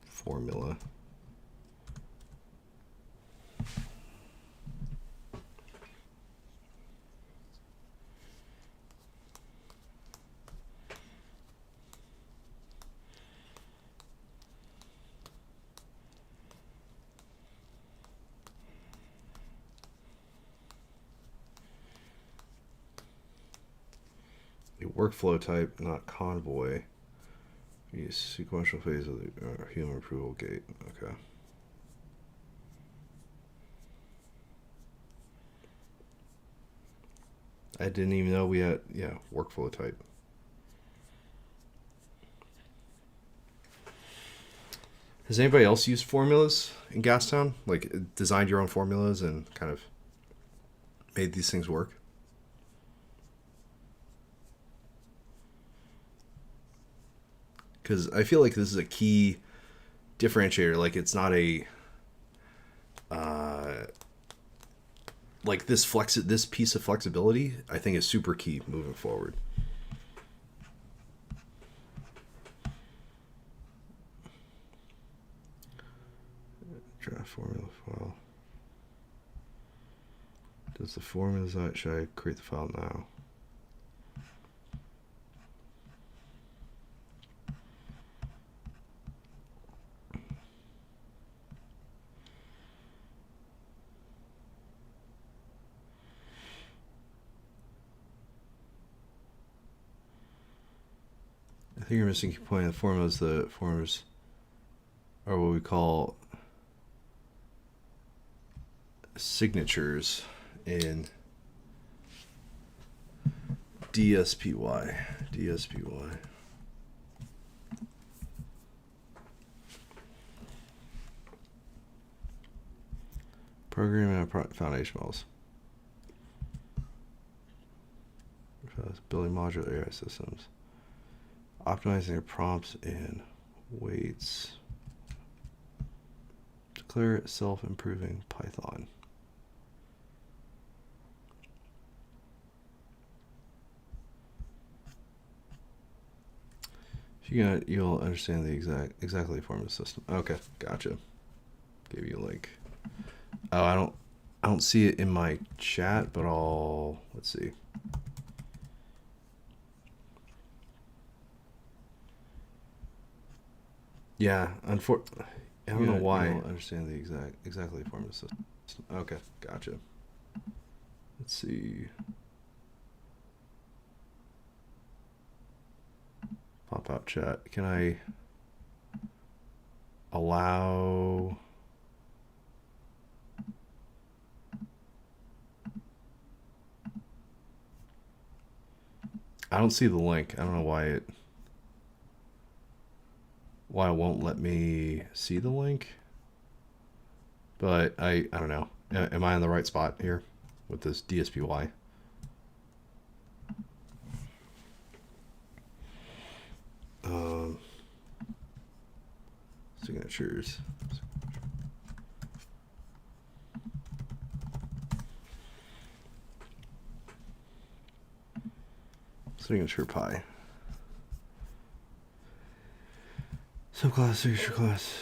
formula. Workflow type, not convoy. Use sequential phase of the human approval gate. Okay. I didn't even know we had, yeah, workflow type. Has anybody else used formulas in Gastown? Like designed your own formulas and kind of made these things work? Because I feel like this is a key differentiator. Like it's not a like this piece of flexibility I think is super key moving forward. Draft formula file. Does the formula, should I create the file now? I think you're missing a key point. The formulas are what we call signatures in DSPY. Programming and foundation models. Building modular AI systems. Optimizing their prompts and weights. Declare self-improving Python. You'll understand the exactly form of the system. Okay, gotcha. Gave you a link. Oh, I don't see it in my chat, but let's see. Yeah, unfortunately, I don't know why. I don't understand the exactly form of the system. Okay, gotcha. Let's see. Pop out chat. Can I allow? I don't see the link. I don't know why it won't let me see the link. But I don't know. Am I in the right spot here with this DSPY? Signatures. Signature pi. Subclass, signature class,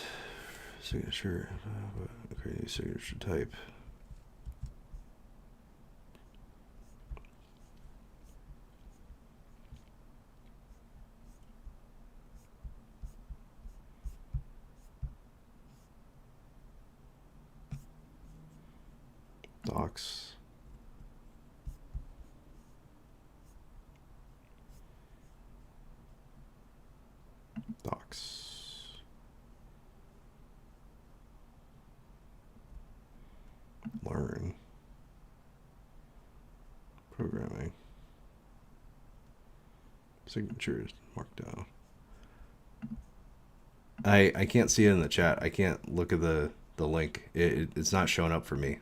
signature, create a signature type. Docs. Learn. Programming. Signatures. Markdown. I can't see it in the chat. I can't look at the link. It's not showing up for me.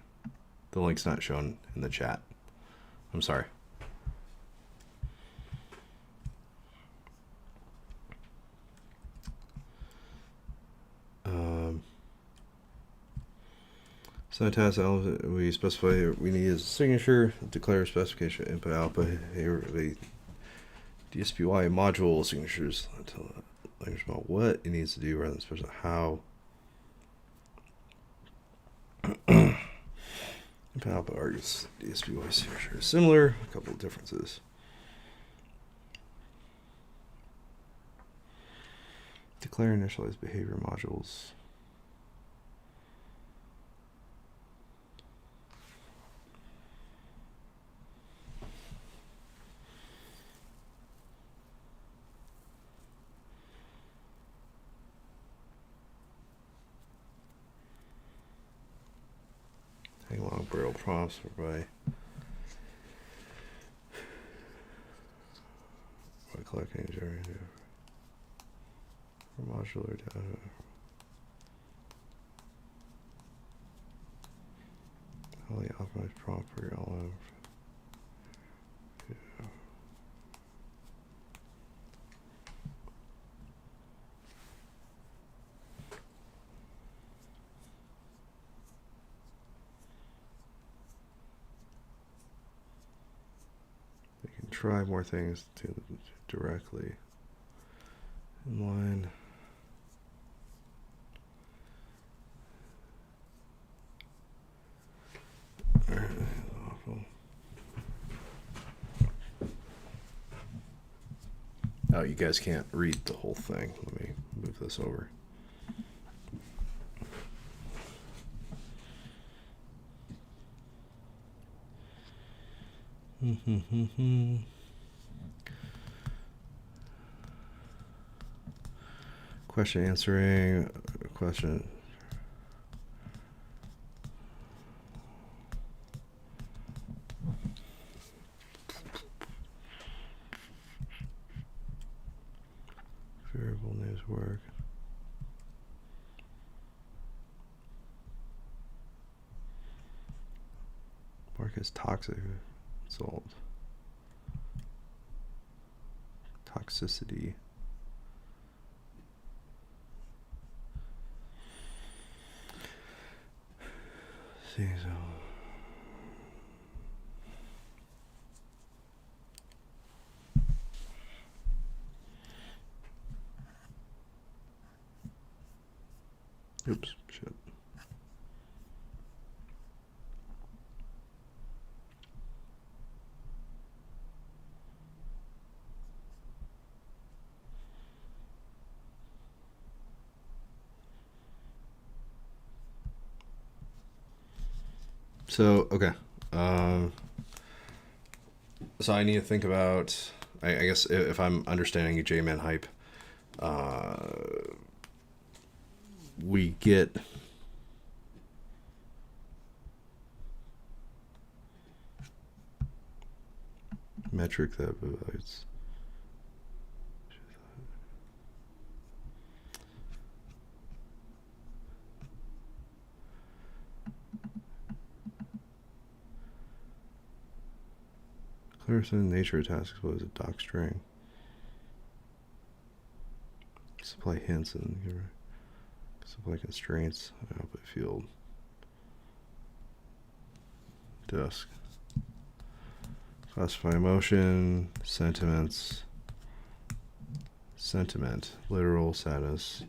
The link's not shown in the chat. I'm sorry. So task element we specify we need is a signature, declare specification, input, output, here the DSPY module signatures. Tell the language about what it needs to do rather than specify how. Input, output argues DSPY signature is similar, a couple of differences. Declare initialized behavior modules. Long barrel prompts by collecting generator for modular data. Highly optimized prompt for your LM. Try more things to directly in line. Oh, you guys can't read the whole thing. Let me move this over. Question answering, question. things work. Mark as toxic. Salt. Toxicity. See, so. Oops, shit. So, okay. So I need to think about, I guess if I'm understanding a J-Man hype, we get metric that provides clarify the nature of tasks was a doc string. Supply hints and supply constraints. Output field. Desk. Classify emotion. Sentiments. Sentiment. Literal status.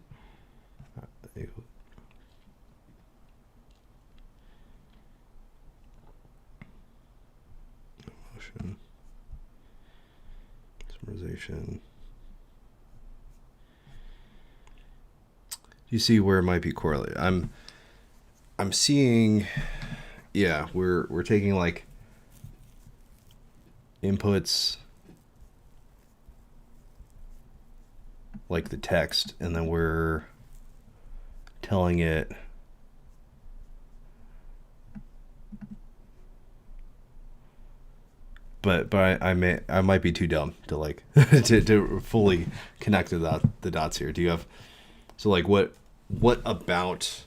Emotion. Summarization. You see where it might be correlated. I'm seeing, yeah, we're taking like inputs like the text, and then we're telling it but I might be too dumb to like to fully connect the dots here. Do you have, so like what about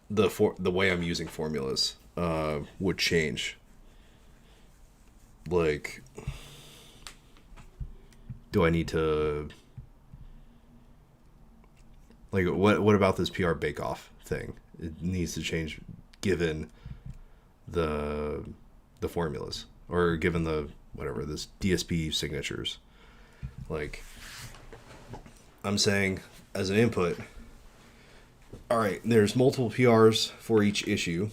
the way I'm using formulas would change? Like, do I need to, like, what about this PR bake-off thing? It needs to change given the formulas, or given the whatever, this DSP signatures. Like, I'm saying as an input, all right, there's multiple PRs for each issue.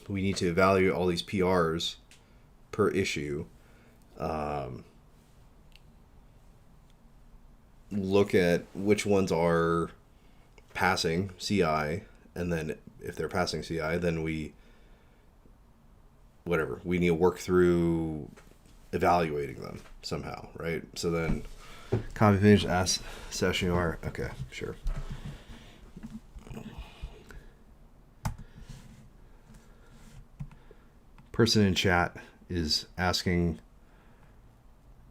We need to evaluate all these PRs per issue. Look at which ones are passing CI, and then if they're passing CI, then we need to work through evaluating them somehow, right? So then copy finish ask session UR. Okay, sure. Person in chat is asking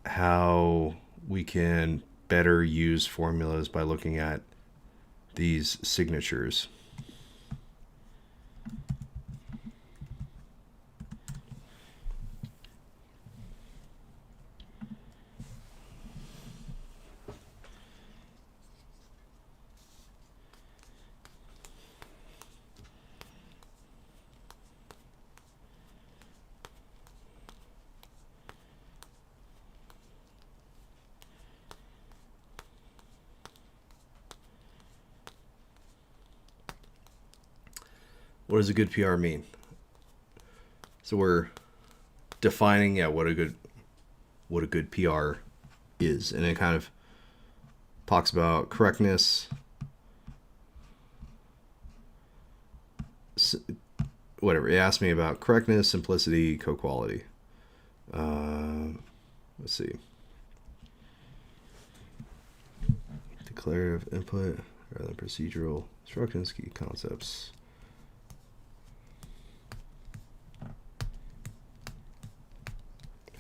how we can better use formulas by looking at these signatures. What does a good PR mean? So we're defining, what a good PR is, and it kind of talks about correctness, whatever. It asked me about correctness, simplicity, co-quality. Let's see. Declarative input rather than procedural instructions, key concepts.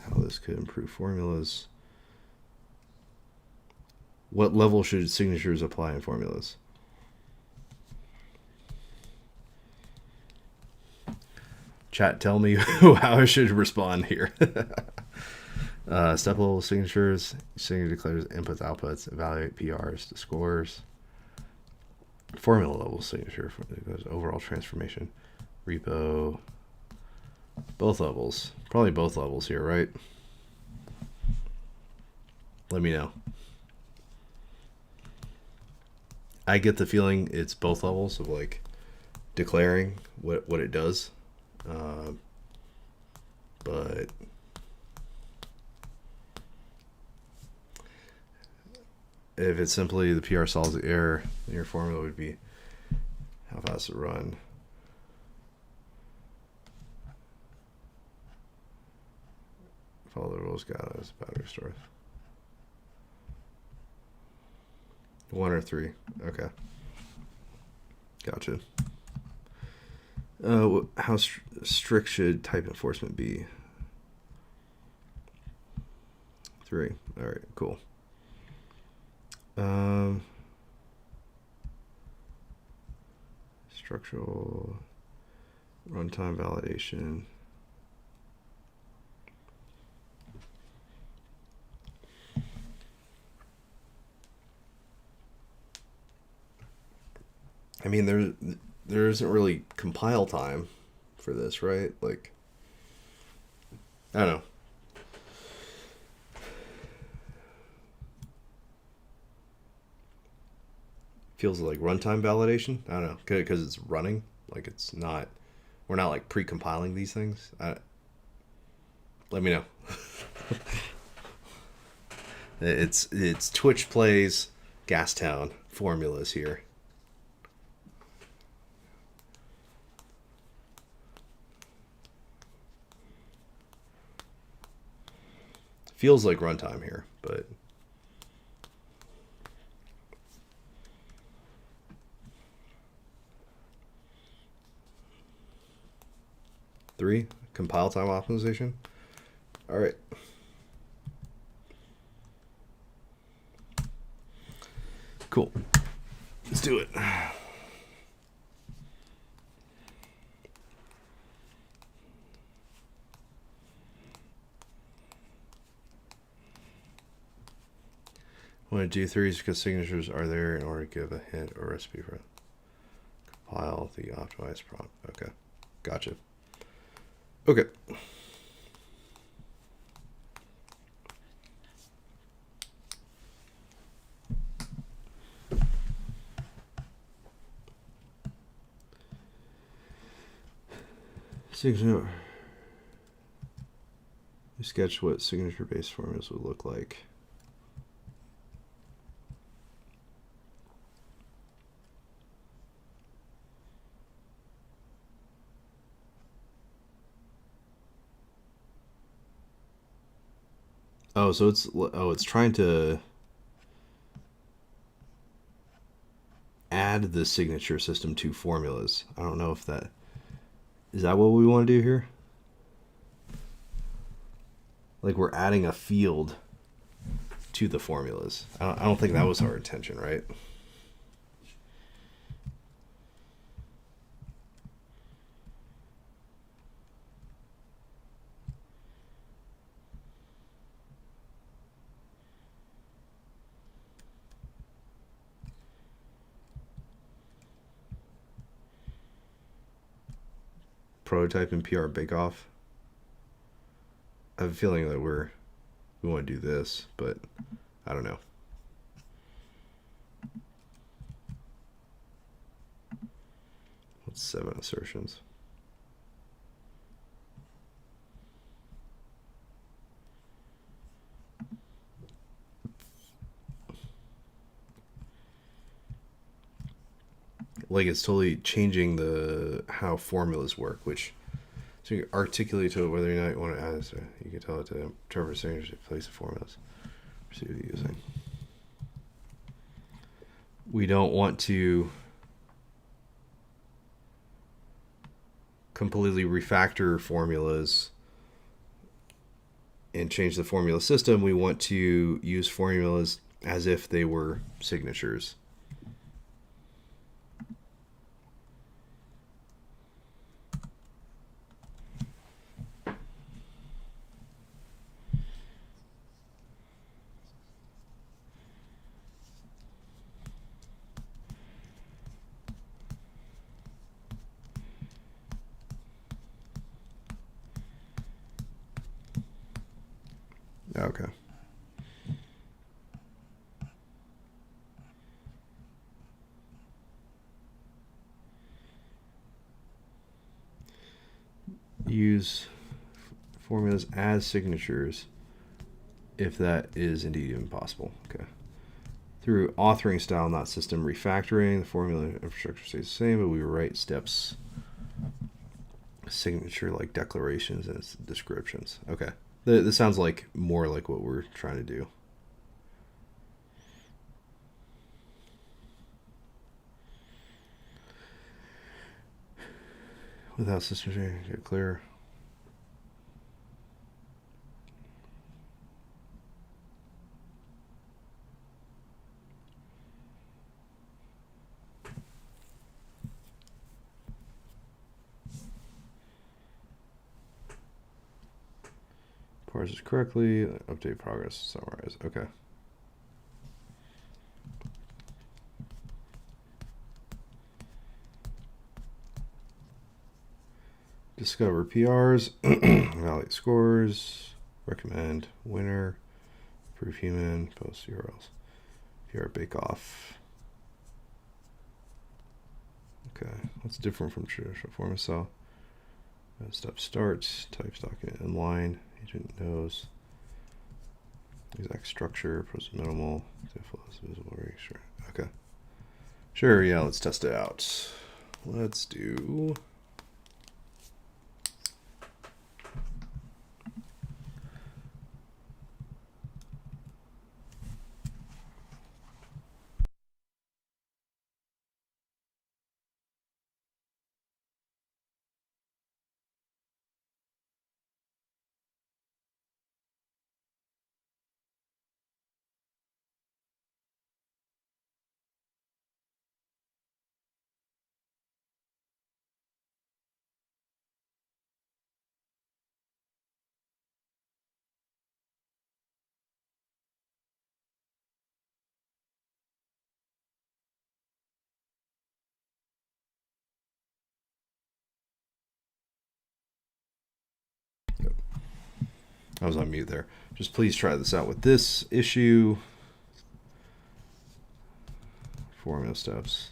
How this could improve formulas. What level should signatures apply in formulas? Chat, tell me how I should respond here. Step level signatures. Signature declares inputs, outputs, evaluate PRs to scores. Formula level signature goes overall transformation. Repo. Both levels. Probably both levels here, right? Let me know. I get the feeling it's both levels of like declaring what it does. But if it's simply the PR solves the error, then your formula would be how fast it run. Follow the rules, got as battery store. 1 or 3. Okay. Gotcha. How strict should type enforcement be? 3. All right, cool. Structural runtime validation. I mean, there isn't really compile time for this, right? Like, I don't know. Feels like runtime validation. I don't know, because it's running. Like, it's not. We're not like pre-compiling these things. Let me know. It's Twitch plays Gastown formulas here. Feels like runtime here, but three, compile time optimization. All right. Cool. Let's do it. When I do threes because signatures are there in order to give a hint or recipe for it. Compile the optimized prompt. Okay. Gotcha. Okay. Signature. You sketch what signature-based formulas would look like. Oh, so it's trying to add the signature system to formulas. I don't know if that is that what we want to do here? Like we're adding a field to the formulas. I don't think that was our intention, right? Prototype and PR bake-off. I have a feeling that we want to do this, but I don't know. What's 7 assertions? Like it's totally changing how formulas work, which so you articulate to it whether or not you want to add it. So you can tell it to interpret signatures to place the formulas. Proceed with using. We don't want to completely refactor formulas and change the formula system. We want to use formulas as if they were signatures. Okay. Use formulas as signatures if that is indeed even possible. Okay. Through authoring style, not system refactoring, the formula infrastructure stays the same, but we write steps signature like declarations and descriptions. Okay. This sounds like more like what we're trying to do. Without system change, get clear. Parses correctly, update progress, summarize. Okay. Discover PRs, validate scores, recommend winner, prove human, post URLs, PR bake off. Okay, what's different from traditional format cell? Step starts, types document inline, agent knows, exact structure, process minimal, visible, sure. Okay. Sure, yeah, let's test it out. Let's do I was on mute there. Just please try this out with this issue. Formula steps.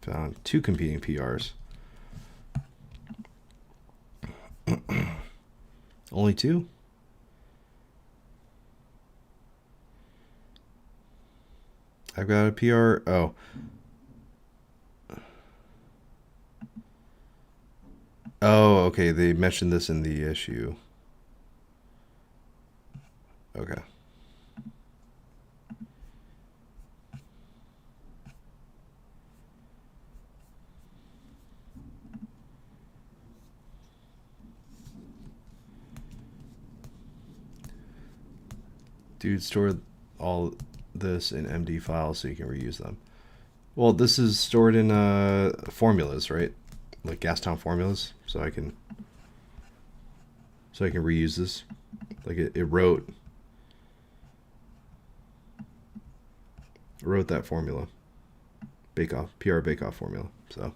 Found 2 competing PRs. Only 2? I've got a PR. Oh. Oh, okay. They mentioned this in the issue. Okay. Dude, store all this in MD files so you can reuse them. Well, this is stored in formulas, right? Like Gastown formulas, so I can reuse this. Like it wrote that formula, bake-off, PR bake-off formula. So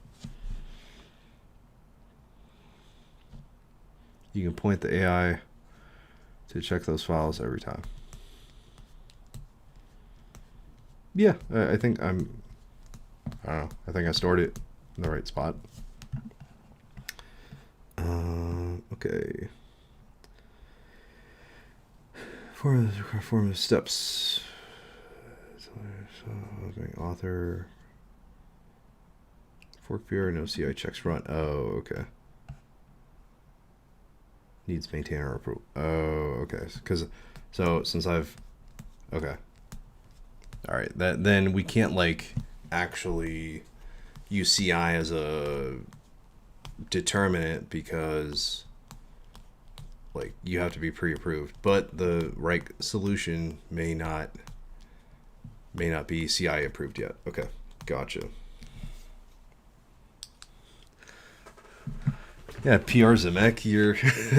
you can point the AI to check those files every time. Yeah, I think I don't know. I think I stored it in the right spot. Okay. Form steps. Author. Fork PR, no CI checks run. Oh, okay. Needs maintainer approval. Oh, okay. So since I've, okay. All right. Then we can't like actually use CI as a determinant because like you have to be pre-approved, but the right solution may not be CI approved yet. Okay, gotcha. Yeah, PR Zemek, you're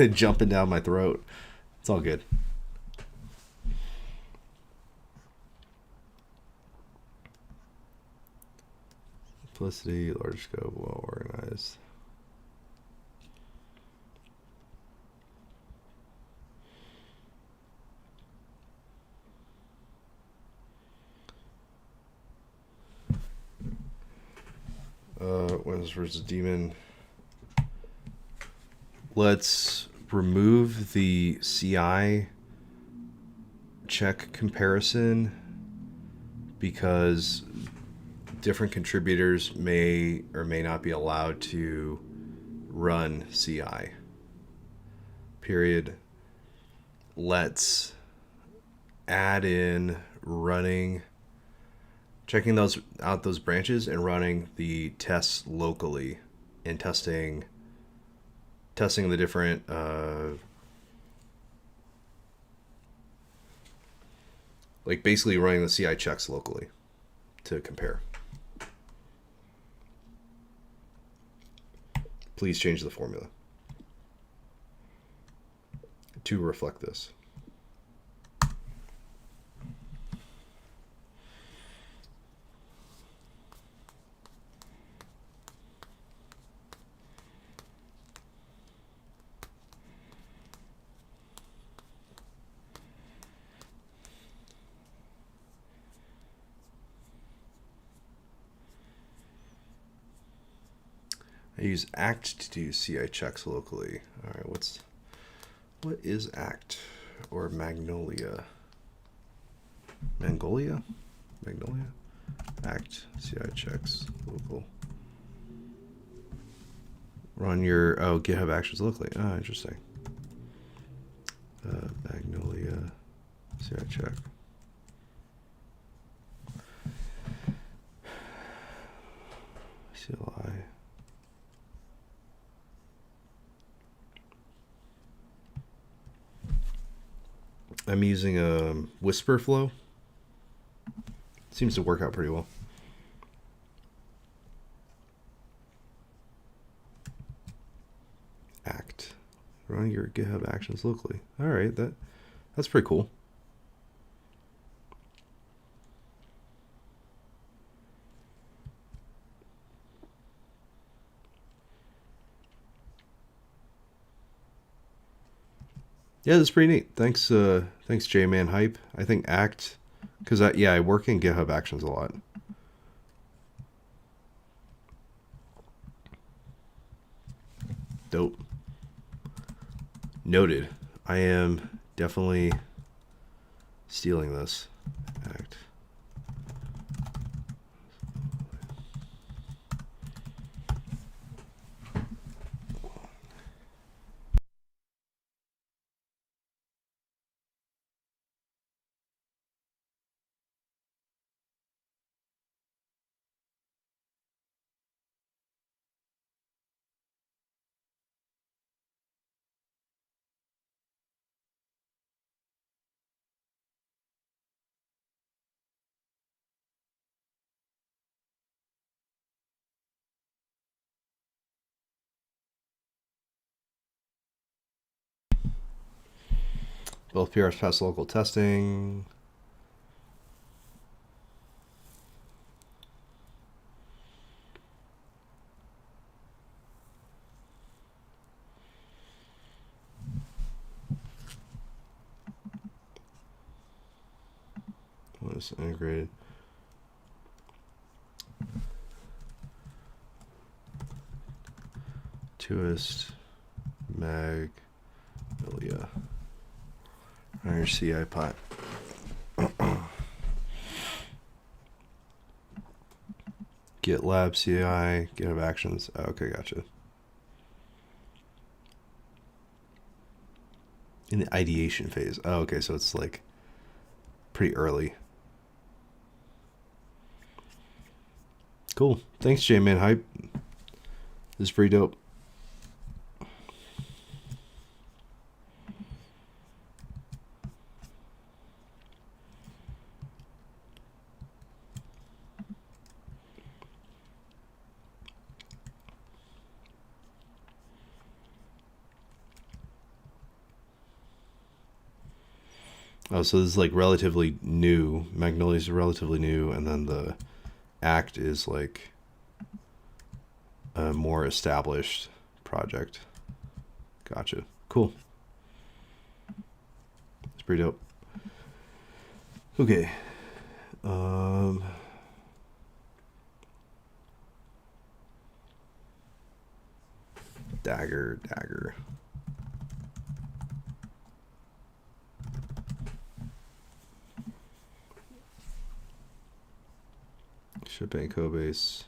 jumping down my throat. It's all good. Simplicity, large scope, well organized. Winners versus Demon. Let's remove the CI check comparison because different contributors may or may not be allowed to run CI. Period. Let's add in running, checking those out, those branches, and running the tests locally and testing the different like basically running the CI checks locally to compare. Please change the formula to reflect this. I use act to do CI checks locally. All right, what is act or magnolia? Magnolia? Act CI checks local. Run your GitHub Actions locally. Oh, interesting. Magnolia CI check. CLI. I'm using a whisper flow. Seems to work out pretty well. Act. Run your GitHub Actions locally. All right, that's pretty cool. Yeah, that's pretty neat. Thanks, J-Man Hype. I think act, because I work in GitHub Actions a lot. Dope. Noted. I am definitely stealing this. Act. Both PRs pass local testing. What is integrated? Toist, Magnolia. On your CI pot. GitLab CI, GitHub Actions. Oh, okay, gotcha. In the ideation phase. Oh, okay, so it's like pretty early. Cool. Thanks, J-Man Hype. This is pretty dope. Oh, so this is like relatively new. Magnolia's relatively new, and then the Act is like a more established project. Gotcha. Cool. It's pretty dope. Okay. Dagger. Shipping Codebase.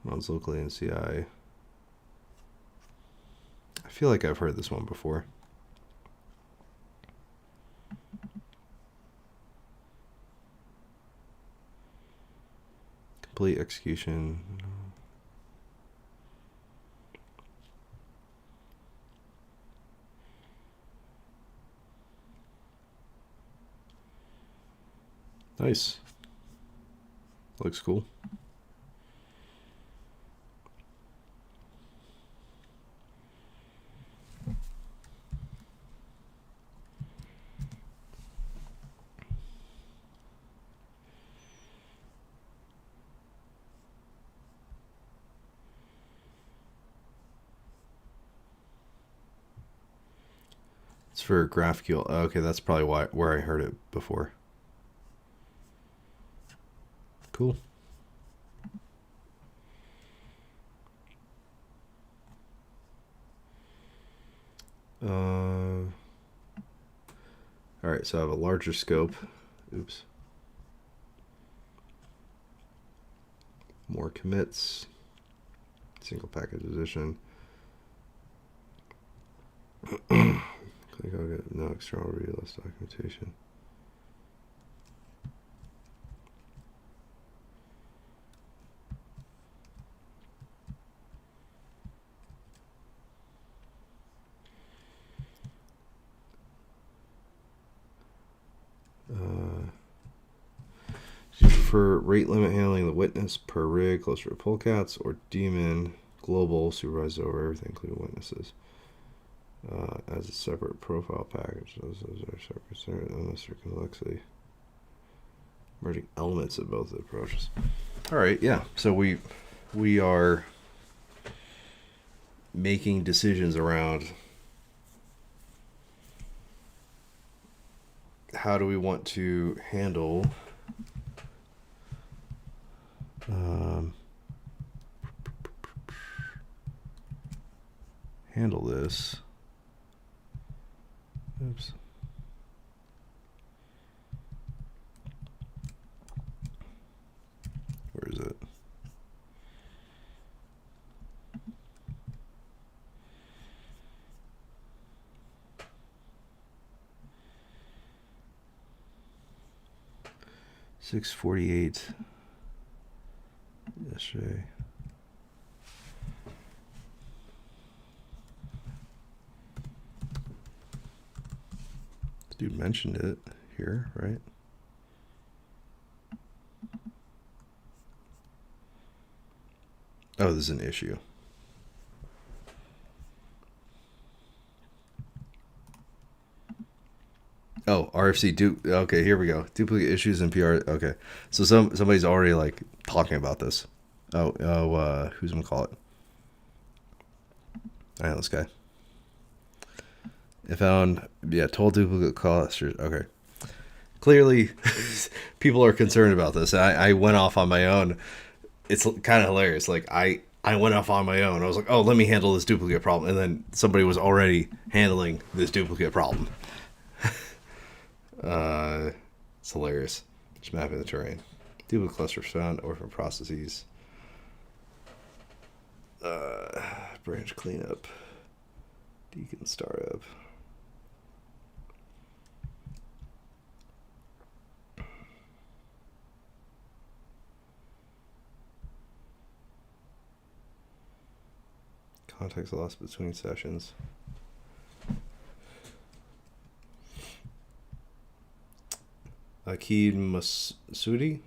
Runs locally in CI. I feel like I've heard this one before. Complete execution. Nice. Looks cool. It's for GraphQL. Okay, that's probably where I heard it before. Cool. All right, so I have a larger scope. Oops. More commits. Single package edition. Click on it. No external read list documentation. For rate limit handling the witness per rig, closer to polecats, or daemon global supervised over everything, including witnesses, as a separate profile package. Those are separate unnecessary complexity. Merging elements of both approaches. All right, yeah. So we are making decisions around how do we want to handle this. Oops. Where is it? $648 yesterday. Dude mentioned it here, right? Oh, this is an issue. Oh, RFC okay, here we go. Duplicate issues in PR. Okay, so somebody's already like talking about this. Who's gonna call it? I know this guy. I found total duplicate clusters. Okay, clearly people are concerned about this. I went off on my own. It's kind of hilarious. Like I went off on my own. I was like, oh, let me handle this duplicate problem, and then somebody was already handling this duplicate problem. It's hilarious. Just mapping the terrain. Duplicate clusters found, orphan processes. Branch cleanup. Deacon startup. context lost between sessions. Akid Masudi.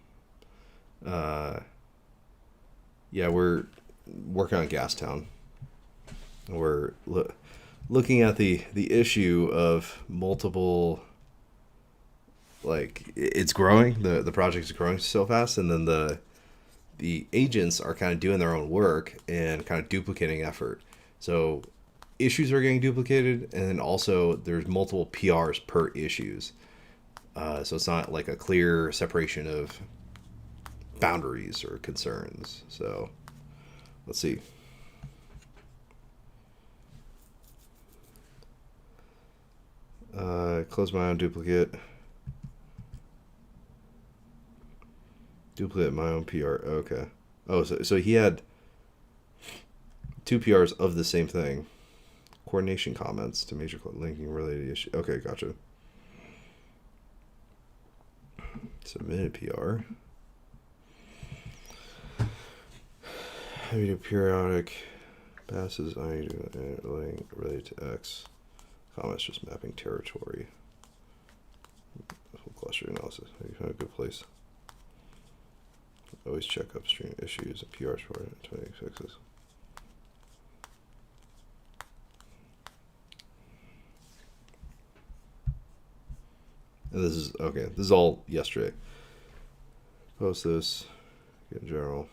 Yeah, we're working on Gastown. We're looking at the issue of multiple, like, it's growing, the project is growing so fast, and then the agents are kind of doing their own work and kind of duplicating effort. So issues are getting duplicated, and then also there's multiple PRs per issues. So it's not like a clear separation of boundaries or concerns. So let's see. Close my own duplicate. Duplicate my own PR. Okay. Oh, so he had 2 PRs of the same thing. Coordination comments to major linking related issue. Okay, gotcha. Submitted PR. I need a periodic passes. I need to related to X. Comments just mapping territory. Full cluster analysis. You found a good place. Always check upstream issues and PRs for it. 20 fixes. And this is okay. This is all yesterday. Post this. Get in general.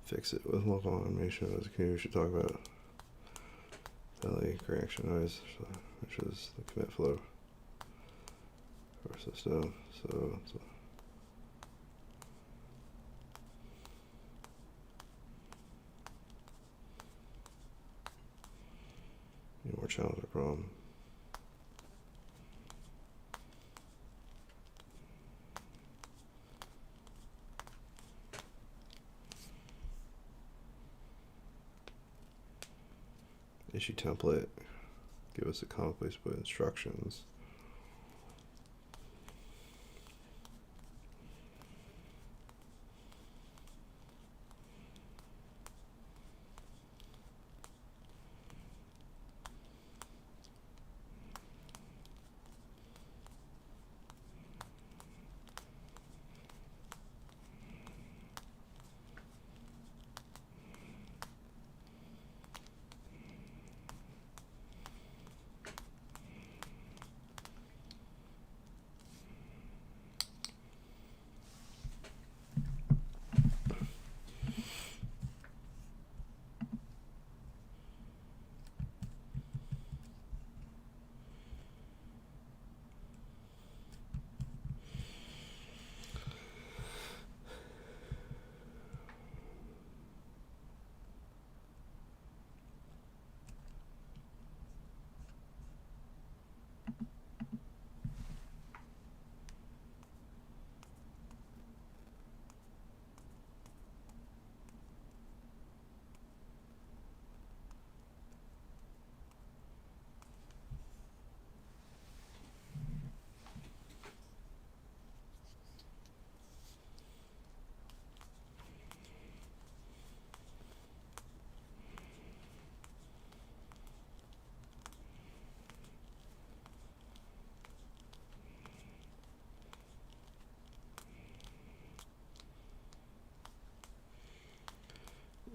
Fix it with local automation as a community. We should talk about LA correction noise, which is the commit flow for our system. So need more challenge or problem. Issue template. Give us a common place to put instructions.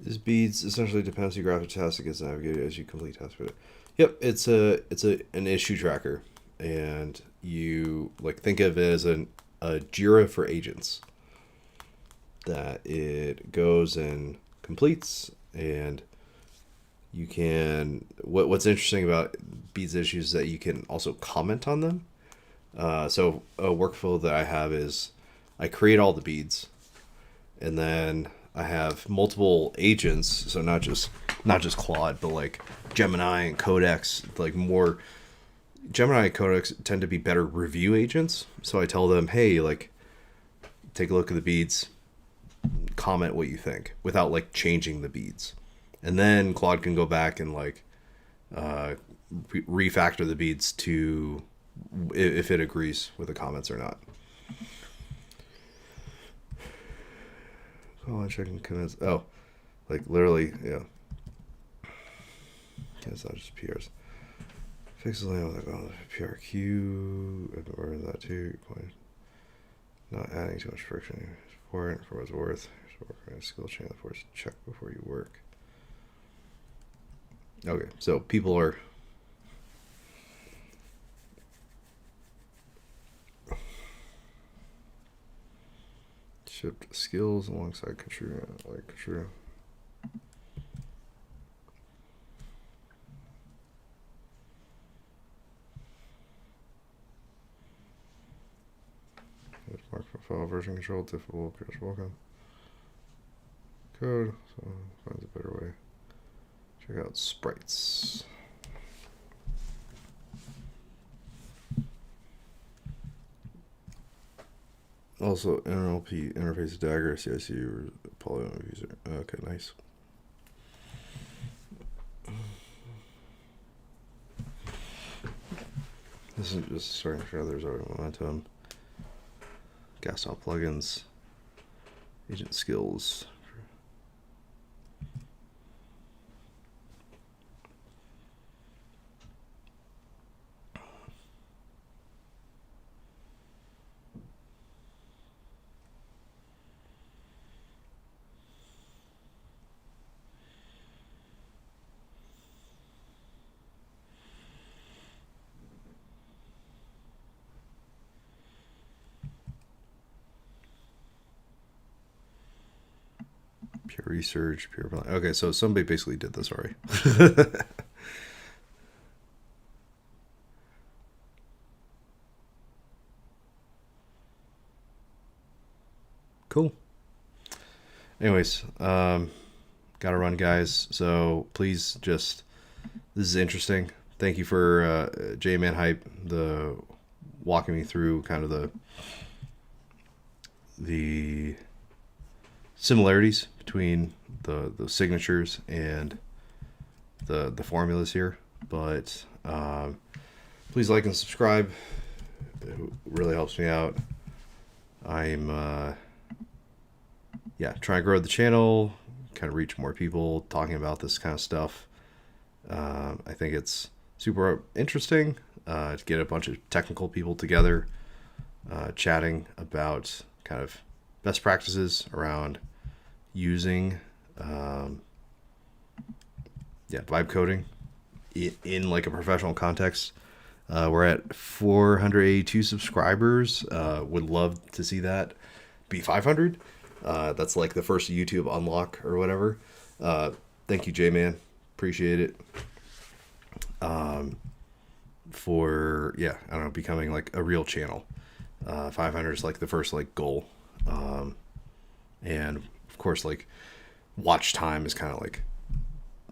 This beads essentially dependency graph of task that gets navigated as you complete tasks. Yep, it's an issue tracker, and you like think of it as a Jira for agents that it goes and completes, and you can what's interesting about beads issues is that you can also comment on them. So a workflow that I have is I create all the beads, and then I have multiple agents, so not just Claude, but like Gemini and Codex, like more. Gemini and Codex tend to be better review agents, so I tell them, hey, like, take a look at the beads, comment what you think without like changing the beads, and then Claude can go back and like refactor the beads to if it agrees with the comments or not. Oh, checking comments. Oh, like literally, yeah. It's not just PRs. Fix the layout with PRQ. I've been working on that too. Not adding too much friction. For it, for what it's worth. Work on a skill chain. Force check before you work. Okay, so people are. Shipped skills alongside contributing, like true. Mark profile version control difficult. Just welcome. Code. So finds a better way. Check out sprites. Also, NLP interface dagger, CIC, or polygon user. Okay, nice. This is just starting to show there's already momentum. Gastown plugins, agent skills. Pure research, pure. Okay, so somebody basically did this already. Cool. Anyways, gotta run, guys. So please just, this is interesting. Thank you for J-Man Hype, the walking me through kind of the similarities between the signatures and the formulas here. But please like and subscribe. It really helps me out. I'm trying to grow the channel, kind of reach more people talking about this kind of stuff. I think it's super interesting to get a bunch of technical people together chatting about kind of best practices around using vibe coding in like a professional context. We're at 482 subscribers. Would love to see that be 500. That's like the first YouTube unlock or whatever. Thank you, J-Man. Appreciate it. For I don't know, becoming like a real channel. 500 is like the first like goal. And of course, like watch time is kind of like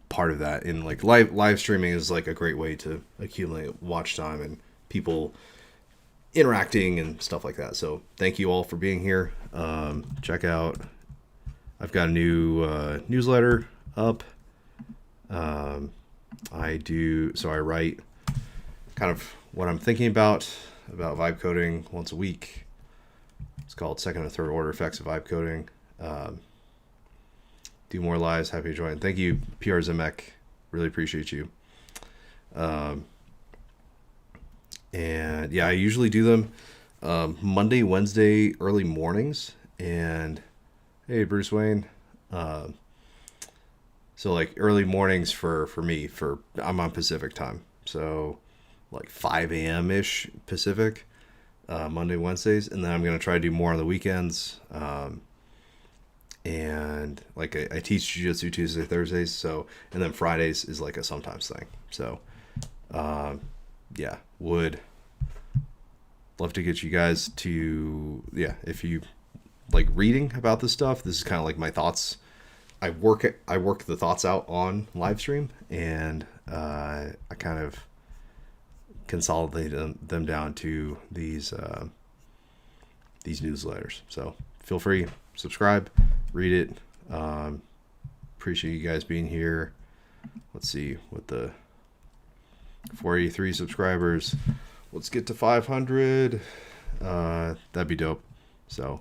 part of that. In like live streaming is like a great way to accumulate watch time and people interacting and stuff like that. So thank you all for being here. Check out, I've got a new newsletter up. I write kind of what I'm thinking about vibe coding once a week. It's called Second and Third Order Effects of Vibe Coding. Do more lives. Happy to join. Thank you, PR Zemek. Really appreciate you. And I usually do them Monday, Wednesday, early mornings. And hey, Bruce Wayne. So like early mornings for me, I'm on Pacific time. So like 5 a.m. ish Pacific, Monday, Wednesdays. And then I'm going to try to do more on the weekends. And like I teach jiu-jitsu Tuesday, Thursdays. So, and then Fridays is like a sometimes thing. So, would love to get you guys to, if you like reading about this stuff. This is kind of like my thoughts. I work the thoughts out on live stream, and I kind of consolidate them down to these newsletters. So feel free, subscribe, read it. Appreciate you guys being here. Let's see, with the 483 subscribers, let's get to 500. That'd be dope. So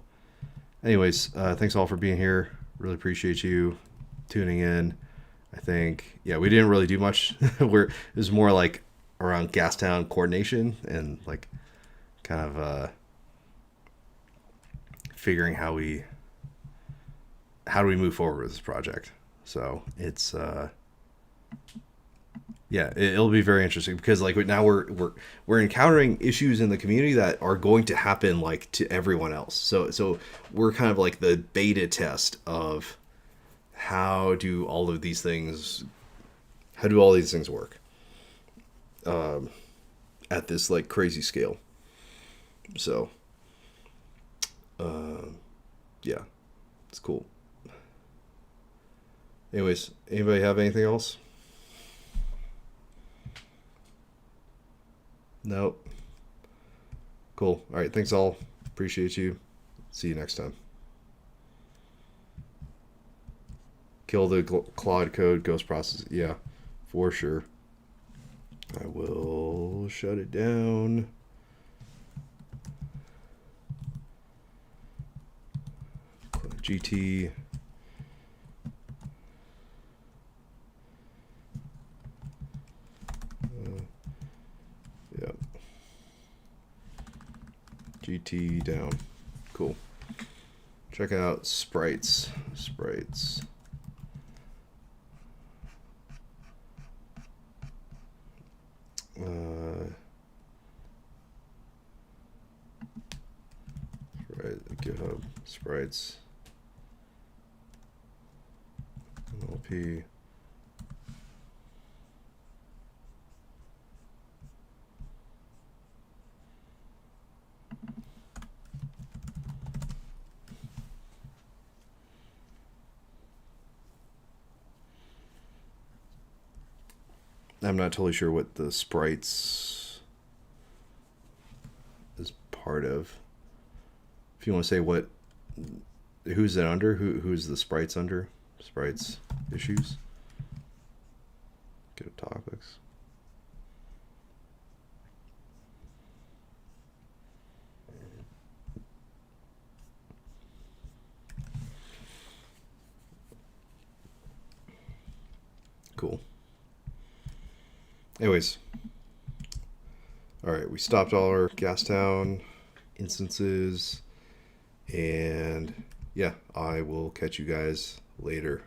anyways, thanks all for being here. Really appreciate you tuning in. I think, yeah, we didn't really do much. It was more like around Gastown coordination and like kind of figuring how do we move forward with this project. So it's yeah, it'll be very interesting because like now we're encountering issues in the community that are going to happen like to everyone else. So we're kind of like the beta test of how do all these things work at this like crazy scale. So yeah, it's cool. Anyways, anybody have anything else? Nope. Cool. All right. Thanks all. Appreciate you. See you next time. Kill the Claude Code ghost process. Yeah, for sure. I will shut it down. GT. Yep. GT down. Cool. Check out sprites. Right, GitHub sprites. NLP. I'm not totally sure what the sprites is part of. If you want to say who's it under? Who's the sprites under? Sprites issues. Get topics. Cool. Anyways, all right, we stopped all our Gastown instances, and yeah, I will catch you guys later.